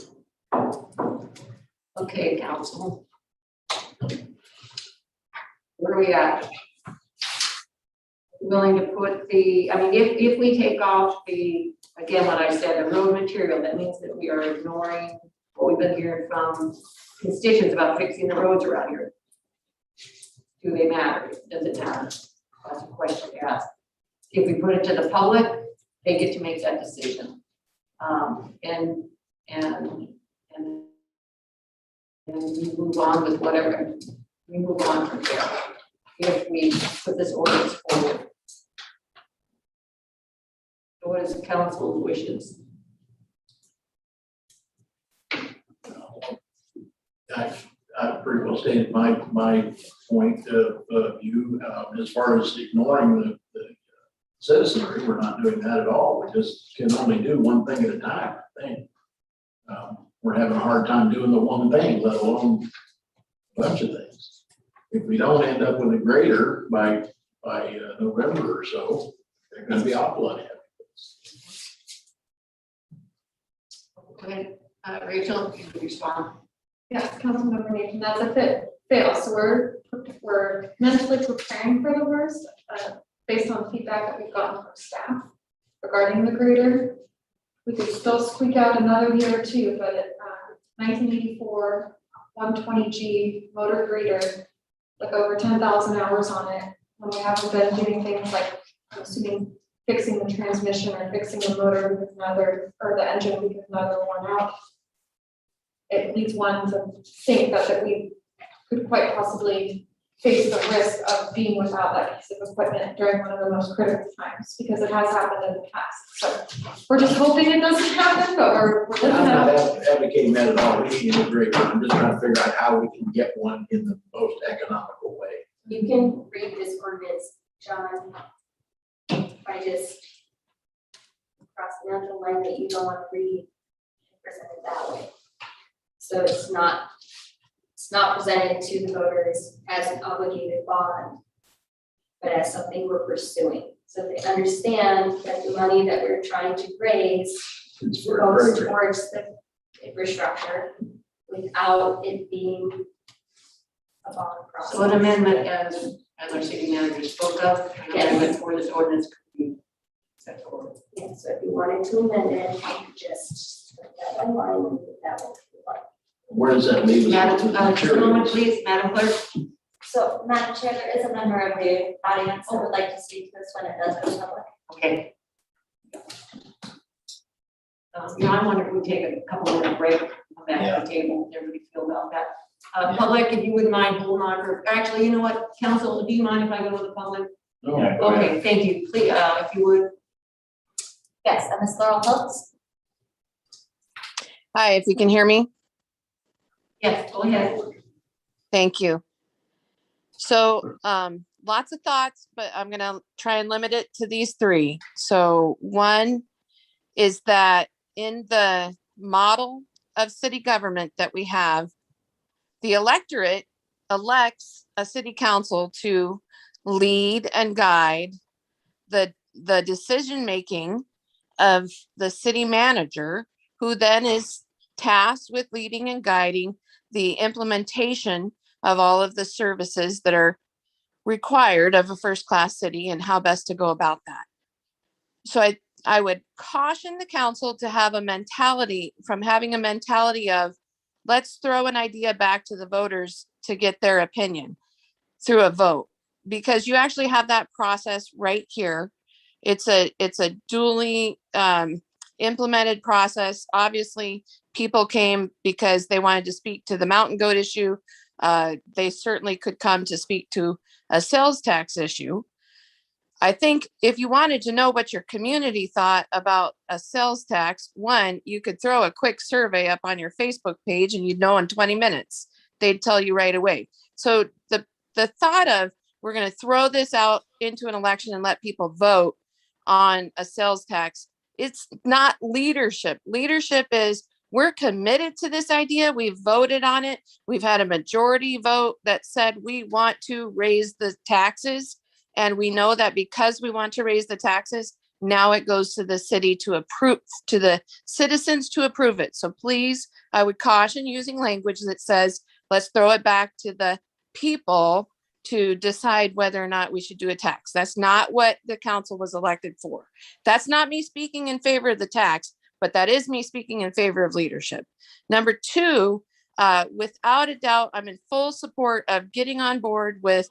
Okay, council. Where are we at? Willing to put the, I mean, if we take off the, again, what I said, the road material, that means that we are ignoring what we've been hearing from constituents about fixing the roads around here. Do they matter? Does it matter? That's a question to ask. If we put it to the public, they get to make that decision. And we move on with whatever, we move on from there. If we put this ordinance forward. So what is the council's wishes? I've pretty well stated my point of view, as far as ignoring the citizenry. We're not doing that at all. We just can only do one thing at a time, I think. We're having a hard time doing the one thing, let alone a bunch of things. If we don't end up with a grader by November or so, they're going to be awful unhappy. Okay, Rachel, you can respond. Yes, Councilmember Nathan, that's if it fails. So we're mentally preparing for the worst, based on feedback that we've gotten from staff regarding the grader. We could still squeak out another year or two, but 1984 120G motor grader, like over 10,000 hours on it, when we haven't been doing things like, I'm assuming, fixing the transmission or fixing the motor because another, or the engine because another worn out. It leads one to think that we could quite possibly face the risk of being without that piece of equipment during one of the most critical times, because it has happened in the past. So we're just hoping it doesn't happen, but we're looking I'm not at. advocating that at all. We need a grader. I'm just trying to figure out how we can get one in the most economical way. You can read this ordinance, John, by just crossing out the line that you don't want to read and present it that way. So it's not presented to the voters as an obligated bond, but as something we're pursuing. So they understand that the money that we're trying to raise goes towards the infrastructure without it being a bond process. So an amendment as our city manager spoke of, an amendment for this ordinance could be set forward. Yeah, so if you wanted to amend it, you could just put that on line and put that one. Where does that leave us? Madam, just a moment, please, Madam Clerk. So, Madam Chair, there is a member of the audience that would like to speak to this when it does go public. Okay. I wonder if we take a couple minute break on back at the table, everybody feel about that. Public, if you wouldn't mind holding on for, actually, you know what, council, do you mind if I go to the public? Yeah, go ahead. Okay, thank you, please, if you would. Yes, and Ms. Laurel Holtz? Hi, if you can hear me, Yes, go ahead. thank you. So, lots of thoughts, but I'm gonna try and limit it to these three. So one is that in the model of city government that we have, the electorate elects a city council to lead and guide the decision-making of the city manager, who then is tasked with leading and guiding the implementation of all of the services that are required of a first-class city and how best to go about that. So I would caution the council to have a mentality, from having a mentality of, let's throw an idea back to the voters to get their opinion through a vote, because you actually have that process right here. It's a duly implemented process. Obviously, people came because they wanted to speak to the mountain goat issue. They certainly could come to speak to a sales tax issue. I think if you wanted to know what your community thought about a sales tax, one, you could throw a quick survey up on your Facebook page and you'd know in 20 minutes. They'd tell you right away. So the thought of, we're going to throw this out into an election and let people vote on a sales tax, it's not leadership. Leadership is, we're committed to this idea. We've voted on it. We've had a majority vote that said we want to raise the taxes. And we know that because we want to raise the taxes, now it goes to the city to approve, to the citizens to approve it. So please, I would caution using language that says, let's throw it back to the people to decide whether or not we should do a tax. That's not what the council was elected for. That's not me speaking in favor of the tax, but that is me speaking in favor of leadership. Number two, without a doubt, I'm in full support of getting on board with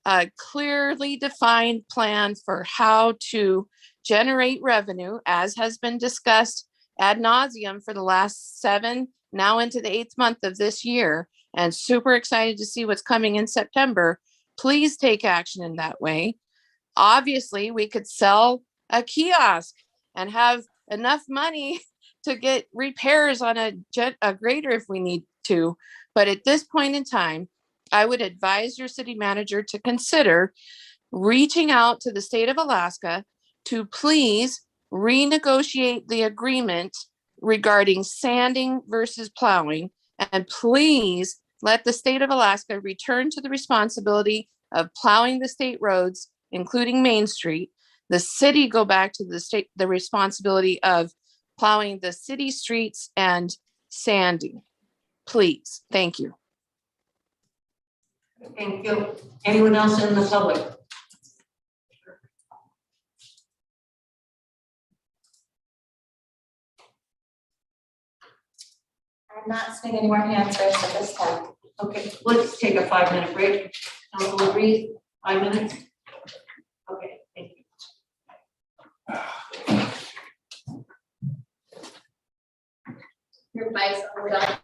a clearly defined plan for how to generate revenue, as has been discussed ad nauseum for the last 7, now into the 8th month of this year, and super excited to see what's coming in September. Please take action in that way. Obviously, we could sell a kiosk and have enough money to get repairs on a grader if we need to. But at this point in time, I would advise your city manager to consider reaching out to the state of Alaska to please renegotiate the agreement regarding sanding versus plowing. And please let the state of Alaska return to the responsibility of plowing the state roads, including Main Street. The city go back to the responsibility of plowing the city streets and sanding. Please, thank you. Thank you. Anyone else in the public? I'm not seeing any more hands raised at this time. Okay, let's take a 5-minute break. Council agrees, 5 minutes? Okay, thank you. Your advice on that.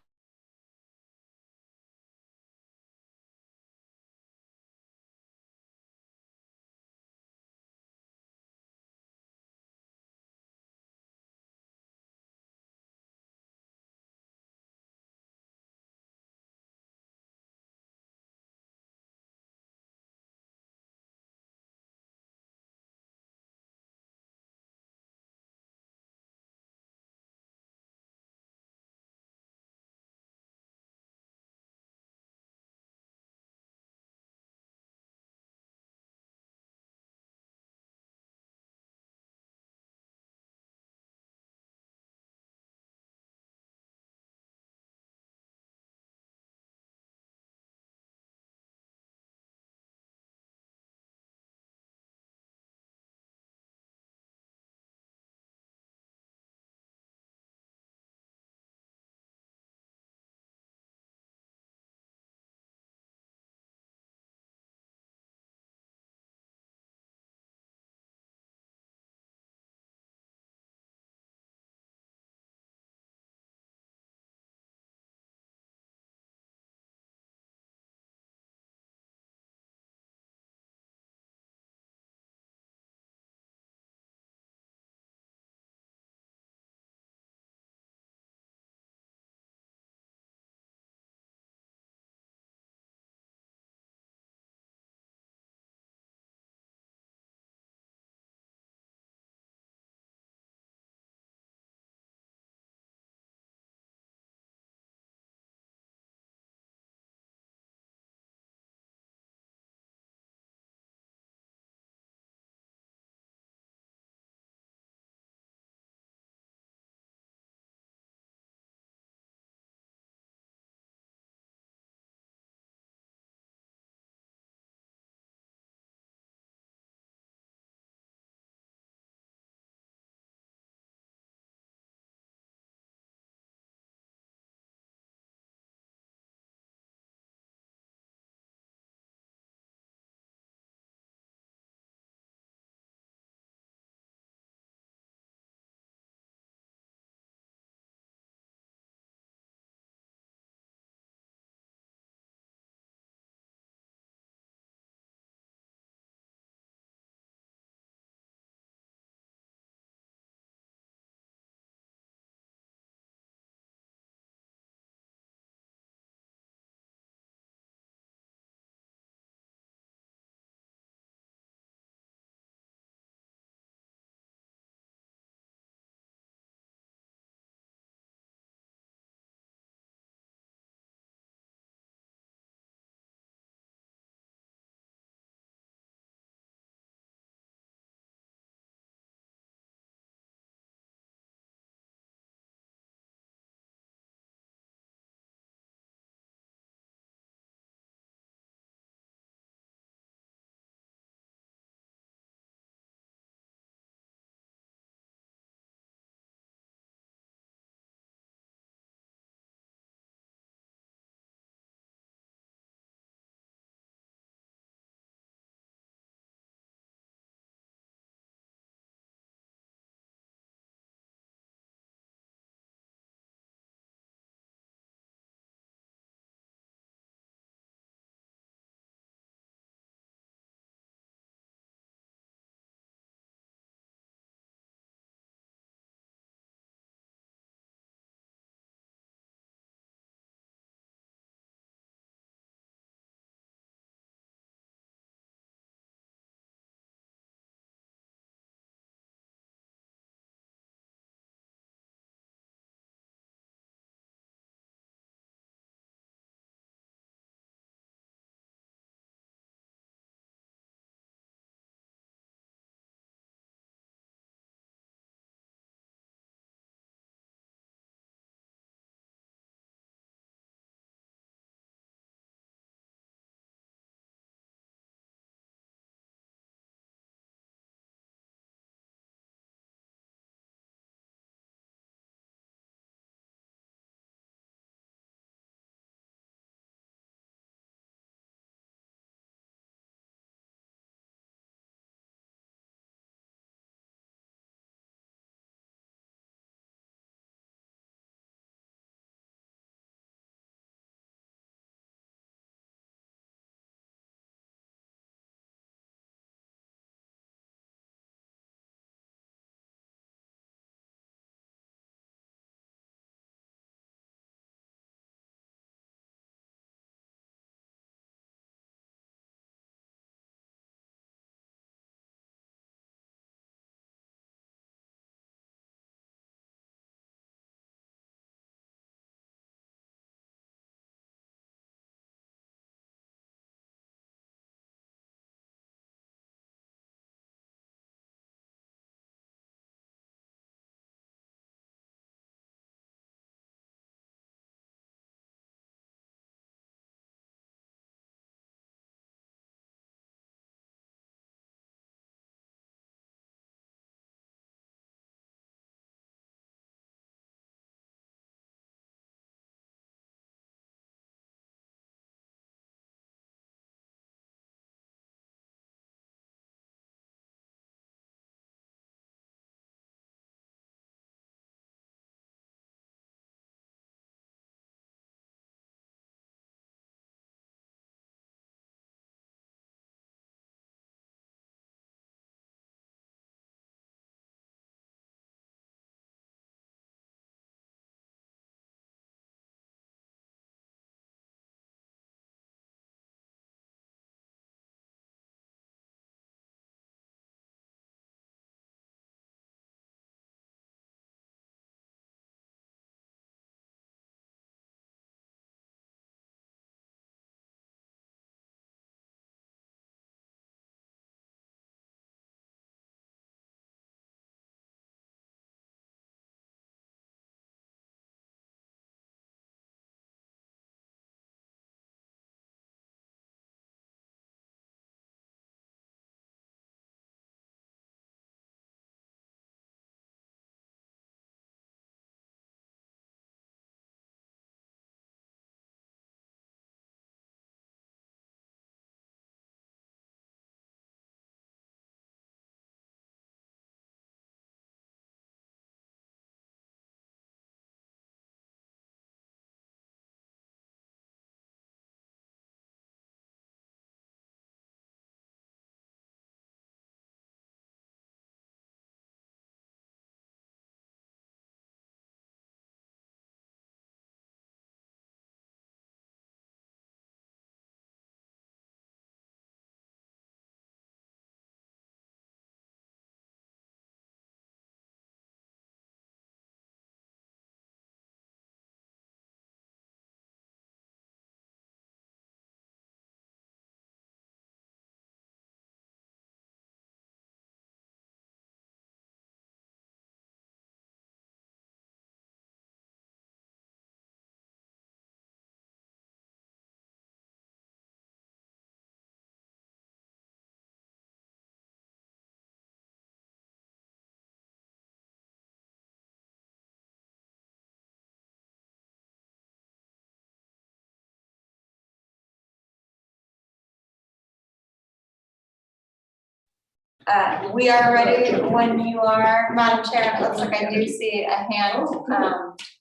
We are ready when you are, Madam Chair. It looks like I do see a hand,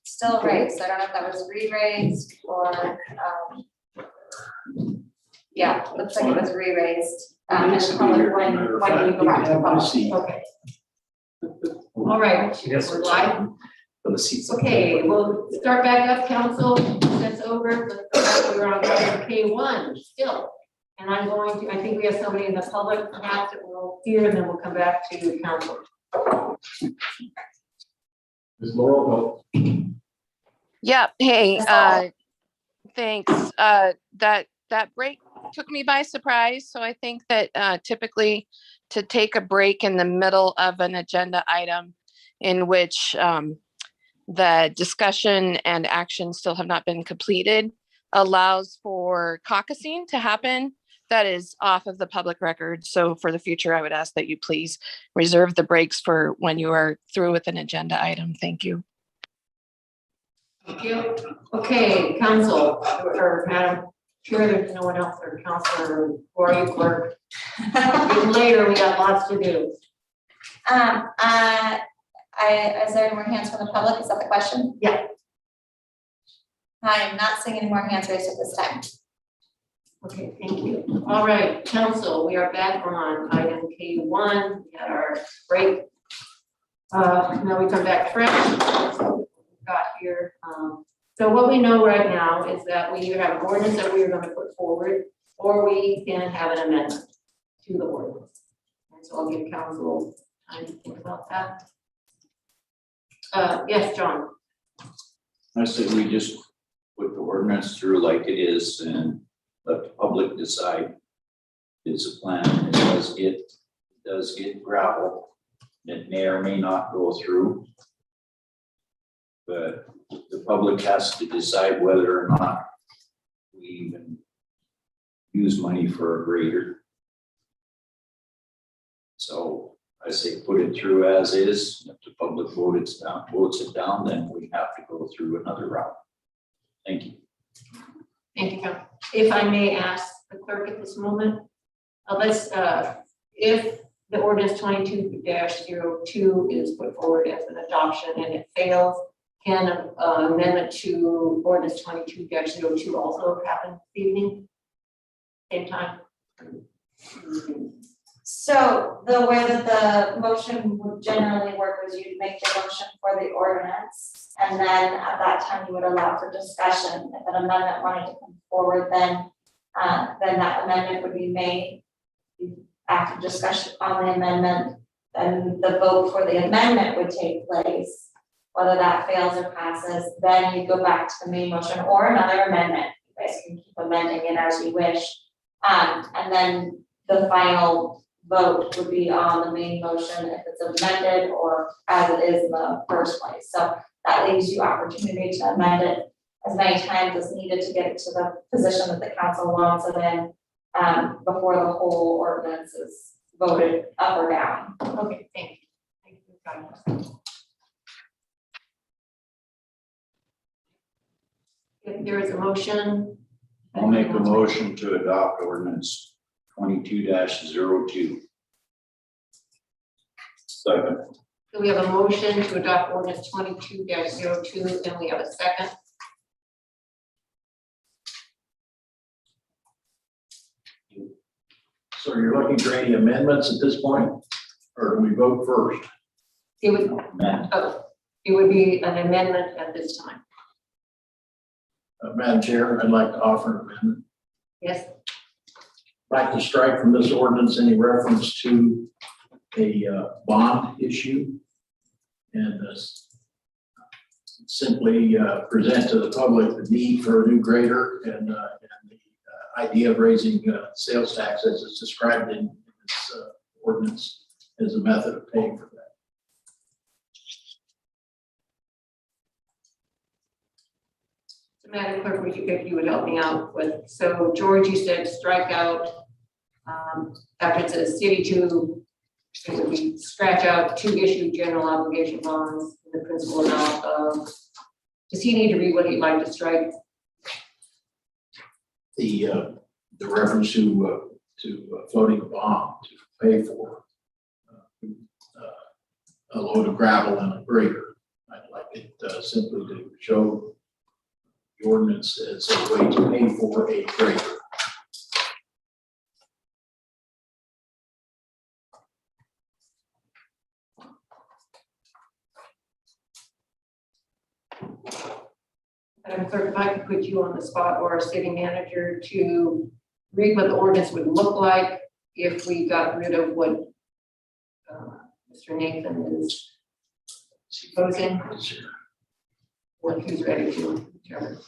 still raised. I don't know if that was re-raised or, yeah, looks like it was re-raised. And public when you go back to the public. Okay. All right, Yes. we're live. For the seats. Okay, we'll start back up, council. That's over. We're on item K1 still. And I'm going to, I think we have somebody in the public perhaps that will hear, and then we'll come back to council. Ms. Laurel, Yep, hey, That's thanks. That break took me by surprise, so I think that typically to take a break in the middle of an agenda item in which the discussion and action still have not been completed allows for caucusing to happen. That is off of the public record. So for the future, I would ask that you please reserve the breaks for when you are through with an agenda item. Thank you. Thank you. Okay, council, or Madam Chair, there's no one else, or councilor, or are you clerk? Getting later, we got lots to do. Is there any more hands from the public? Is that the question? Yeah. I am not seeing any more hands raised at this time. Okay, thank you. All right, council, we are back on item K1. We had our break. Now we come back fresh. So we've got here. So what we know right now is that we either have an ordinance that we are going to put forward, or we can have an amendment to the ordinance. And so I'll give council time to think about that. Yes, John. I say we just put the ordinance through like it is and let the public decide. It's a plan. It does get gravel. It may or may not go through. But the public has to decide whether or not we even use money for a grader. So I say put it through as is. If the public votes it down, then we have to go through another route. Thank you. Thank you, John. If I may ask the clerk at this moment, if the ordinance 22-02 is put forward as an adoption and it fails, can amendment to ordinance 22-02 also happen this evening? Same time? So the way that the motion would generally work is you'd make the motion for the ordinance, and then at that time you would allow for discussion. If an amendment wanted to come forward, then that amendment would be made. After discussion on the amendment, then the vote for the amendment would take place. Whether that fails or passes, then you go back to the main motion or another amendment. You guys can keep amending it as you wish. And then the final vote would be on the main motion if it's amended or as it is in the first place. So that leaves you opportunity to amend it as many times as needed to get it to the position that the council wants it in before the whole ordinance is voted up or down. Okay, thank you. Thank you. If there is a motion. I'll make a motion to adopt ordinance 22-02. Second. So we have a motion to adopt ordinance 22-02, and we have a second. So you're looking for any amendments at this point, or do we vote first? It would, Matt. it would be an amendment at this time. Madam Chair, I'd like to offer an amendment. Yes, I'd like to strike from this ordinance any reference to a bond issue, and simply present to the public the need for a new grader and the idea of raising sales tax as is described in this ordinance as a method of paying for that. so Madam Clerk, would you, if you would help me out with, so George, you said strike out, after it says city to, it would be scratch out to issue general obligation bonds, in the principal amount of, does he need to read what he'd like to strike? The reference to floating a bond to pay for a load of gravel and a grader. I'd like it simply to show the ordinance as a way to pay for a grader. Madam Clerk, if I could put you on the spot or our city manager to read what the ordinance would look like if we got rid of what Mr. Nathan is proposing, or if he's ready to determine.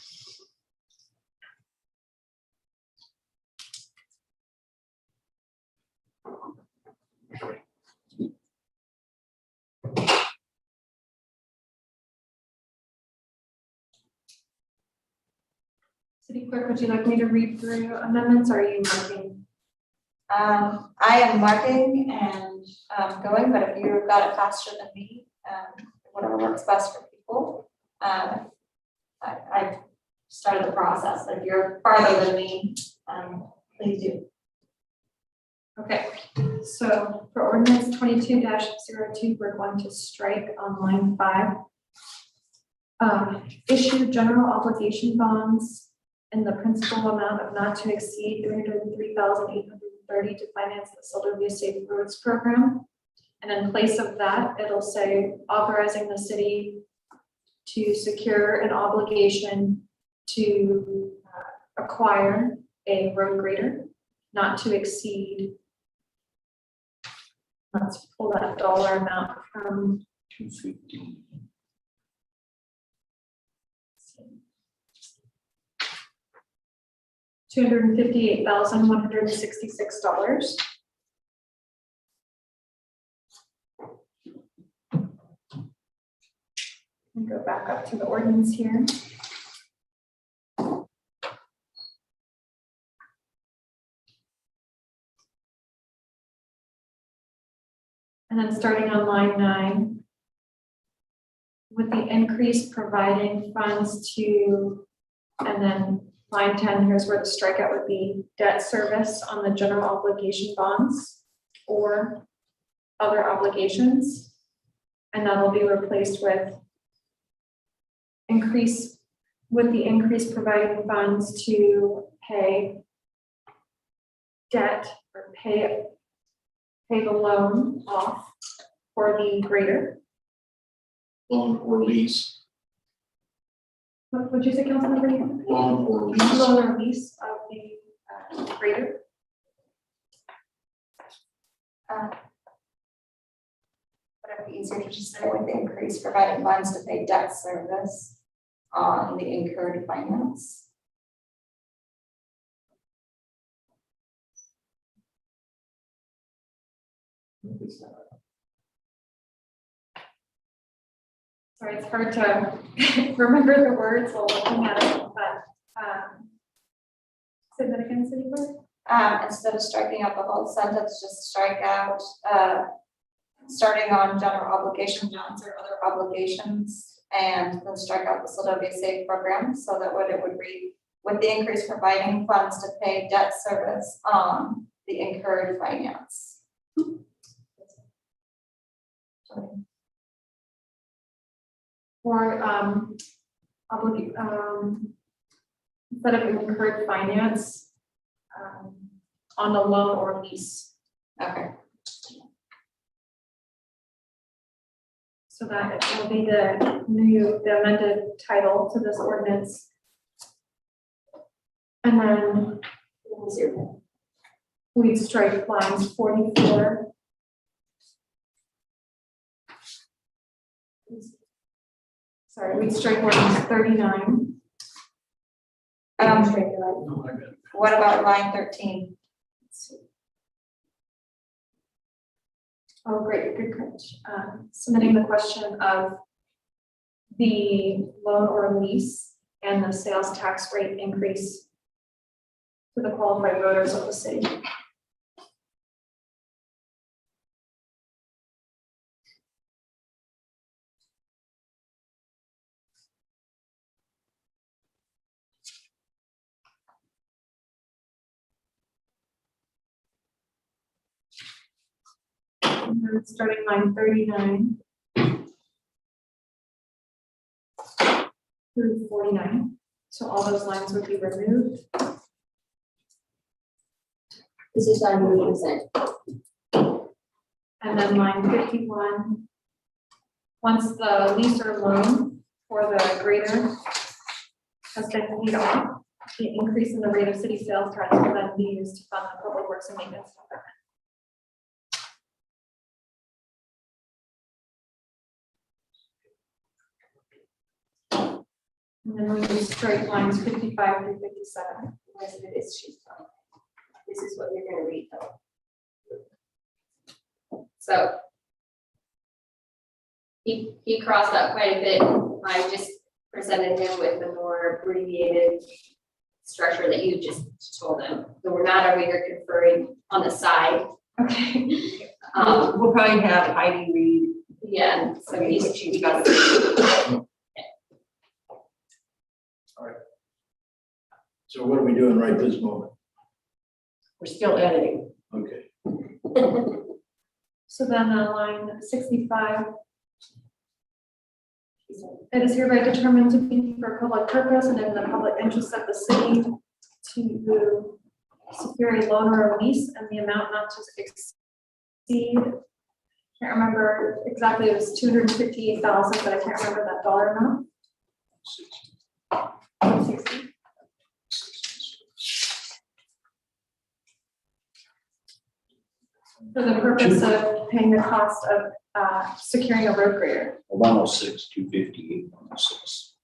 City Clerk, would you like me to read through amendments, or are you marking? I am marking and going, but if you've got it faster than me, whatever works best for people. I started the process. If you're farther than me, please do. Okay, so for ordinance 22-02, we're going to strike on line 5. Issue general obligation bonds in the principal amount of not to exceed $303,830 to finance the Soldovia Safe Roads Program. And in place of that, it'll say authorizing the city to secure an obligation to acquire a road grader not to exceed, let's pull that dollar amount from 250. $258,166. And go back up to the ordinance here. And then starting on line 9, with the increase providing funds to, and then line 10, here's where the strikeout would be, debt service on the general obligation bonds or other obligations. And that'll be replaced with the increase providing funds to pay debt or pay the loan off for the grader. Loan or lease. What would you say, Councilmember? Loan or lease. Loan or lease of the grader. Would it be easier to just say with the increase providing funds to pay debt service on the incurred finance? Sorry, it's hard to remember the words while looking at it, but say that again, City Clerk. Instead of striking out the whole sentence, just strike out, starting on general obligation bonds or other obligations, and then strike out the Soldovia Safe Program, so that what it would read, with the increase providing funds to pay debt service on the incurred finance. Or instead of incurred finance, on a loan or lease. Okay. So that it will be the amended title to this ordinance. And then we'd strike lines 44. Sorry, we'd strike lines 39. What about line 13? Oh, great, good catch. Submitting the question of the loan or lease and the sales tax rate increase to the qualified voters of the city. And then starting line 39. through 49. So all those lines would be removed. This is on your consent. And then line 51, once the lease or loan for the grader has been paid off, the increase in the rate of city sales tax will then be used to fund the public works and maintenance department. And then we will strike lines 55 through 57. Rest of it is sheet fine. This is what you're gonna read though. So. He crossed out quite a bit. I just presented him with the more abbreviated structure that you just told him. So we're not over here conferring on the side. Okay. We'll probably have Heidi read. Yeah, so he's, She's got it. So what are we doing right this moment? We're still editing. Okay. So then line 65. It is hereby determined to be for public purpose and in the public interest of the city to secure a loan or a lease and the amount not to exceed. Can't remember exactly, it was 258,000, but I can't remember that dollar amount. 160. For the purpose of paying the cost of securing a road grader. 106, 258, 106.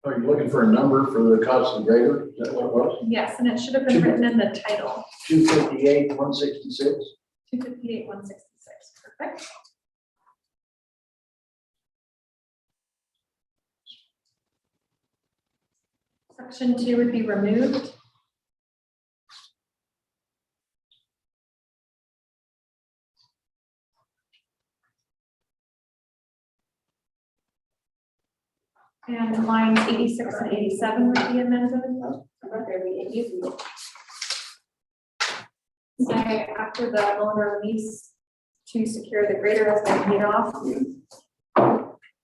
Are you looking for a number for the cost of the grader? Is that what it was? Yes, and it should have been written in the title. 258, 166? 258, 166, perfect. Section 2 would be removed. And lines 86 and 87 would be amended. Say after the loan or lease to secure the grader has been paid off,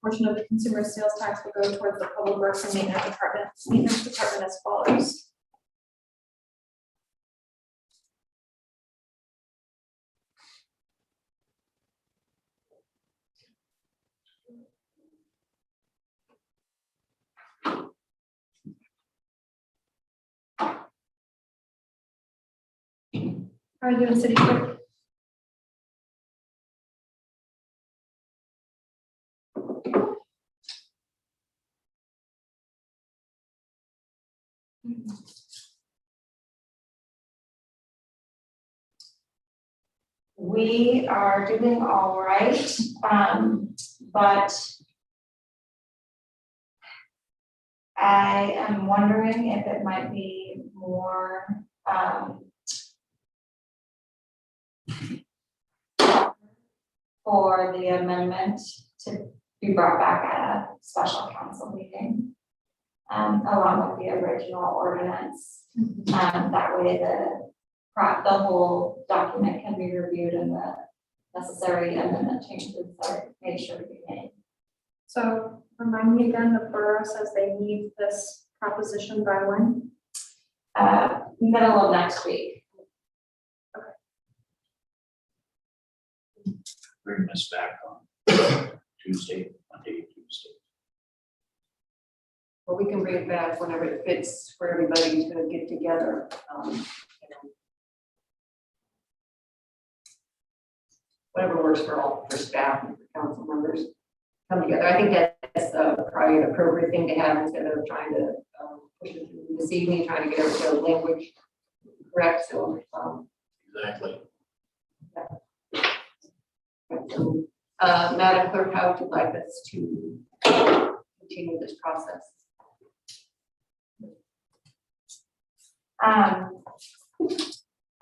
portion of the consumer sales tax will go towards the public works and maintenance department as follows. How are you doing, city clerk? We are doing all right, but I am wondering if it might be more, for the amendment to be brought back at a special council meeting, along with the original ordinance. That way the whole document can be reviewed and the necessary amendment changes are made sure to be made. So remind me again, the borough says they need this proposition by when? Middle of next week. Bring this back on Tuesday, Monday, Tuesday. Well, we can bring it back whenever it fits where everybody's gonna get together. Whatever works for staff and for council members come together. I think that's probably an appropriate thing to have instead of trying to push it through this evening, trying to get every language correct. So Exactly. Madam Clerk, how would you like us to continue this process?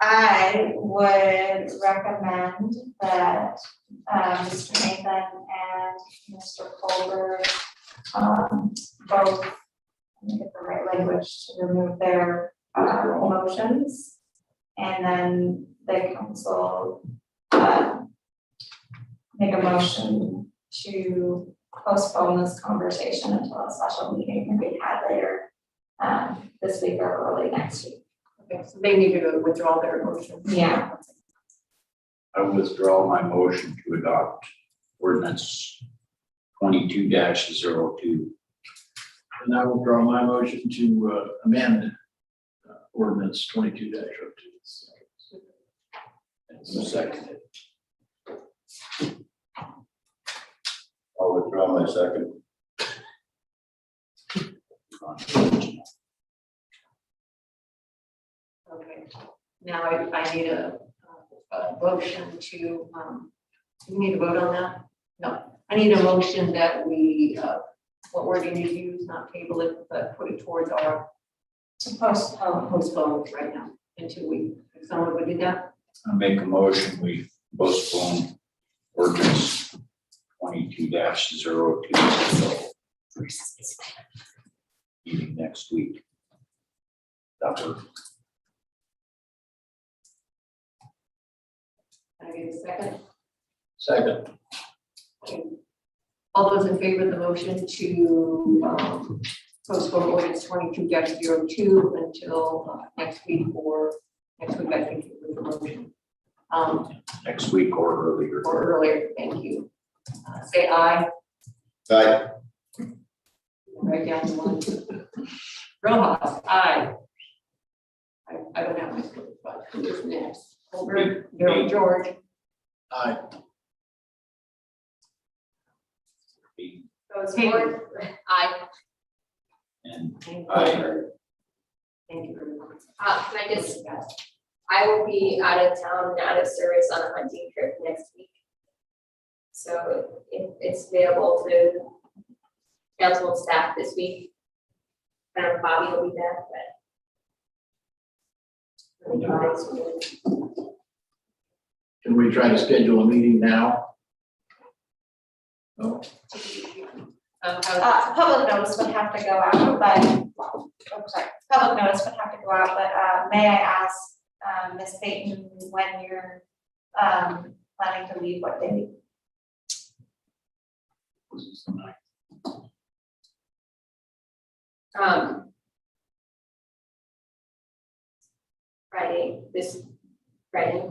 I would recommend that Mr. Nathan and Mr. Colbert both, let me get the right language to remove their motions And then the council, make a motion to postpone this conversation until a special meeting can be had later, this week or early next week. Okay, so they need to withdraw their motion. Yeah. I withdraw my motion to adopt ordinance 22-02. And I will draw my motion to amend ordinance 22-02. Second. I'll withdraw my second. Okay, now I need a motion to, do we need to vote on that? No, I need a motion that we, what word do you need to use, not table it, but put it towards our To postpone. postpone right now until we, if someone would do that. I make a motion, we postpone ordinance 22-02 until meeting next week. That works. Can I get a second? Second. Okay. All those in favor of the motion to postpone ordinance 22-02 until next week, or next week, I think it was the motion. Next week or earlier. Or earlier, thank you. Say aye. Aye. Write down the one. Rojas, aye. I don't have my script, but who is next? Over, George. Aye. Goes forward. Aye. And And Aye. Colbert. Thank you very much. Can I just, I will be out of town and out of service on a hunting trip next week. So if it's available to council and staff this week, I don't know if Bobby will be back, but. Can we try to schedule a meeting now? No? Public notice would have to go out, but, oh, sorry, public notice would have to go out, but, may I ask, Ms. Payton, when you're, planning to leave, what day? This is the night. Friday, this Friday.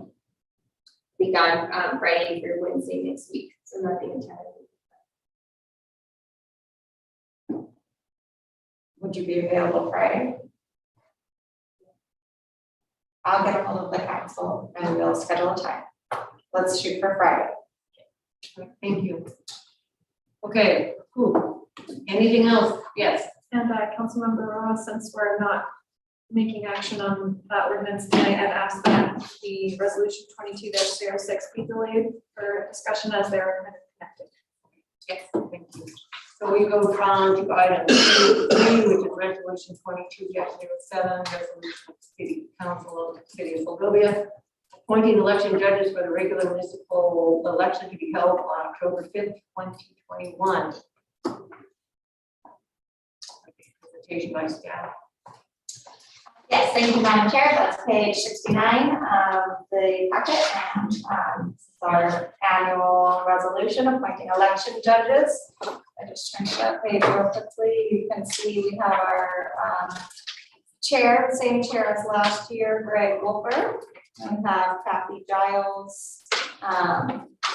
Be gone, Friday through Wednesday next week, so nothing entirely. Would you be available Friday? I'll get a hold of the council and we'll schedule a time. Let's shoot for Friday. Thank you. Okay, cool. Anything else? Yes. And Councilmember Ross, since we're not making action on that ordinance tonight, I've asked that the resolution 22-06 be delayed for discussion as they're kind of connected. Yes, thank you. So we go on to item 3, which is resolution 22-07, resolution of the City Council of the City of Soldovia, appointing election judges for the regular municipal election to be held on October 5th, 2021. Presentation by staff. Yes, thank you, Madam Chair. That's page 69 of the packet, and this is our annual resolution appointing election judges. I just turned to that page real quickly. You can see we have our chair, the same chair as last year, Greg Wolfer, and we have Kathy Giles,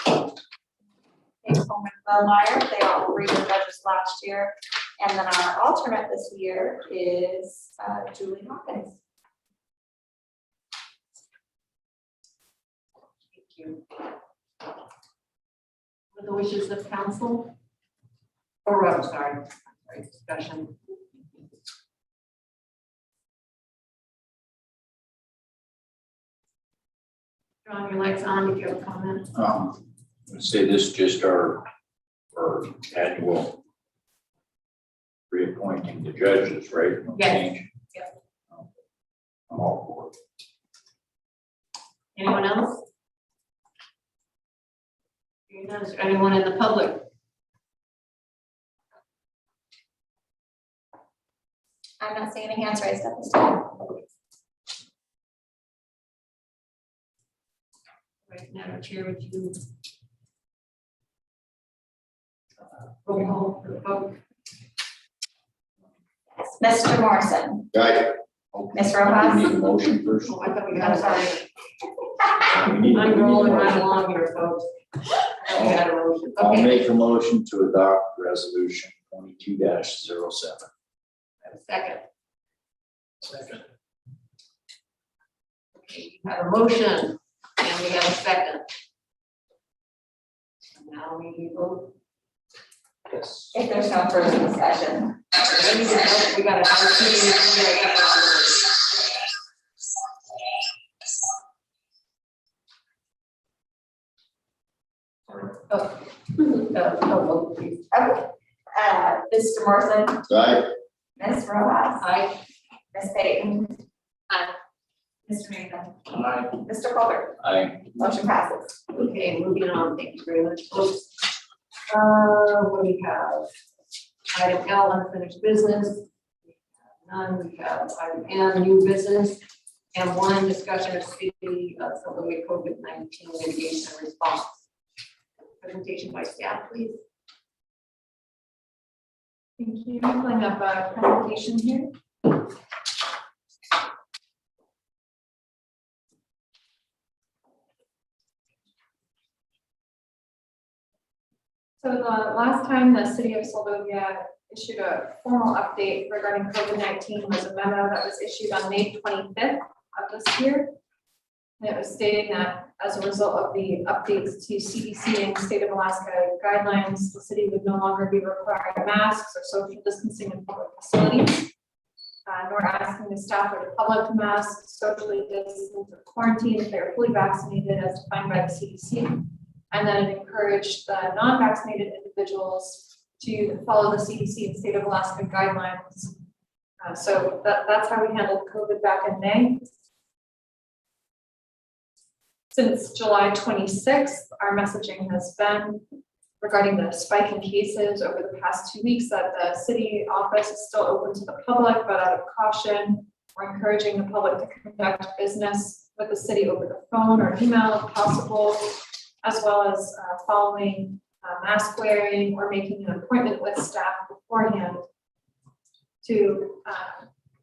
Coleman Bellmeyer. They all were the judges last year. And then our alternate this year is Julie Hawkins. Thank you. What are the wishes of council? Or, sorry, discussion. John, your light's on. Did you have a comment? Let's say this is just our annual reappointing the judges, right? No Yes. change. Yep. I'm all for it. Anyone else? Hearing none, is there anyone in the public? I'm not seeing any hands raised at this time. Right, Madam Chair, would you roll call for the vote? Mr. Morrison, Right. Ms. We Rojas. need a motion first. Oh, I thought we I'm had sorry. We need- I'm we need a rolling right motion. along here, folks. I thought we had a motion. I'll Okay, make a motion to adopt resolution 22-07. have a second. Second. Okay, you have a motion and we have a second. Now we vote. Yes. If there's no further discussion. We got a. Vote, please. Okay, Mr. Morrison, Right. Ms. Rojas, Aye. Ms. Payton. Aye. Mr. Nathan, Aye. Mr. Colbert, I, motion passes. Okay, moving on, thank you very much, folks. What do we have? Item L, unfinished business. None, we have item N, new business. And one, discussion of city of Soldovia COVID-19 mitigation and response. Presentation by staff, please. Thank you. I'm pulling up a presentation here. So the last time the city of Soldovia issued a formal update regarding COVID-19 was a memo that was issued on May 25th of this year. And it was stating that as a result of the updates to CDC and state of Alaska guidelines, the city would no longer be requiring masks or social distancing in public facilities. Nor asking the staff or the public to mask, socially distance, or quarantine if they are fully vaccinated as defined by the CDC. And then it encouraged the non-vaccinated individuals to follow the CDC and state of Alaska guidelines. So that's how we handled COVID back in May. Since July 26th, our messaging has been regarding the spike in cases over the past 2 weeks that the city office is still open to the public, but out of caution, we're encouraging the public to conduct business with the city over the phone or email if possible, as well as following mask wearing or making an appointment with staff beforehand to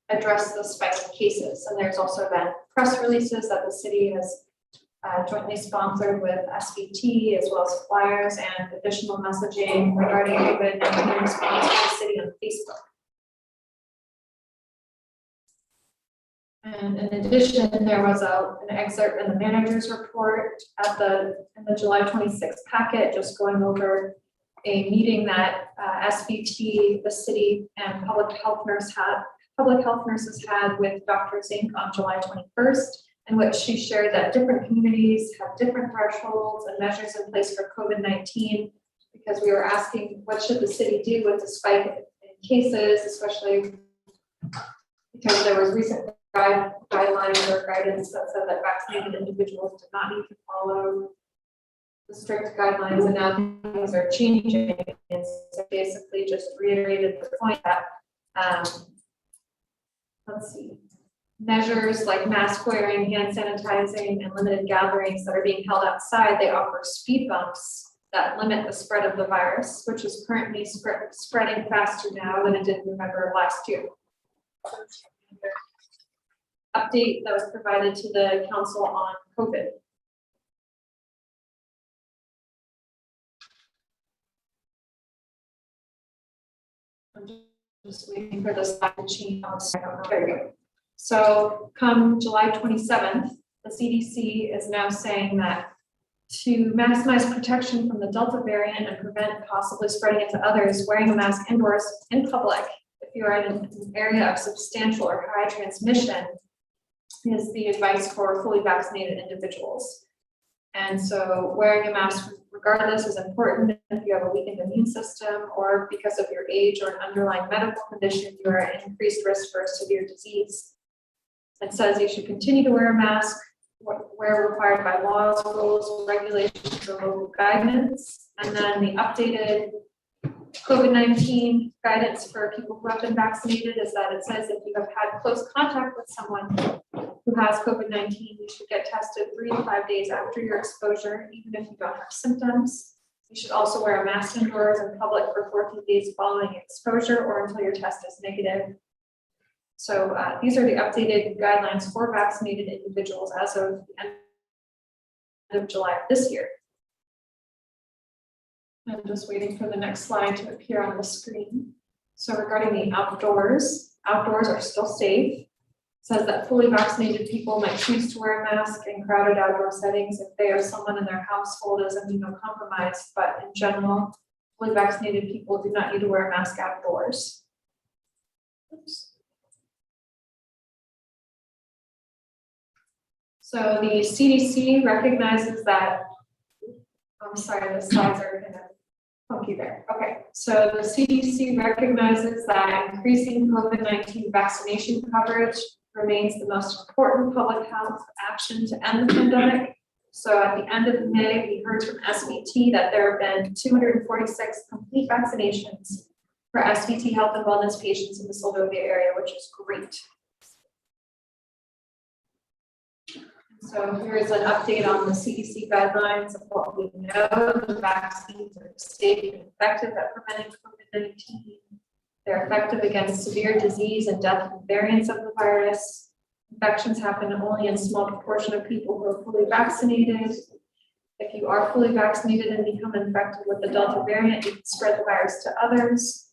address the spike in cases. And there's also been press releases that the city has jointly sponsored with SVT, as well as flyers and additional messaging regarding COVID-19 response to the city on Facebook. And in addition, there was an excerpt in the manager's report in the July 26th packet, just going over a meeting that SVT, the city, and public health nurses had with Dr. Zink on July 21st, in which she shared that different communities have different thresholds and measures in place for COVID-19, because we were asking what should the city do with the spike in cases, especially because there was recent guidelines or guidance that said that vaccinated individuals did not need to follow the strict guidelines, and now things are changing. And so basically just reiterated the point that, let's see, measures like mask wearing, hand sanitizing, and limited gatherings that are being held outside, they offer speed bumps that limit the spread of the virus, which is currently spreading faster now than it did in November of last year. Update that was provided to the council on COVID. I'm just waiting for this slide to change. There we go. So come July 27th, the CDC is now saying that to maximize protection from the Delta variant and prevent possibly spreading it to others, wearing a mask indoors in public, if you are in an area of substantial or high transmission, is the advice for fully vaccinated individuals. And so wearing a mask regardless is important if you have a weakened immune system, or because of your age or an underlying medical condition, you are at increased risk for severe disease. It says you should continue to wear a mask where required by laws, rules, regulations, or local guidance. And then the updated COVID-19 guidance for people who have been vaccinated is that it says if you have had close contact with someone who has COVID-19, you should get tested 3 to 5 days after your exposure, even if you don't have symptoms. You should also wear a mask indoors in public for 14 days following exposure or until your test is negative. So these are the updated guidelines for vaccinated individuals as of the end of July of this year. I'm just waiting for the next slide to appear on the screen. So regarding the outdoors are still safe. It says that fully vaccinated people might choose to wear a mask in crowded outdoor settings if they or someone in their household is immunocompromised, but in general, fully vaccinated people do not need to wear a mask outdoors. Oops. So the CDC recognizes that, I'm sorry, the slides are kind of funky there. Okay, so the CDC recognizes that increasing COVID-19 vaccination coverage remains the most important public health action to end the pandemic. So at the end of May, we heard from SVT that there have been 246 complete vaccinations for SVT health and wellness patients in the Soldovia area, which is great. So here's an update on the CDC guidelines of what we know. The vaccines are safe and effective at preventing COVID-19. They're effective against severe disease and death from variants of the virus. Infections happen only in a small proportion of people who are fully vaccinated. If you are fully vaccinated and become infected with the Delta variant, you can spread the virus to others.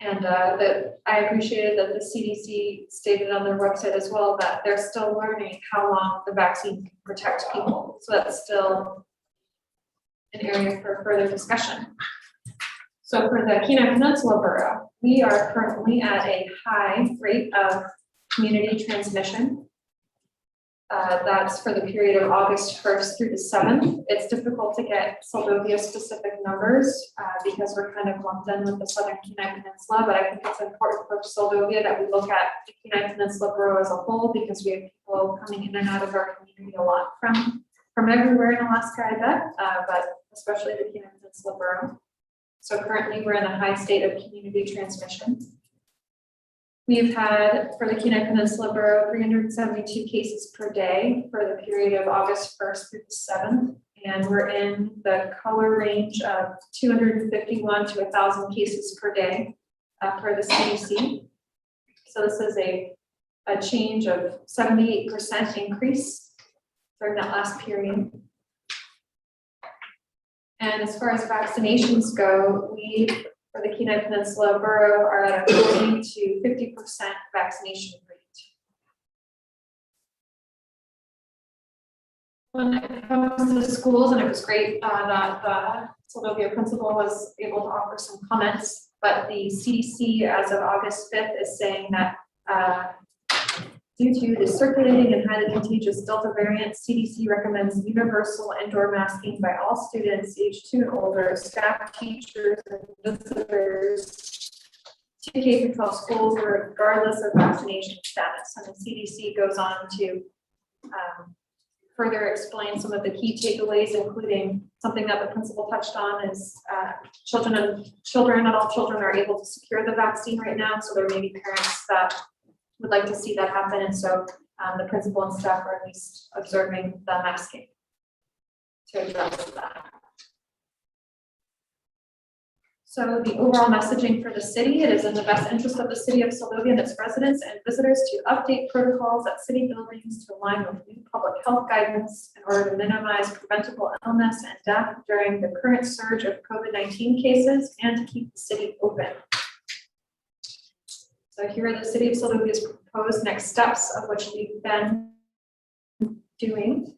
And that I appreciated that the CDC stated on their website as well that they're still learning how long the vaccine can protect people. So that's still an area for further discussion. So for the Kenai Peninsula Borough, we are currently at a high rate of community transmission. That's for the period of August 1st through the 7th. It's difficult to get Soldovia specific numbers because we're kind of lumped in with the Southern Kenai Peninsula, but I think it's important for Soldovia that we look at the Kenai Peninsula Borough as a whole because we have people coming in and out of our community a lot from everywhere in Alaska, I bet, but especially the Kenai Peninsula Borough. So currently we're in a high state of community transmission. We've had, for the Kenai Peninsula Borough, 372 cases per day for the period of August 1st through the 7th. And we're in the color range of 251 to 1,000 cases per day per the CDC. So this is a change of 78% increase during that last period. And as far as vaccinations go, we, for the Kenai Peninsula Borough, are at a 40 to 50% vaccination rate. When it comes to the schools, and it was great that the Soldovia principal was able to offer some comments, but the CDC as of August 5th is saying that due to the circulating and highly contagious Delta variant, CDC recommends universal indoor masking by all students aged 2 and older, staff, teachers, and visitors to K-12 schools regardless of vaccination status. And the CDC goes on to further explain some of the key takeaways, including something that the principal touched on is children, not all children are able to secure the vaccine right now. So there may be parents that would like to see that happen. And so the principal and staff are at least observing the masking to address that. So the overall messaging for the city, it is in the best interest of the city of Soldovia and its residents and visitors to update protocols at city buildings to align with new public health guidance in order to minimize preventable illness and death during the current surge of COVID-19 cases and to keep the city open. So here are the city of Soldovia's proposed next steps, of which we've been doing.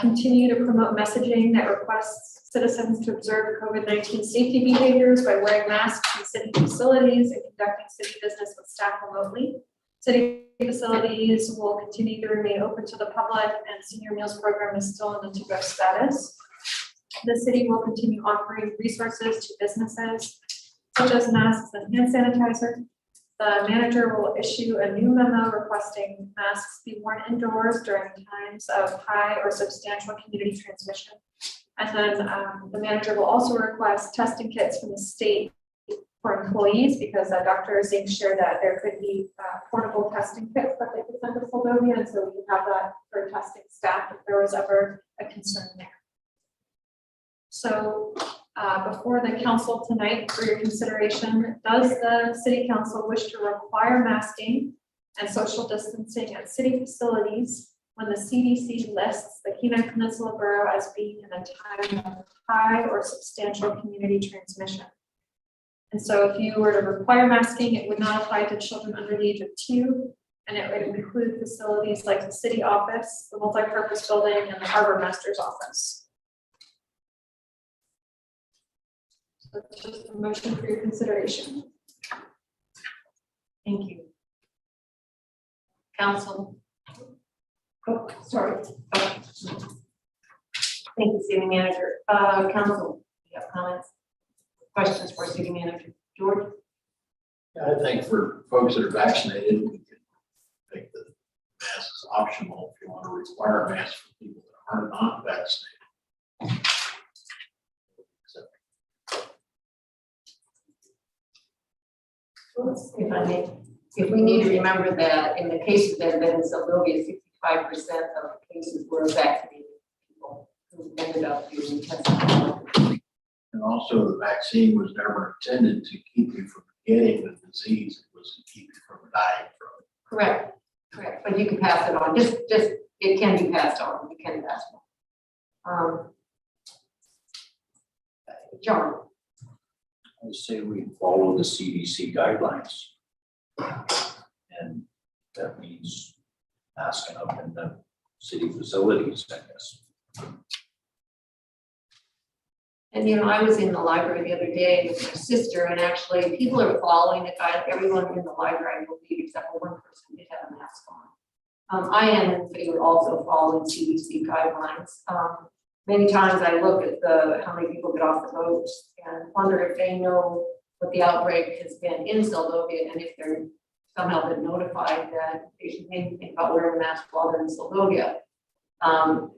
Continue to promote messaging that requests citizens to observe COVID-19 safety behaviors by wearing masks in city facilities and conducting city business with staff remotely. City facilities will continue to remain open to the public, and senior meals program is still in the to-go status. The city will continue offering resources to businesses such as masks and hand sanitizer. The manager will issue a new memo requesting masks be worn indoors during times of high or substantial community transmission. And then the manager will also request testing kits from the state for employees, because Dr. Zink shared that there could be portable testing kits that they could send to Soldovia, and so we can have that for testing staff if there was ever a concern there. So before the council tonight for your consideration, does the city council wish to require masking and social distancing at city facilities when the CDC lists the Kenai Peninsula Borough as being in a time of high or substantial community transmission? And so if you were to require masking, it would not apply to children under the age of 2, and it would include facilities like the city office, the multi-purpose building, and the harbor master's office. So it's just a motion for your consideration. Thank you. Council. Oh, sorry. Okay. Thank you, city manager. Council, you have comments? Questions for city manager? George? I think for folks that are vaccinated, we can make the mask is optional if you want to require masks for people that are not vaccinated. If I may, if we need to remember that in the cases that have been in Soldovia, 65% of the cases were vaccinated people who ended up being tested. And also the vaccine was never intended to keep you from getting the disease. It was to keep you from dying from it. Correct, correct. But you can pass it on. Just it can be passed on. You can pass it on. John. I say we follow the CDC guidelines. And that means masking up in the city facilities, I guess. And you know, I was in the library the other day with my sister, and actually people are following the guide. Everyone in the library, I believe, except for one person, did have a mask on. I am in favor also following CDC guidelines. Many times I look at how many people get off the boats and wonder if they know what the outbreak has been in Soldovia, and if they're somehow been notified that they should maybe think about wearing a mask while they're in Soldovia.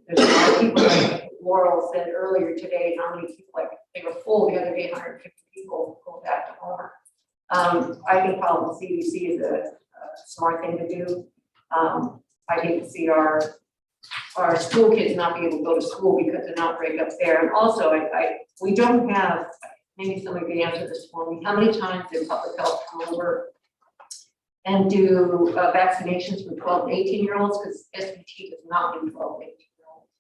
There's a lot of people, like Laurel said earlier today, how many people, like they were full the other day, 150 people go back to Homer. I think following CDC is a smart thing to do. I hate to see our school kids not be able to go to school because of an outbreak up there. And also, we don't have, maybe somebody can answer this for me, how many times did public health come over and do vaccinations for 12 to 18-year-olds? Because SBT does not do 12 to 18-year-olds.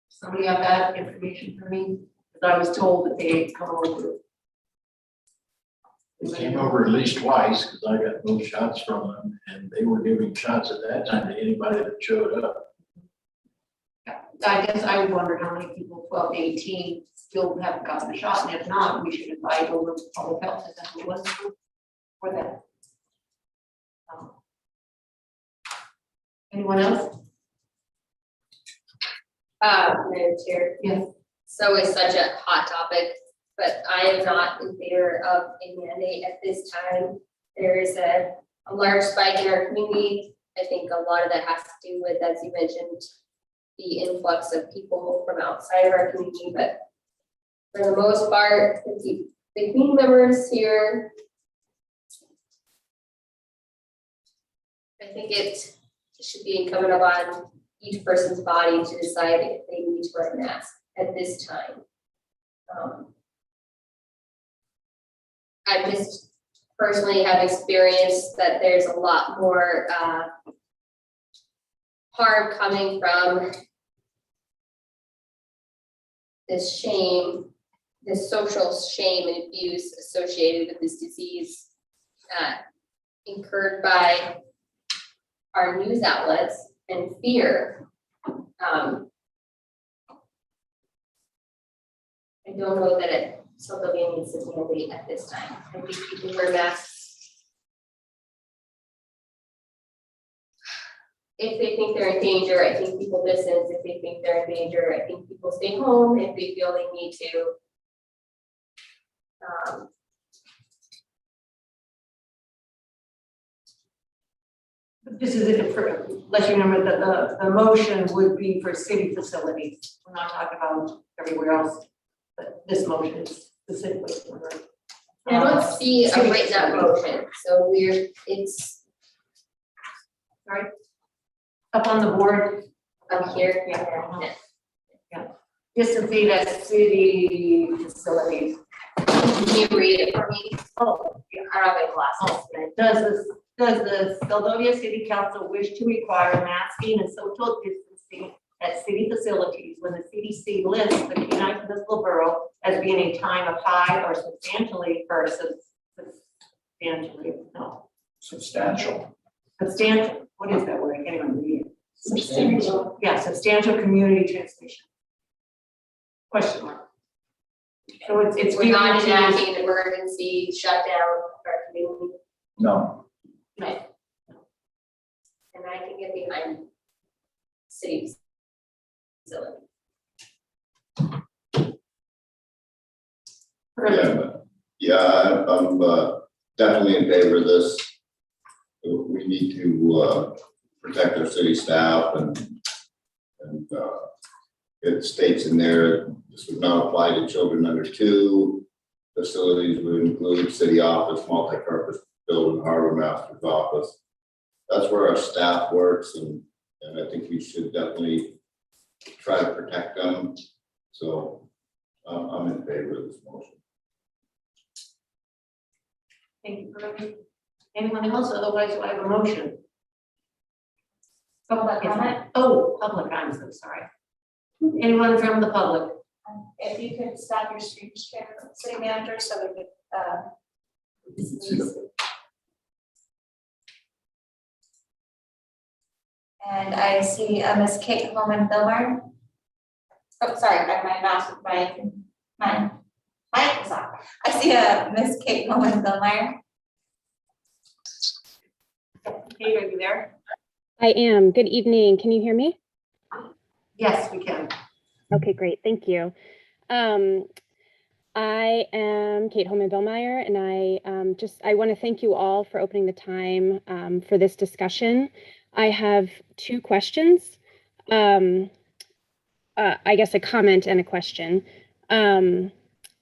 Somebody have that information for me? Because I was told that they come over. They came over at least twice because I got both shots from them, and they were giving shots at that time to anybody that showed up. I guess I would wonder how many people 12 to 18 still haven't gotten a shot, and if not, we should invite over public health to send one for that. Anyone else? Madam Chair. Yes. So it's such a hot topic, but I am not in favor of a mandate at this time. There is a large spike in our community. I think a lot of that has to do with, as you mentioned, the influx of people from outside of our community, but for the most part, the community members here, I think it should be incumbent upon each person's body to decide if they need to wear a mask at this time. I just personally have experienced that there's a lot more harm coming from this shame, this social shame and abuse associated with this disease, incurred by our news outlets and fear. I don't know that Soldovia needs to mandate at this time. I think people wear masks if they think they're in danger. I think people distance if they think they're in danger. I think people stay home if they feel they need to. This is it for, let you remember that the motion would be for city facilities. We're not talking about everywhere else, but this motion is specifically for. I don't see a city written up facilities. motion, so it's Up on the board, up here. Yeah. This is the city facilities. Can you read it for me? Oh, yeah. I don't have any glasses. Does the Soldovia City Council wish to require masking and social distancing at city facilities when the CDC lists the Kenai Municipal Borough as being a time of high or substantially Substantial. substantial, what is that word? I can't even read it. Substantial. Yeah, substantial community transmission. Question mark. So it's. We're not enacting an emergency shutdown of our community. No, Right. And I can get behind city facility. I'm definitely in favor of this. We need to protect our city staff and it states in there, this would not apply to children under 2. Facilities would include city office, multi-purpose building, harbor master's office. That's where our staff works and I think we should definitely try to protect them. So I'm in favor of this motion. Thank you, Kirby. Anyone else? Otherwise, do I have a motion? Public comment? Oh, public, I'm so sorry. Anyone from the public? If you could stop your screen share, city manager, so we could, and I see Miss Kate Holman Billmeyer. Oh, sorry, my mouse, my mic is off. I see Miss Kate Holman Billmeyer. Kate, are you there? I am. Good evening. Can you hear me? Yes, we can. Okay, great. Thank you. I am Kate Holman Billmeyer, and I want to thank you all for opening the time for this discussion. I have 2 questions. I guess a comment and a question. I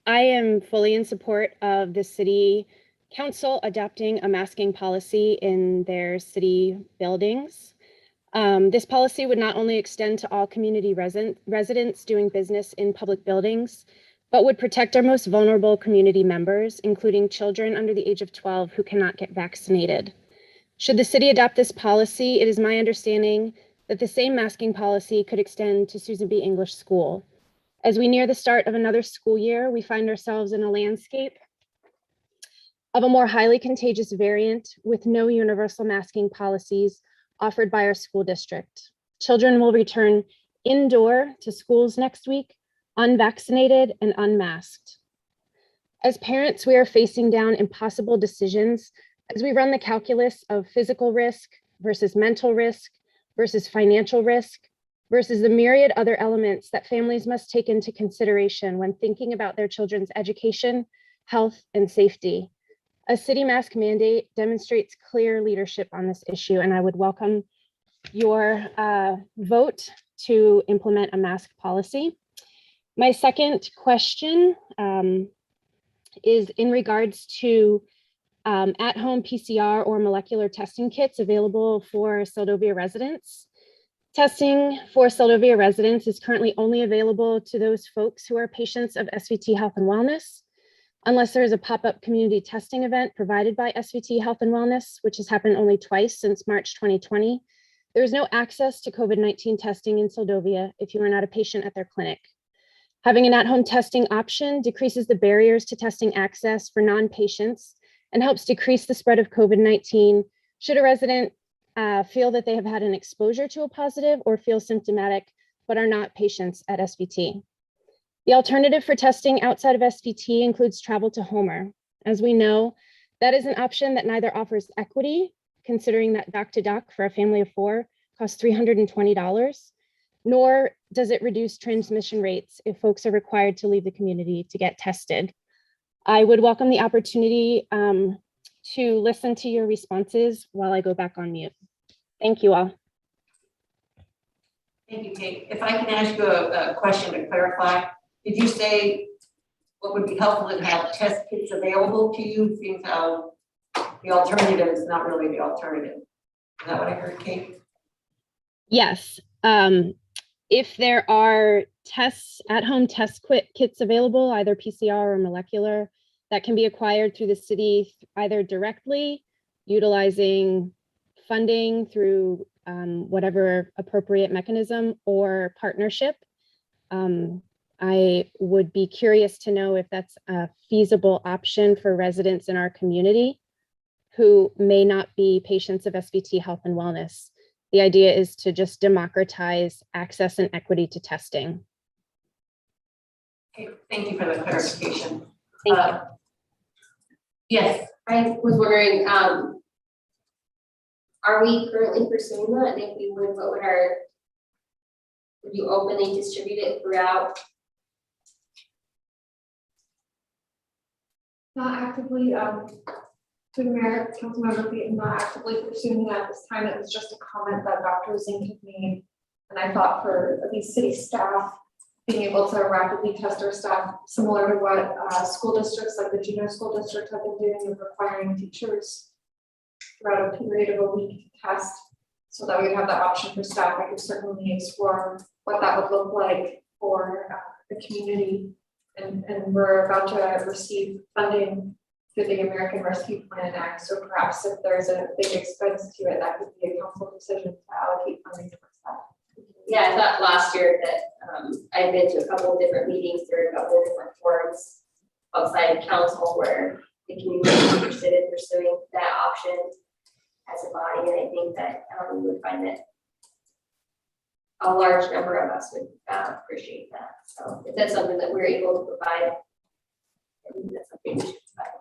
am fully in support of the city council adopting a masking policy in their city buildings. This policy would not only extend to all community residents doing business in public buildings, but would protect our most vulnerable community members, including children under the age of 12 who cannot get vaccinated. Should the city adopt this policy, it is my understanding that the same masking policy could extend to Susan B. English School. As we near the start of another school year, we find ourselves in a landscape of a more highly contagious variant with no universal masking policies offered by our school district. Children will return indoor to schools next week, unvaccinated and unmasked. As parents, we are facing down impossible decisions as we run the calculus of physical risk versus mental risk versus financial risk versus the myriad other elements that families must take into consideration when thinking about their children's education, health, and safety. A city mask mandate demonstrates clear leadership on this issue, and I would welcome your vote to implement a mask policy. My second question is in regards to at-home PCR or molecular testing kits available for Soldovia residents. Testing for Soldovia residents is currently only available to those folks who are patients of SVT Health and Wellness, unless there is a pop-up community testing event provided by SVT Health and Wellness, which has happened only twice since March 2020. There is no access to COVID-19 testing in Soldovia if you are not a patient at their clinic. Having an at-home testing option decreases the barriers to testing access for non-patients and helps decrease the spread of COVID-19 should a resident feel that they have had an exposure to a positive or feel symptomatic but are not patients at SVT. The alternative for testing outside of SVT includes travel to Homer. As we know, that is an option that neither offers equity, considering that doc-to-doc for a family of 4 costs $320, nor does it reduce transmission rates if folks are required to leave the community to get tested. I would welcome the opportunity to listen to your responses while I go back on mute. Thank you all. Thank you, Kate. If I can ask you a question to clarify, did you say what would be helpful to have test kits available to you, seeing how the alternative is not really the alternative? Is that what I heard, Kate? Yes. If there are at-home test kits available, either PCR or molecular, that can be acquired through the city, either directly, utilizing funding through whatever appropriate mechanism, or partnership. I would be curious to know if that's a feasible option for residents in our community who may not be patients of SVT Health and Wellness. The idea is to just democratize access and equity to testing. Okay, thank you for the clarification. Thank you. Yes. I was wondering, are we currently pursuing that? And if we would, would you openly distribute it throughout? Not actively, to Mayor, Councilmember Peyton, not actively pursuing that at this time. It was just a comment that Dr. Zink had made. And I thought for these city staff, being able to rapidly test our staff, similar to what school districts like the junior school district have been doing, of requiring teachers throughout a period of a week to test, so that we would have that option for staff. I could certainly explore what that would look like for the community. And we're about to receive funding through the American Rescue Plan Act. So perhaps if there's a big expense to it, that could be a council decision to allocate funding towards that. Yeah, I thought last year that I've been to a couple of different meetings through a couple of different forums outside of council where the community is interested in pursuing that option as a body. And I think that we would find that a large number of us would appreciate that. So if that's something that we're able to provide, then that's something we should provide.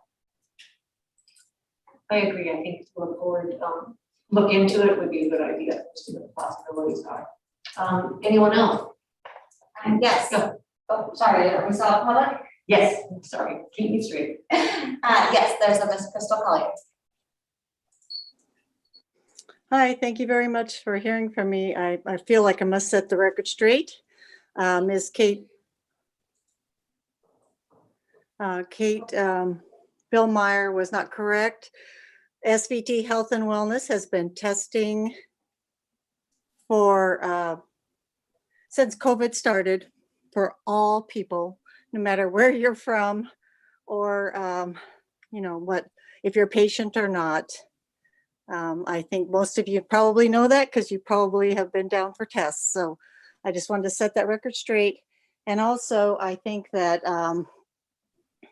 I agree. I think to look forward, look into it would be a good idea to see what the possibilities are. Anyone else? Yes. Go. Oh, sorry, are we still on public? Yes, sorry, keep me straight. Yes, there's a Miss Crystal Collier. Hi, thank you very much for hearing from me. I feel like I must set the record straight. Ms. Kate Billmeyer was not correct. SVT Health and Wellness has been testing for since COVID started for all people, no matter where you're from or you know what, if you're a patient or not. I think most of you probably know that because you probably have been down for tests. So I just wanted to set that record straight. And also I think that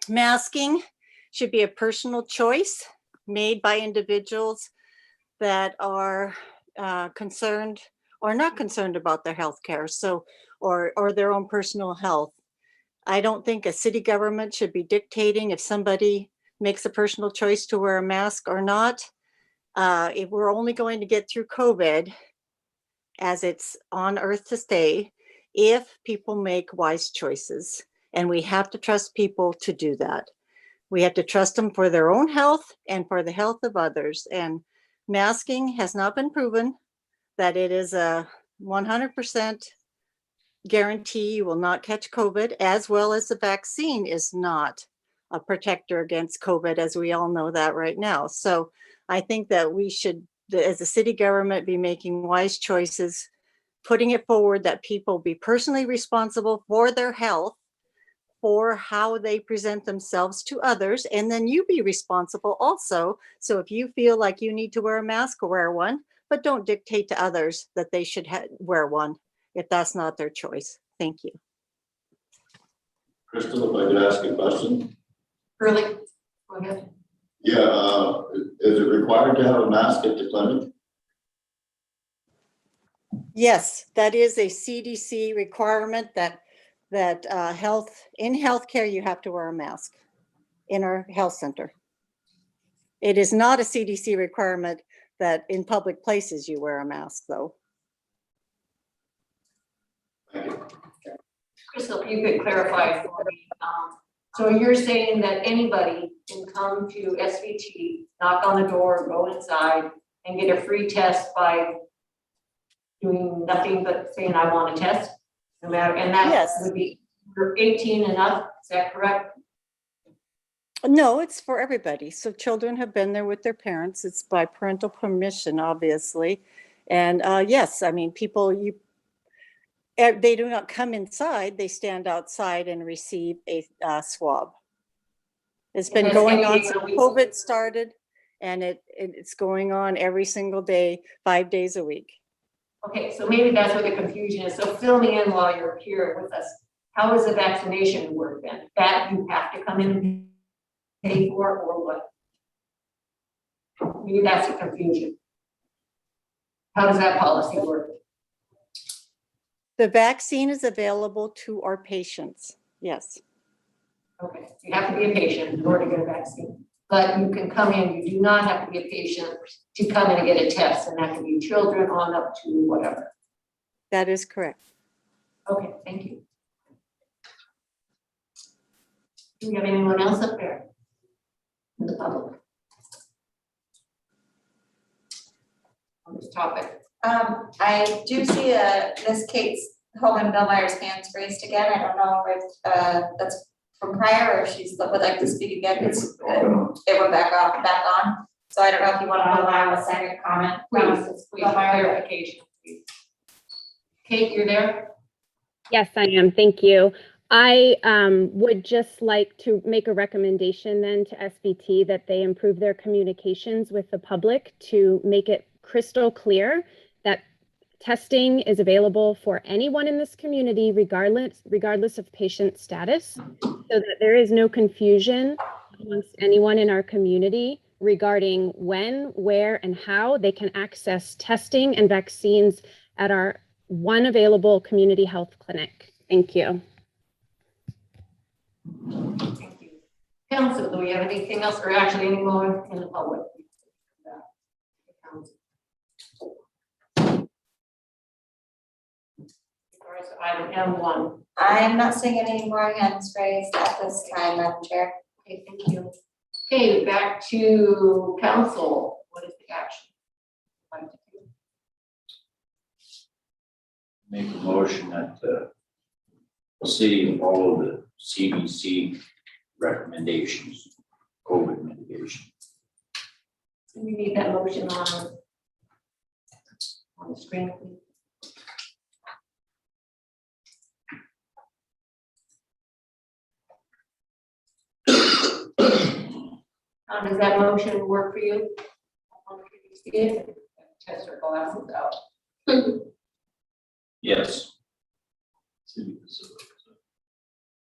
masking should be a personal choice made by individuals that are concerned or not concerned about their health care, so or their own personal health. I don't think a city government should be dictating if somebody makes a personal choice to wear a mask or not. If we're only going to get through COVID, as it's on earth to stay, if people make wise choices, and we have to trust people to do that. We have to trust them for their own health and for the health of others. And masking has not been proven that it is a 100% guarantee you will not catch COVID, as well as the vaccine is not a protector against COVID, as we all know that right now. So I think that we should, as a city government, be making wise choices, putting it forward that people be personally responsible for their health, for how they present themselves to others, and then you be responsible also. So if you feel like you need to wear a mask, wear one, but don't dictate to others that they should wear one if that's not their choice. Thank you. Crystal, if I could ask a question? Early, go ahead. Yeah, is it required to have a mask at the clinic? Yes, that is a CDC requirement that in healthcare you have to wear a mask in our health center. It is not a CDC requirement that in public places you wear a mask, though. Crystal, if you could clarify for me. So you're saying that anybody can come to SVT, knock on the door, go inside, and get a free test by doing nothing but saying, I want a test? No matter, and that Yes. would be for 18 and up, is that correct? No, it's for everybody. So children have been there with their parents. It's by parental permission, obviously. And yes, I mean, they do not come inside, they stand outside and receive a swab. It's been that's going on every since week? COVID started, and it's going on every single day, 5 days a week. Okay, so maybe that's where the confusion is. So fill me in while you're here with us. How does the vaccination work then? That you have to come in and pay for, or what? Maybe that's the confusion. How does that policy work? The vaccine is available to our patients, yes. Okay, you have to be a patient in order to get a vaccine, but you can come in, you do not have to be a patient to come in and get a test, and that can be children on up to whatever. That is correct. Okay, thank you. Do we have anyone else up there in the public on this topic? I do see Miss Kate's Hogan Bellmeyer's hands raised again. I don't know if that's from prior or if she's would like to speak again. It went back on. So I don't know if you want to allow a second comment. Please, clarification, please. Kate, you're there? Yes, I am. Thank you. I would just like to make a recommendation then to SBT that they improve their communications with the public to make it crystal clear that testing is available for anyone in this community, regardless of patient status, so that there is no confusion amongst anyone in our community regarding when, where, and how they can access testing and vaccines at our one available community health clinic. Thank you. Thank you. Council, do we have anything else, or actually any more in the public? Item M1. I am not seeing any more hands raised at this time, Madam Chair. Okay, thank you. Okay, back to council. What is the action? Make a motion that the city follow the CDC recommendations, COVID mitigation. Do we need that motion on the screen, please? How does that motion work for you? Test our glasses out. Yes.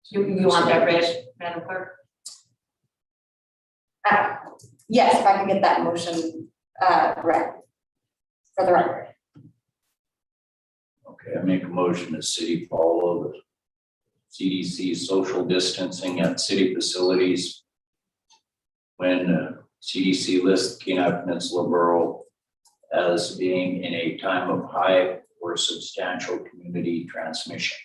You want that read, Madam Clerk? Yes, if I can get that motion read for the record. Okay, I make a motion that city follow the CDC social distancing at city facilities when CDC lists Kenai Peninsula Borough as being in a time of high or substantial community transmission.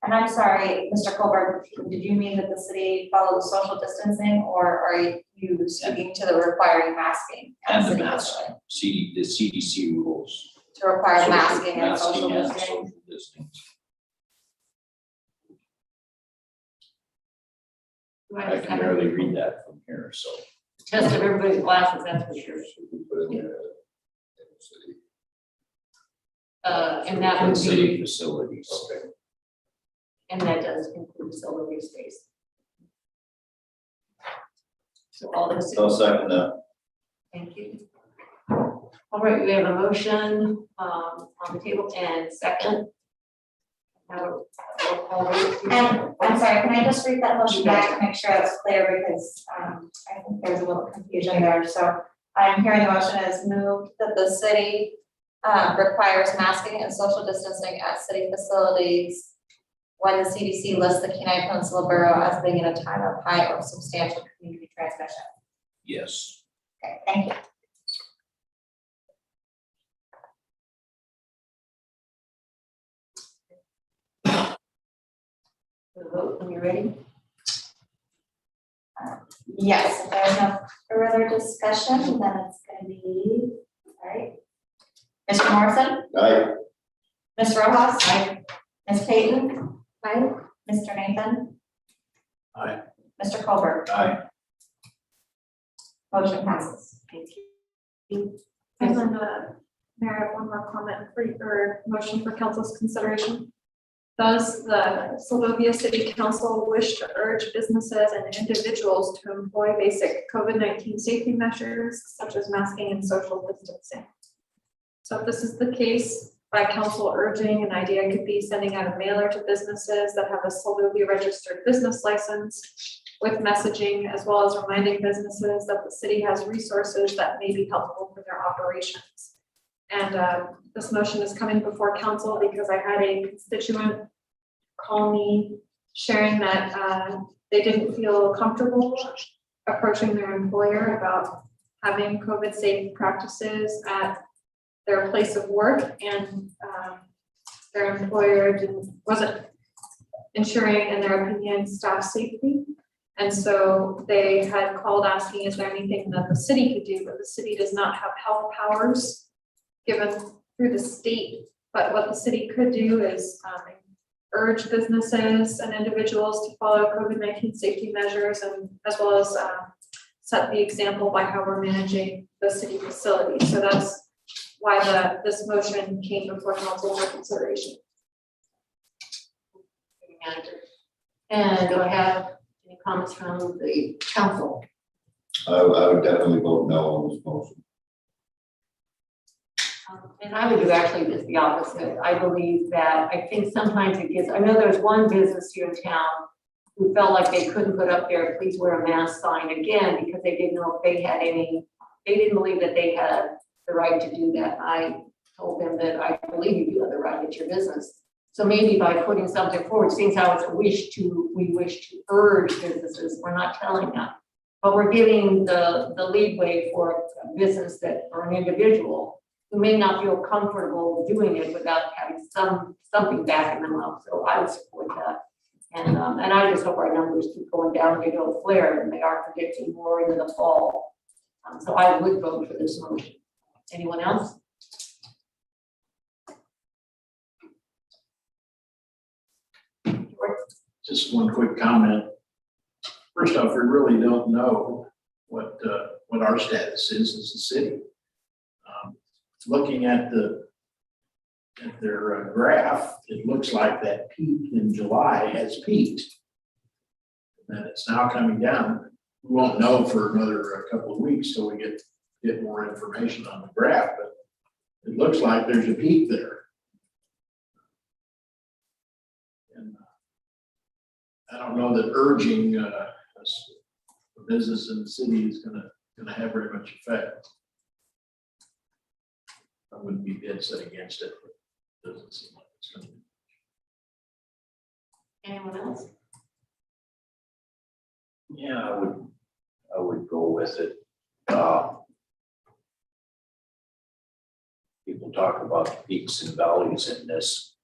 And I'm sorry, Mr. Colbert, did you mean that the city follows social distancing, or are you speaking to the requiring masking? at And the city mask, facility? the CDC rules. To require Social- masking and social and distancing? social distancing. I can barely read that from here, so. Test of everybody's glasses, that's for sure. And that would City be, facilities. Okay. and that does include facility space. So all those. I'll second that. Thank you. All right, we have a motion on the table and second. Now, roll call vote. And I'm sorry, can I just read that motion back to make sure it's clear, because I think there's a little confusion there. So I'm hearing the motion as moved that the city requires masking and social distancing at city facilities when the CDC lists the Kenai Peninsula Borough as being in a time of high or substantial community transmission. Yes. Okay, thank you. The vote, when you're ready. Yes, if there's no further discussion, then it's gonna be, all right. Mr. Morrison? Aye. Ms. Rojas? Aye. Ms. Payton? Aye. Mr. Nathan? Aye. Mr. Colbert? Aye. Motion passes. Thank you. And then, Mayor, I have one more comment for you, or motion for council's consideration. Does the Soldovia City Council wish to urge businesses and individuals to employ basic COVID-19 safety measures such as masking and social distancing? So if this is the case, by council urging, an idea could be sending out a mailer to businesses that have a Soldovia registered business license with messaging, as well as reminding businesses that the city has resources that may be helpful for their operations. And this motion is coming before council because I had a constituent call me sharing that they didn't feel comfortable approaching their employer about having COVID safe practices at their place of work, and their employer wasn't ensuring, in their opinion, staff safety. And so they had called asking, is there anything that the city could do? But the city does not have health powers given through the state. But what the city could do is urge businesses and individuals to follow COVID-19 safety measures, and as well as set the example by how we're managing the city facility. So that's why this motion came before council for consideration. And do I have any comments from the council? I would definitely vote no on this motion. And I would do actually just the opposite. I believe that, I think sometimes it gets, I know there's one business here in town who felt like they couldn't put up their please wear a mask sign again because they didn't know if they had any, they didn't believe that they had the right to do that. I told them that I believe you do have the right, it's your business. So maybe by putting something forward, seeing how it's we wish to urge businesses, we're not telling them, but we're giving the leadway for a business that, or an individual who may not feel comfortable doing it without having something backing them up. So I would support that. And I just hope our numbers keep going down, they don't flare, and they are predicting more into the fall. So I would vote for this motion. Anyone else? Just one quick comment. First off, we really don't know what our status is as a city. Looking at their graph, it looks like that peak in July has peaked. And then it's now coming down. We won't know for another couple of weeks till we get more information on the graph, but it looks like there's a peak there. And I don't know that urging a business in the city is gonna have very much effect. I wouldn't be dead set against it, but it doesn't seem like it's gonna be. Anyone else? Yeah, I would go with it. People talk about the peaks and valleys in this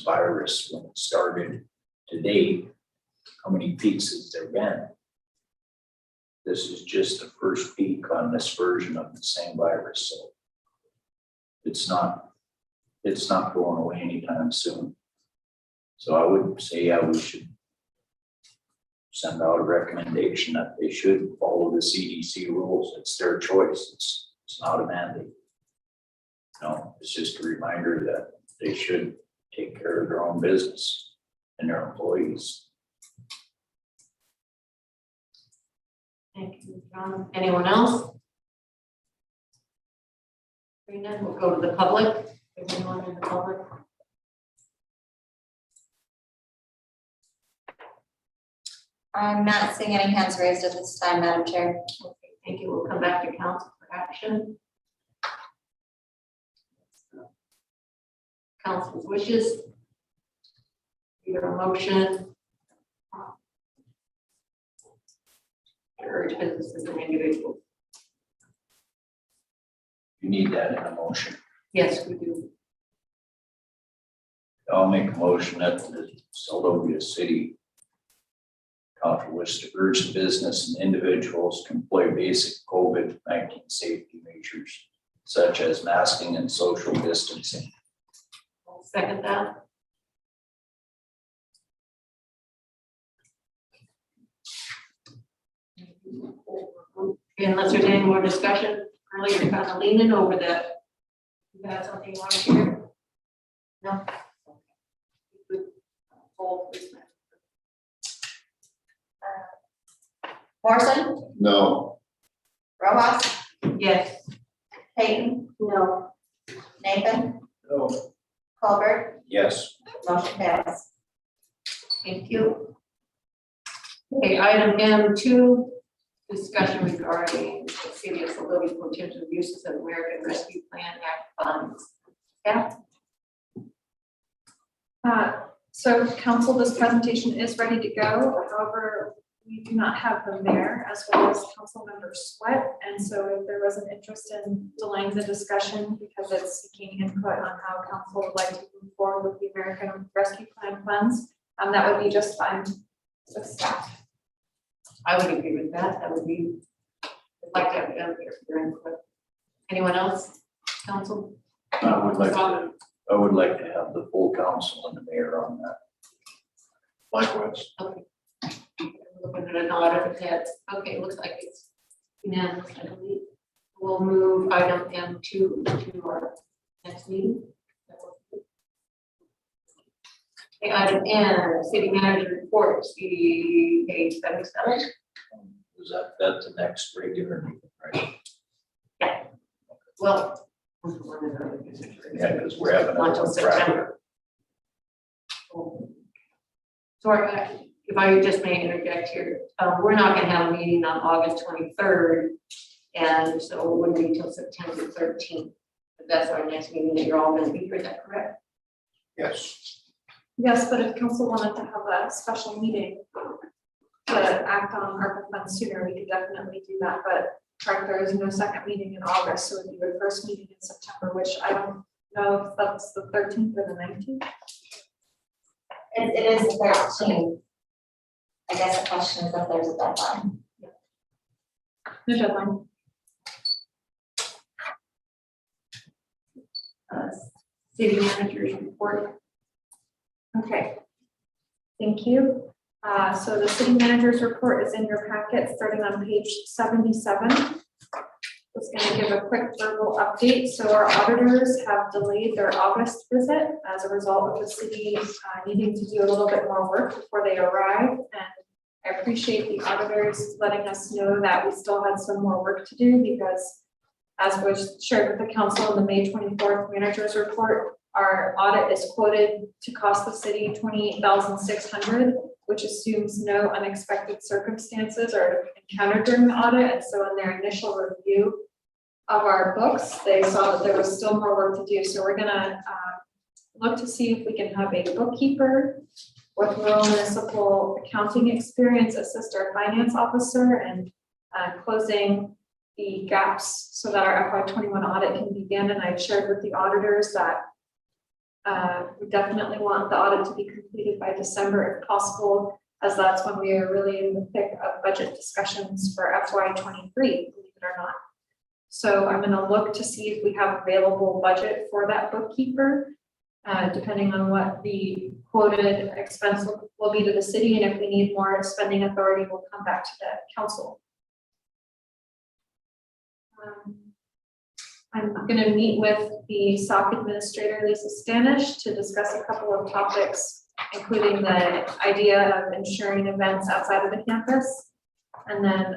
virus when it started to date. How many peaks has there been? This is just the first peak on this version of the same virus, so it's not going away anytime soon. So I would say, yeah, we should send out a recommendation that they should follow the CDC rules. It's their choice. It's not a mandate. No, it's just a reminder that they should take care of their own business and their employees. Thank you, John. Anyone else? Hearing none, we'll go to the public. Is anyone in the public? I'm not seeing any hands raised at this time, Madam Chair. Okay, thank you. We'll come back to council for action. Council's wishes. Either a motion. To urge businesses and individuals. You need that in a motion. Yes, we do. I'll make a motion that the Soldovia City was to urge the business and individuals to employ basic COVID-19 safety measures such as masking and social distancing. I'll second that. Unless there's any more discussion, earlier you're kind of leaning over that. You have something you want to share? No? Poll, please, ma'am. Morrison, No. Rojas, Yes. Payton, No. Nathan, No. Colbert, Yes. motion passed. Thank you. Okay, item M2, discussion regarding the city of Soldovia potential uses of American Rescue Plan Act funds. Yeah, So council, this presentation is ready to go. However, we do not have the mayor as well as council member Sweat. And so if there was an interest in delaying the discussion because it's seeking input on how council would like to move forward with the American Rescue Plan funds, that would be just fine with staff. I would agree with that. That would be, I'd like to have your input. Anyone else? Council? I would like to have the full council and the mayor on that. Likewise. Okay. Looking at a nod of heads. Okay, looks like it's unanimous, I believe. We'll move item M2 to our next meeting. Okay, item N, city manager report, CD page 77. Is that's the next regular meeting, right? Yeah. Well. Yeah, because we're having Not till September. So if I just may interject here, we're not going to have a meeting on August 23rd, and so it wouldn't be until September 13th. But that's our next meeting that you're all going to be here. Is that correct? Yes. Yes, but if council wanted to have a special meeting to act on ARPA funds sooner, we could definitely do that. But correct, there is no second meeting in August, so it would be the first meeting in September, which I don't know if that's the 13th or the 19th. It is the 13th. I guess the question is if there's a deadline. No deadline. City manager's report. Okay. Thank you. So the city manager's report is in your packet, starting on page 77. Just going to give a quick verbal update. So our auditors have delayed their August visit as a result of the city needing to do a little bit more work before they arrive. And I appreciate the auditors letting us know that we still had some more work to do because, as was shared with the council in the May 24th manager's report, our audit is quoted to cost the city $28,600, which assumes no unexpected circumstances are encountered during the audit. And so in their initial review of our books, they saw that there was still more work to do. So we're gonna look to see if we can have a bookkeeper with rural municipal accounting experience assist our finance officer and closing the gaps so that our FY21 audit can begin. And I've shared with the auditors that we definitely want the audit to be completed by December if possible, as that's when we are really in the thick of budget discussions for FY23, believe it or not. So I'm going to look to see if we have available budget for that bookkeeper, depending on what the quoted expense will be to the city. And if we need more spending authority, we'll come back to the council. I'm going to meet with the SOC administrator, Lisa Stanish, to discuss a couple of topics, including the idea of ensuring events outside of the campus, and then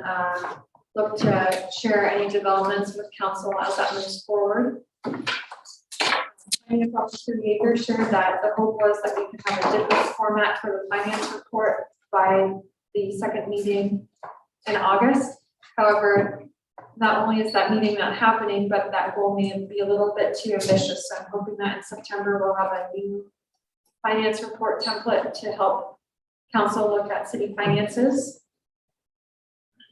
look to share any developments with council as that moves forward. Finance Officer Yeager shared that the hope was that we could have a different format for the finance report by the second meeting in August. However, not only is that meeting not happening, but that goal may be a little bit too ambitious. So I'm hoping that in September we'll have a new finance report template to help council look at city finances.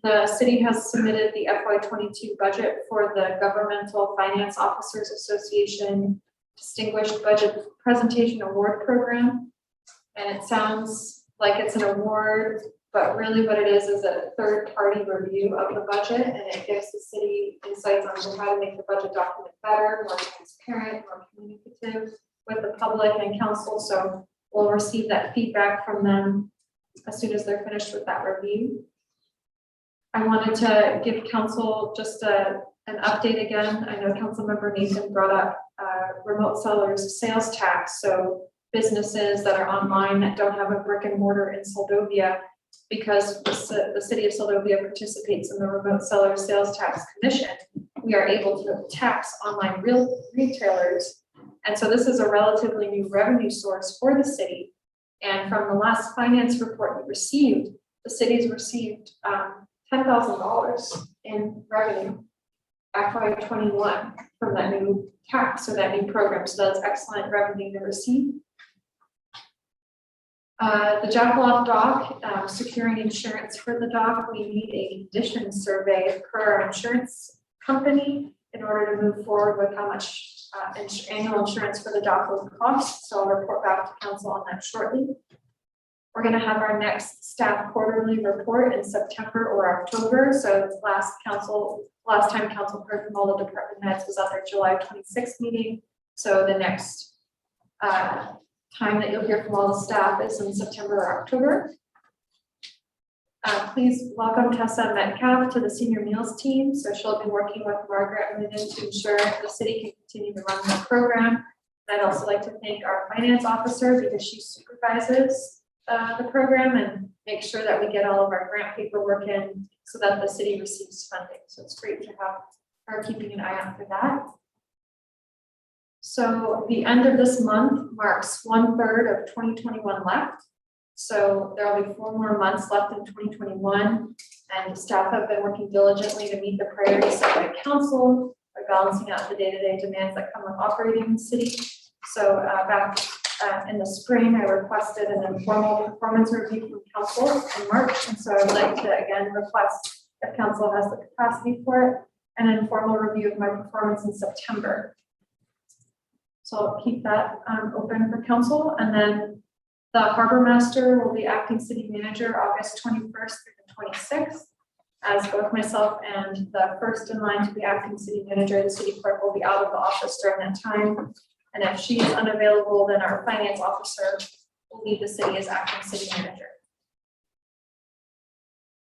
The city has submitted the FY22 budget for the Governmental Finance Officers Association Distinguished Budget Presentation Award Program. And it sounds like it's an award, But really what it is a third-party review of the budget, and it gives the city insights on how to make the budget document better, more transparent, more communicative with the public and council. So we'll receive that feedback from them as soon as they're finished with that review. I wanted to give council just an update again. I know Councilmember Nathan brought up remote sellers sales tax. So businesses that are online that don't have a brick and mortar in Soldovia, because the city of Soldovia participates in the remote seller sales tax commission, we are able to tax online retailers. And so this is a relatively new revenue source for the city. And from the last finance report we received, the city's received $10,000 in revenue FY21 from that new tax or that new program. So that's excellent revenue to receive. The Jackalope dock, securing insurance for the dock, we need a condition survey per our insurance company in order to move forward with how much annual insurance for the dock will cost. So I'll report back to council on that shortly. We're going to have our next staff quarterly report in September or October. So last time council heard from all the department heads was at their July 26th meeting. So the next time that you'll hear from all the staff is in September or October. Please welcome Tessa Metcalf to the senior meals team. So she'll be working with Margaret and Lyndon to ensure the city can continue to run the program. I'd also like to thank our finance officer because she supervises the program and make sure that we get all of our grant paperwork in so that the city receives funding. So it's great to have her keeping an eye out for that. So the end of this month marks 1/3 of 2021 left. So there will be 4 more months left in 2021, and staff have been working diligently to meet the priorities set by council by balancing out the day-to-day demands that come with operating the city. So back in the spring, I requested an informal performance review from council in March, and so I would like to again request, if council has the capacity for it, an informal review of my performance in September. So I'll keep that open for council, and then the harbor master will be acting city manager August 21st through the 26th, as both myself and the first in line to be acting city manager, the city clerk, will be out of the office during that time. And if she is unavailable, then our finance officer will leave the city as acting city manager.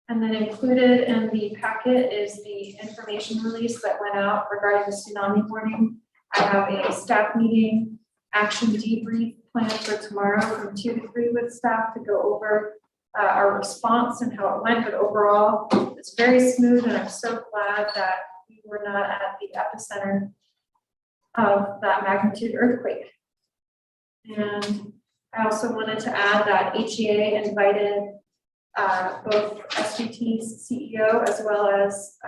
And then included in the packet is the information release that went out regarding the tsunami warning. I have a staff meeting action debrief planned for tomorrow from 2 to 3 with staff to go over our response and how it went. But overall, it's very smooth, and I'm so glad that we were not at the epicenter of that magnitude earthquake. And I also wanted to add that HEA invited both SGT's CEO as well as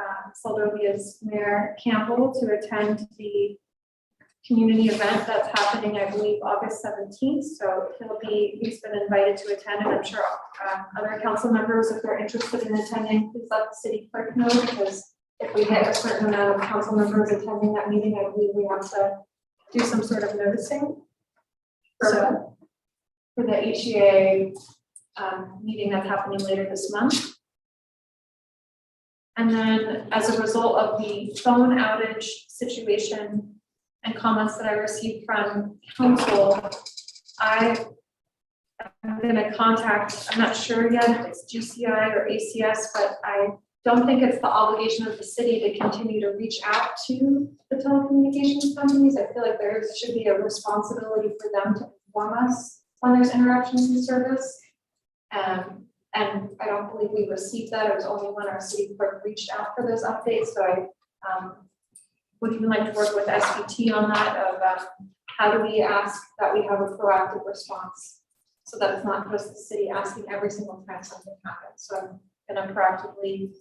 Soldovia's Mayor Campbell to attend the community event that's happening, I believe, August 17th. So he's been invited to attend, and I'm sure other council members, if they're interested in attending, please let the city clerk know, because if we hit a certain amount of council members attending that meeting, I believe we have to do some sort of noticing. So for the HEA meeting that's happening later this month. And then as a result of the phone outage situation and comments that I received from council, I'm going to contact, I'm not sure yet if it's GCI or ACS, but I don't think it's the obligation of the city to continue to reach out to the telecommunications companies. I feel like there should be a responsibility for them to inform us when there's interruptions in service. And I don't believe we received that. It was only when our city clerk reached out for those updates. So I would even like to work with SBT on that of how do we ask that we have a proactive response so that it's not just the city asking every single time something happens. So I'm going to proactively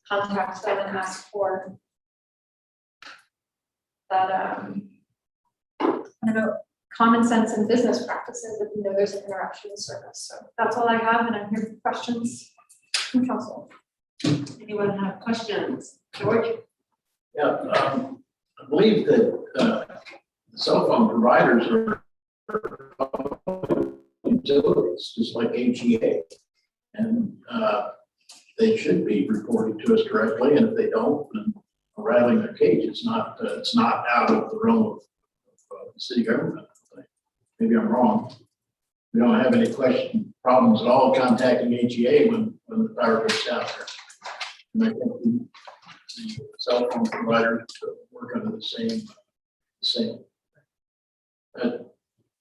contact them and ask for that, I don't know, common sense and business practices if you know there's an interruption in service. So that's all I have, and I'm here for questions from council. Anyone have questions? George? Yeah, I believe that cell phone providers are utilities, just like HEA. And they should be reporting to us directly, and if they don't, then rattling their cage, it's not out of the realm of the city government. Maybe I'm wrong. We don't have any problems at all contacting HEA when the power goes out there. And I think the cell phone providers work under the same.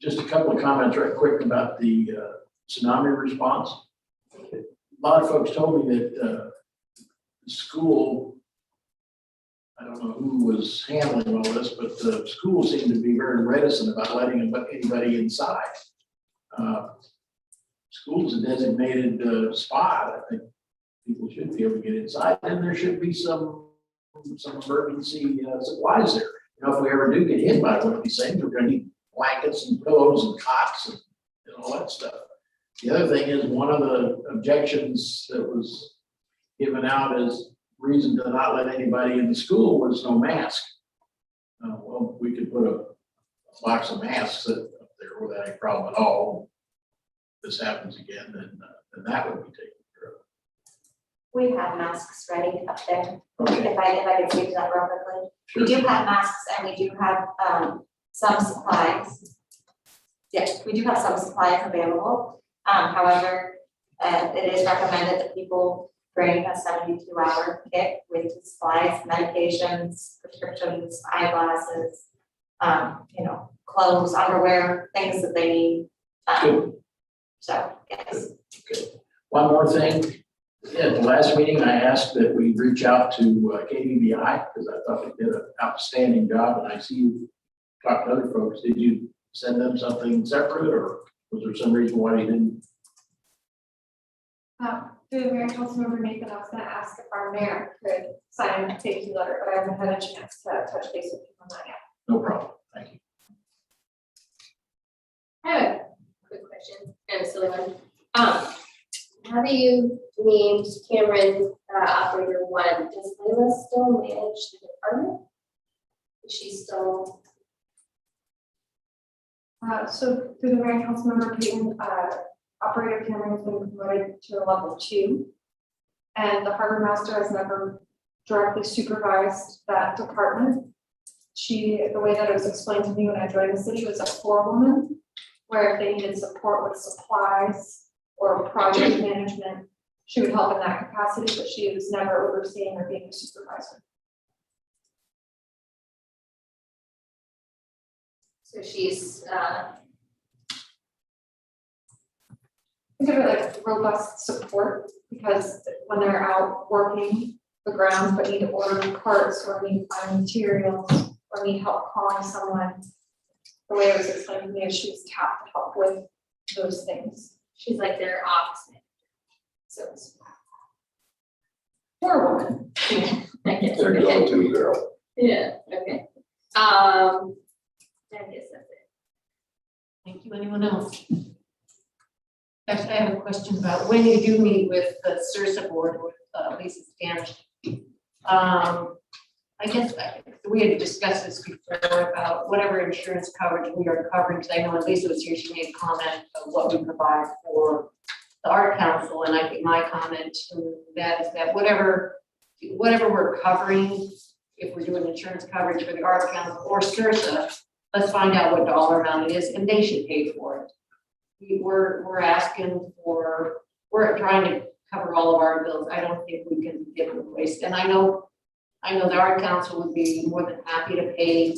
Just a couple of comments right quick about the tsunami response. A lot of folks told me that the school, I don't know who was handling all this, but the school seemed to be very reticent about letting anybody inside. School's a designated spot. I think people should be able to get inside, and there should be some emergency supplies there. You know, if we ever do get hit by one of these things, we're going to need blankets and pillows and cots and all that stuff. The other thing is, one of the objections that was given out as reason to not let anybody in the school was no mask. Well, we could put a box of masks up there without any problem at all. If this happens again, then that would be taken care of. We have masks ready up there. Okay. If I could speak to that real quickly. Sure. We do have masks and we do have some supplies. Yes, we do have some supplies available. However, it is recommended that people bring a 72-hour kit with supplies, medications, prescriptions, eyeglasses, clothes, underwear, things that they need. So, yes. Okay. One more thing. At the last meeting, I asked that we reach out to KBBI because I thought they did an outstanding job, and I see you talked to other folks. Did you send them something separate, or was there some reason why you didn't? Through the mayor council member Nathan, I was gonna ask if our mayor could sign a thank you letter, but I haven't had a chance to touch base with him on that yet. No problem. Thank you. I have a quick question, and a silly one. How do you named Cameron operator one? Does Layla still manage the department? Is she still? So through the mayor council member Peyton, operator Cameron has been promoted to a level 2. And the harbor master has never directly supervised that department. The way that it was explained to me when I joined the city was a forewoman, where if they needed support with supplies or project management, she would help in that capacity, but she was never overseeing or being a supervisor. So she's Think of it like robust support, because when they're out working the grounds, but need to order parts or need to find materials or need help calling someone, the way it was explained to me is she was tapped to help with those things. she's like their office manager. So it's Poor woman. I guess. Their go-to girl. Yeah, okay. I guess that's it. Thank you. Anyone else? Actually, I have a question about when you do meet with the CIRSA board with Lisa Stanch. I guess we had discussed this before about whatever insurance coverage we are covering, because I know when Lisa was here, she made a comment of what we provide for the art council, and I think my comment to that is that whatever we're covering, if we're doing insurance coverage for the art council or CIRSA, let's find out what dollar amount it is, and they should pay for it. We're asking for, we're trying to cover all of our bills. I don't think we can get replaced, and I know the art council would be more than happy to pay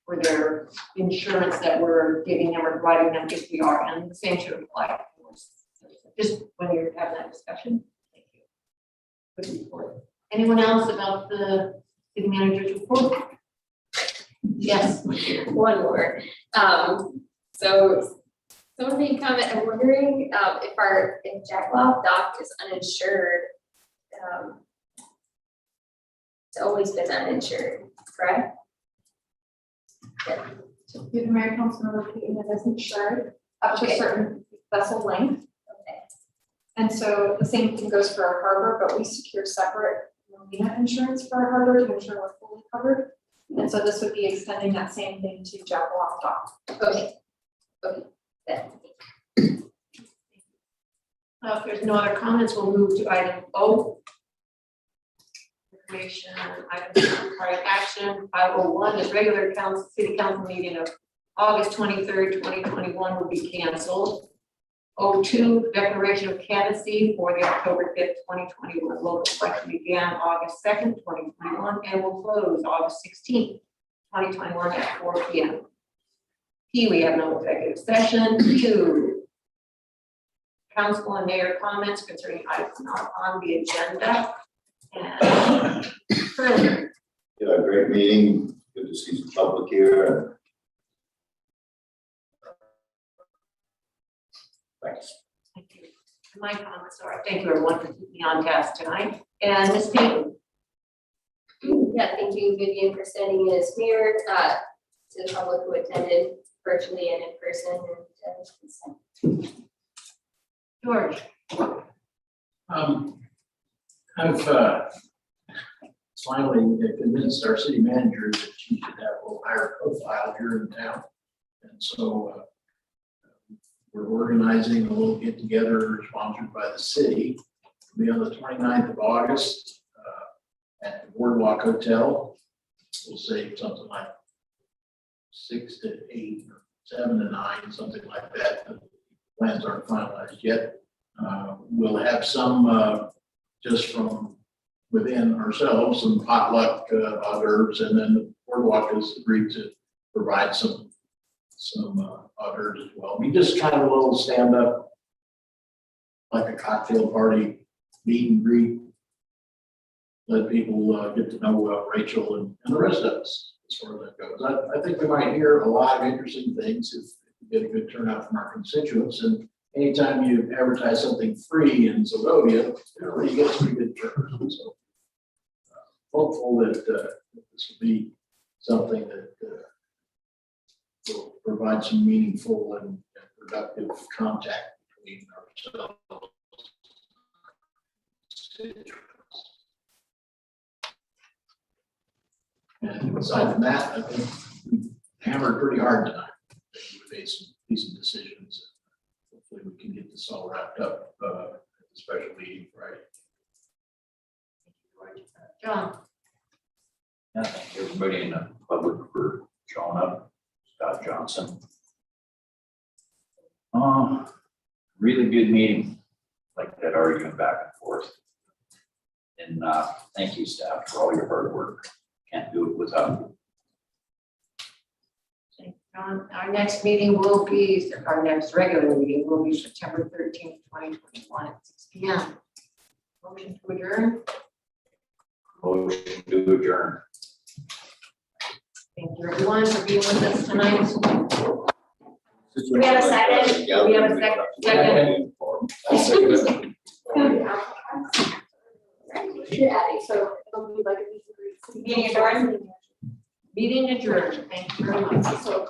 for their insurance that we're giving them or providing them if we are, and the same should apply for us. Just when you're having that discussion. Thank you. Good report. Anyone else about the city manager's report? Yes. One more. So someone made a comment, I'm wondering if Jackalope Dock is uninsured. It's always been uninsured, correct? Yeah. Through the mayor council member Peyton, it is insured up to a certain vessel length. Okay. And so the same thing goes for our harbor, but we secure separate marina insurance for our harbor to ensure we're fully covered. And so this would be extending that same thing to Jackalope Dock. Okay. Okay. Yeah. If there's no other comments, we'll move to item O. Information, items requiring action, 501, the regular council, city council meeting of August 23rd, 2021 will be canceled. 02, declaration of candidacy for the October 5th, 2021 local election began August 2nd, 2021, and will close August 16th, 2021 at 4 p.m. P, we have no executive session. Q, council and mayor comments concerning items not on the agenda. And further, Yeah, great meeting, good to see some public here. Thanks. thank you. My comments are, thank you everyone for keeping me on task tonight. And Ms. Payton. Yeah, thank you, Vivian, for standing in as mayor, to the public who attended virtually and in person, and George. I've finally convinced our city manager that she should have a little higher profile here in town. And so we're organizing a little get together sponsored by the city. It'll be on the 29th of August at the Boardwalk Hotel. We'll say something like 6 to 8 or 7 to 9, something like that. The plans aren't finalized yet. We'll have some just from within ourselves, some potluck hors d'oeuvres, and then the Boardwalk has agreed to provide some hors d'oeuvres as well. We just kind of a little stand up, like a cocktail party, meet and greet. Let people get to know Rachel and the rest of us as far as that goes. I think we might hear a lot of interesting things if we get a good turnout from our constituents. And anytime you advertise something free in Soldovia, you get some good turnout. So hopeful that this will be something that will provide some meaningful and productive contact between ourselves. And aside from that, I think we hammered pretty hard tonight. We made some decent decisions. Hopefully we can get this all wrapped up at the special meeting Friday. John. Yeah, thank everybody in the public for showing up. Scott Johnson. Really good meeting, like that arguing back and forth. And thank you, staff, for all your hard work. Can't do it without you. Thank you, John. Our next meeting will be, our next regular meeting will be September 13th, 2021 at 6 p.m. Motion to adjourn. Motion to adjourn. Thank you everyone for being with us tonight. Do we have a second? Do we have a second? Second. so it'll be like a Meeting adjourned. Meeting adjourned. Thank you very much. So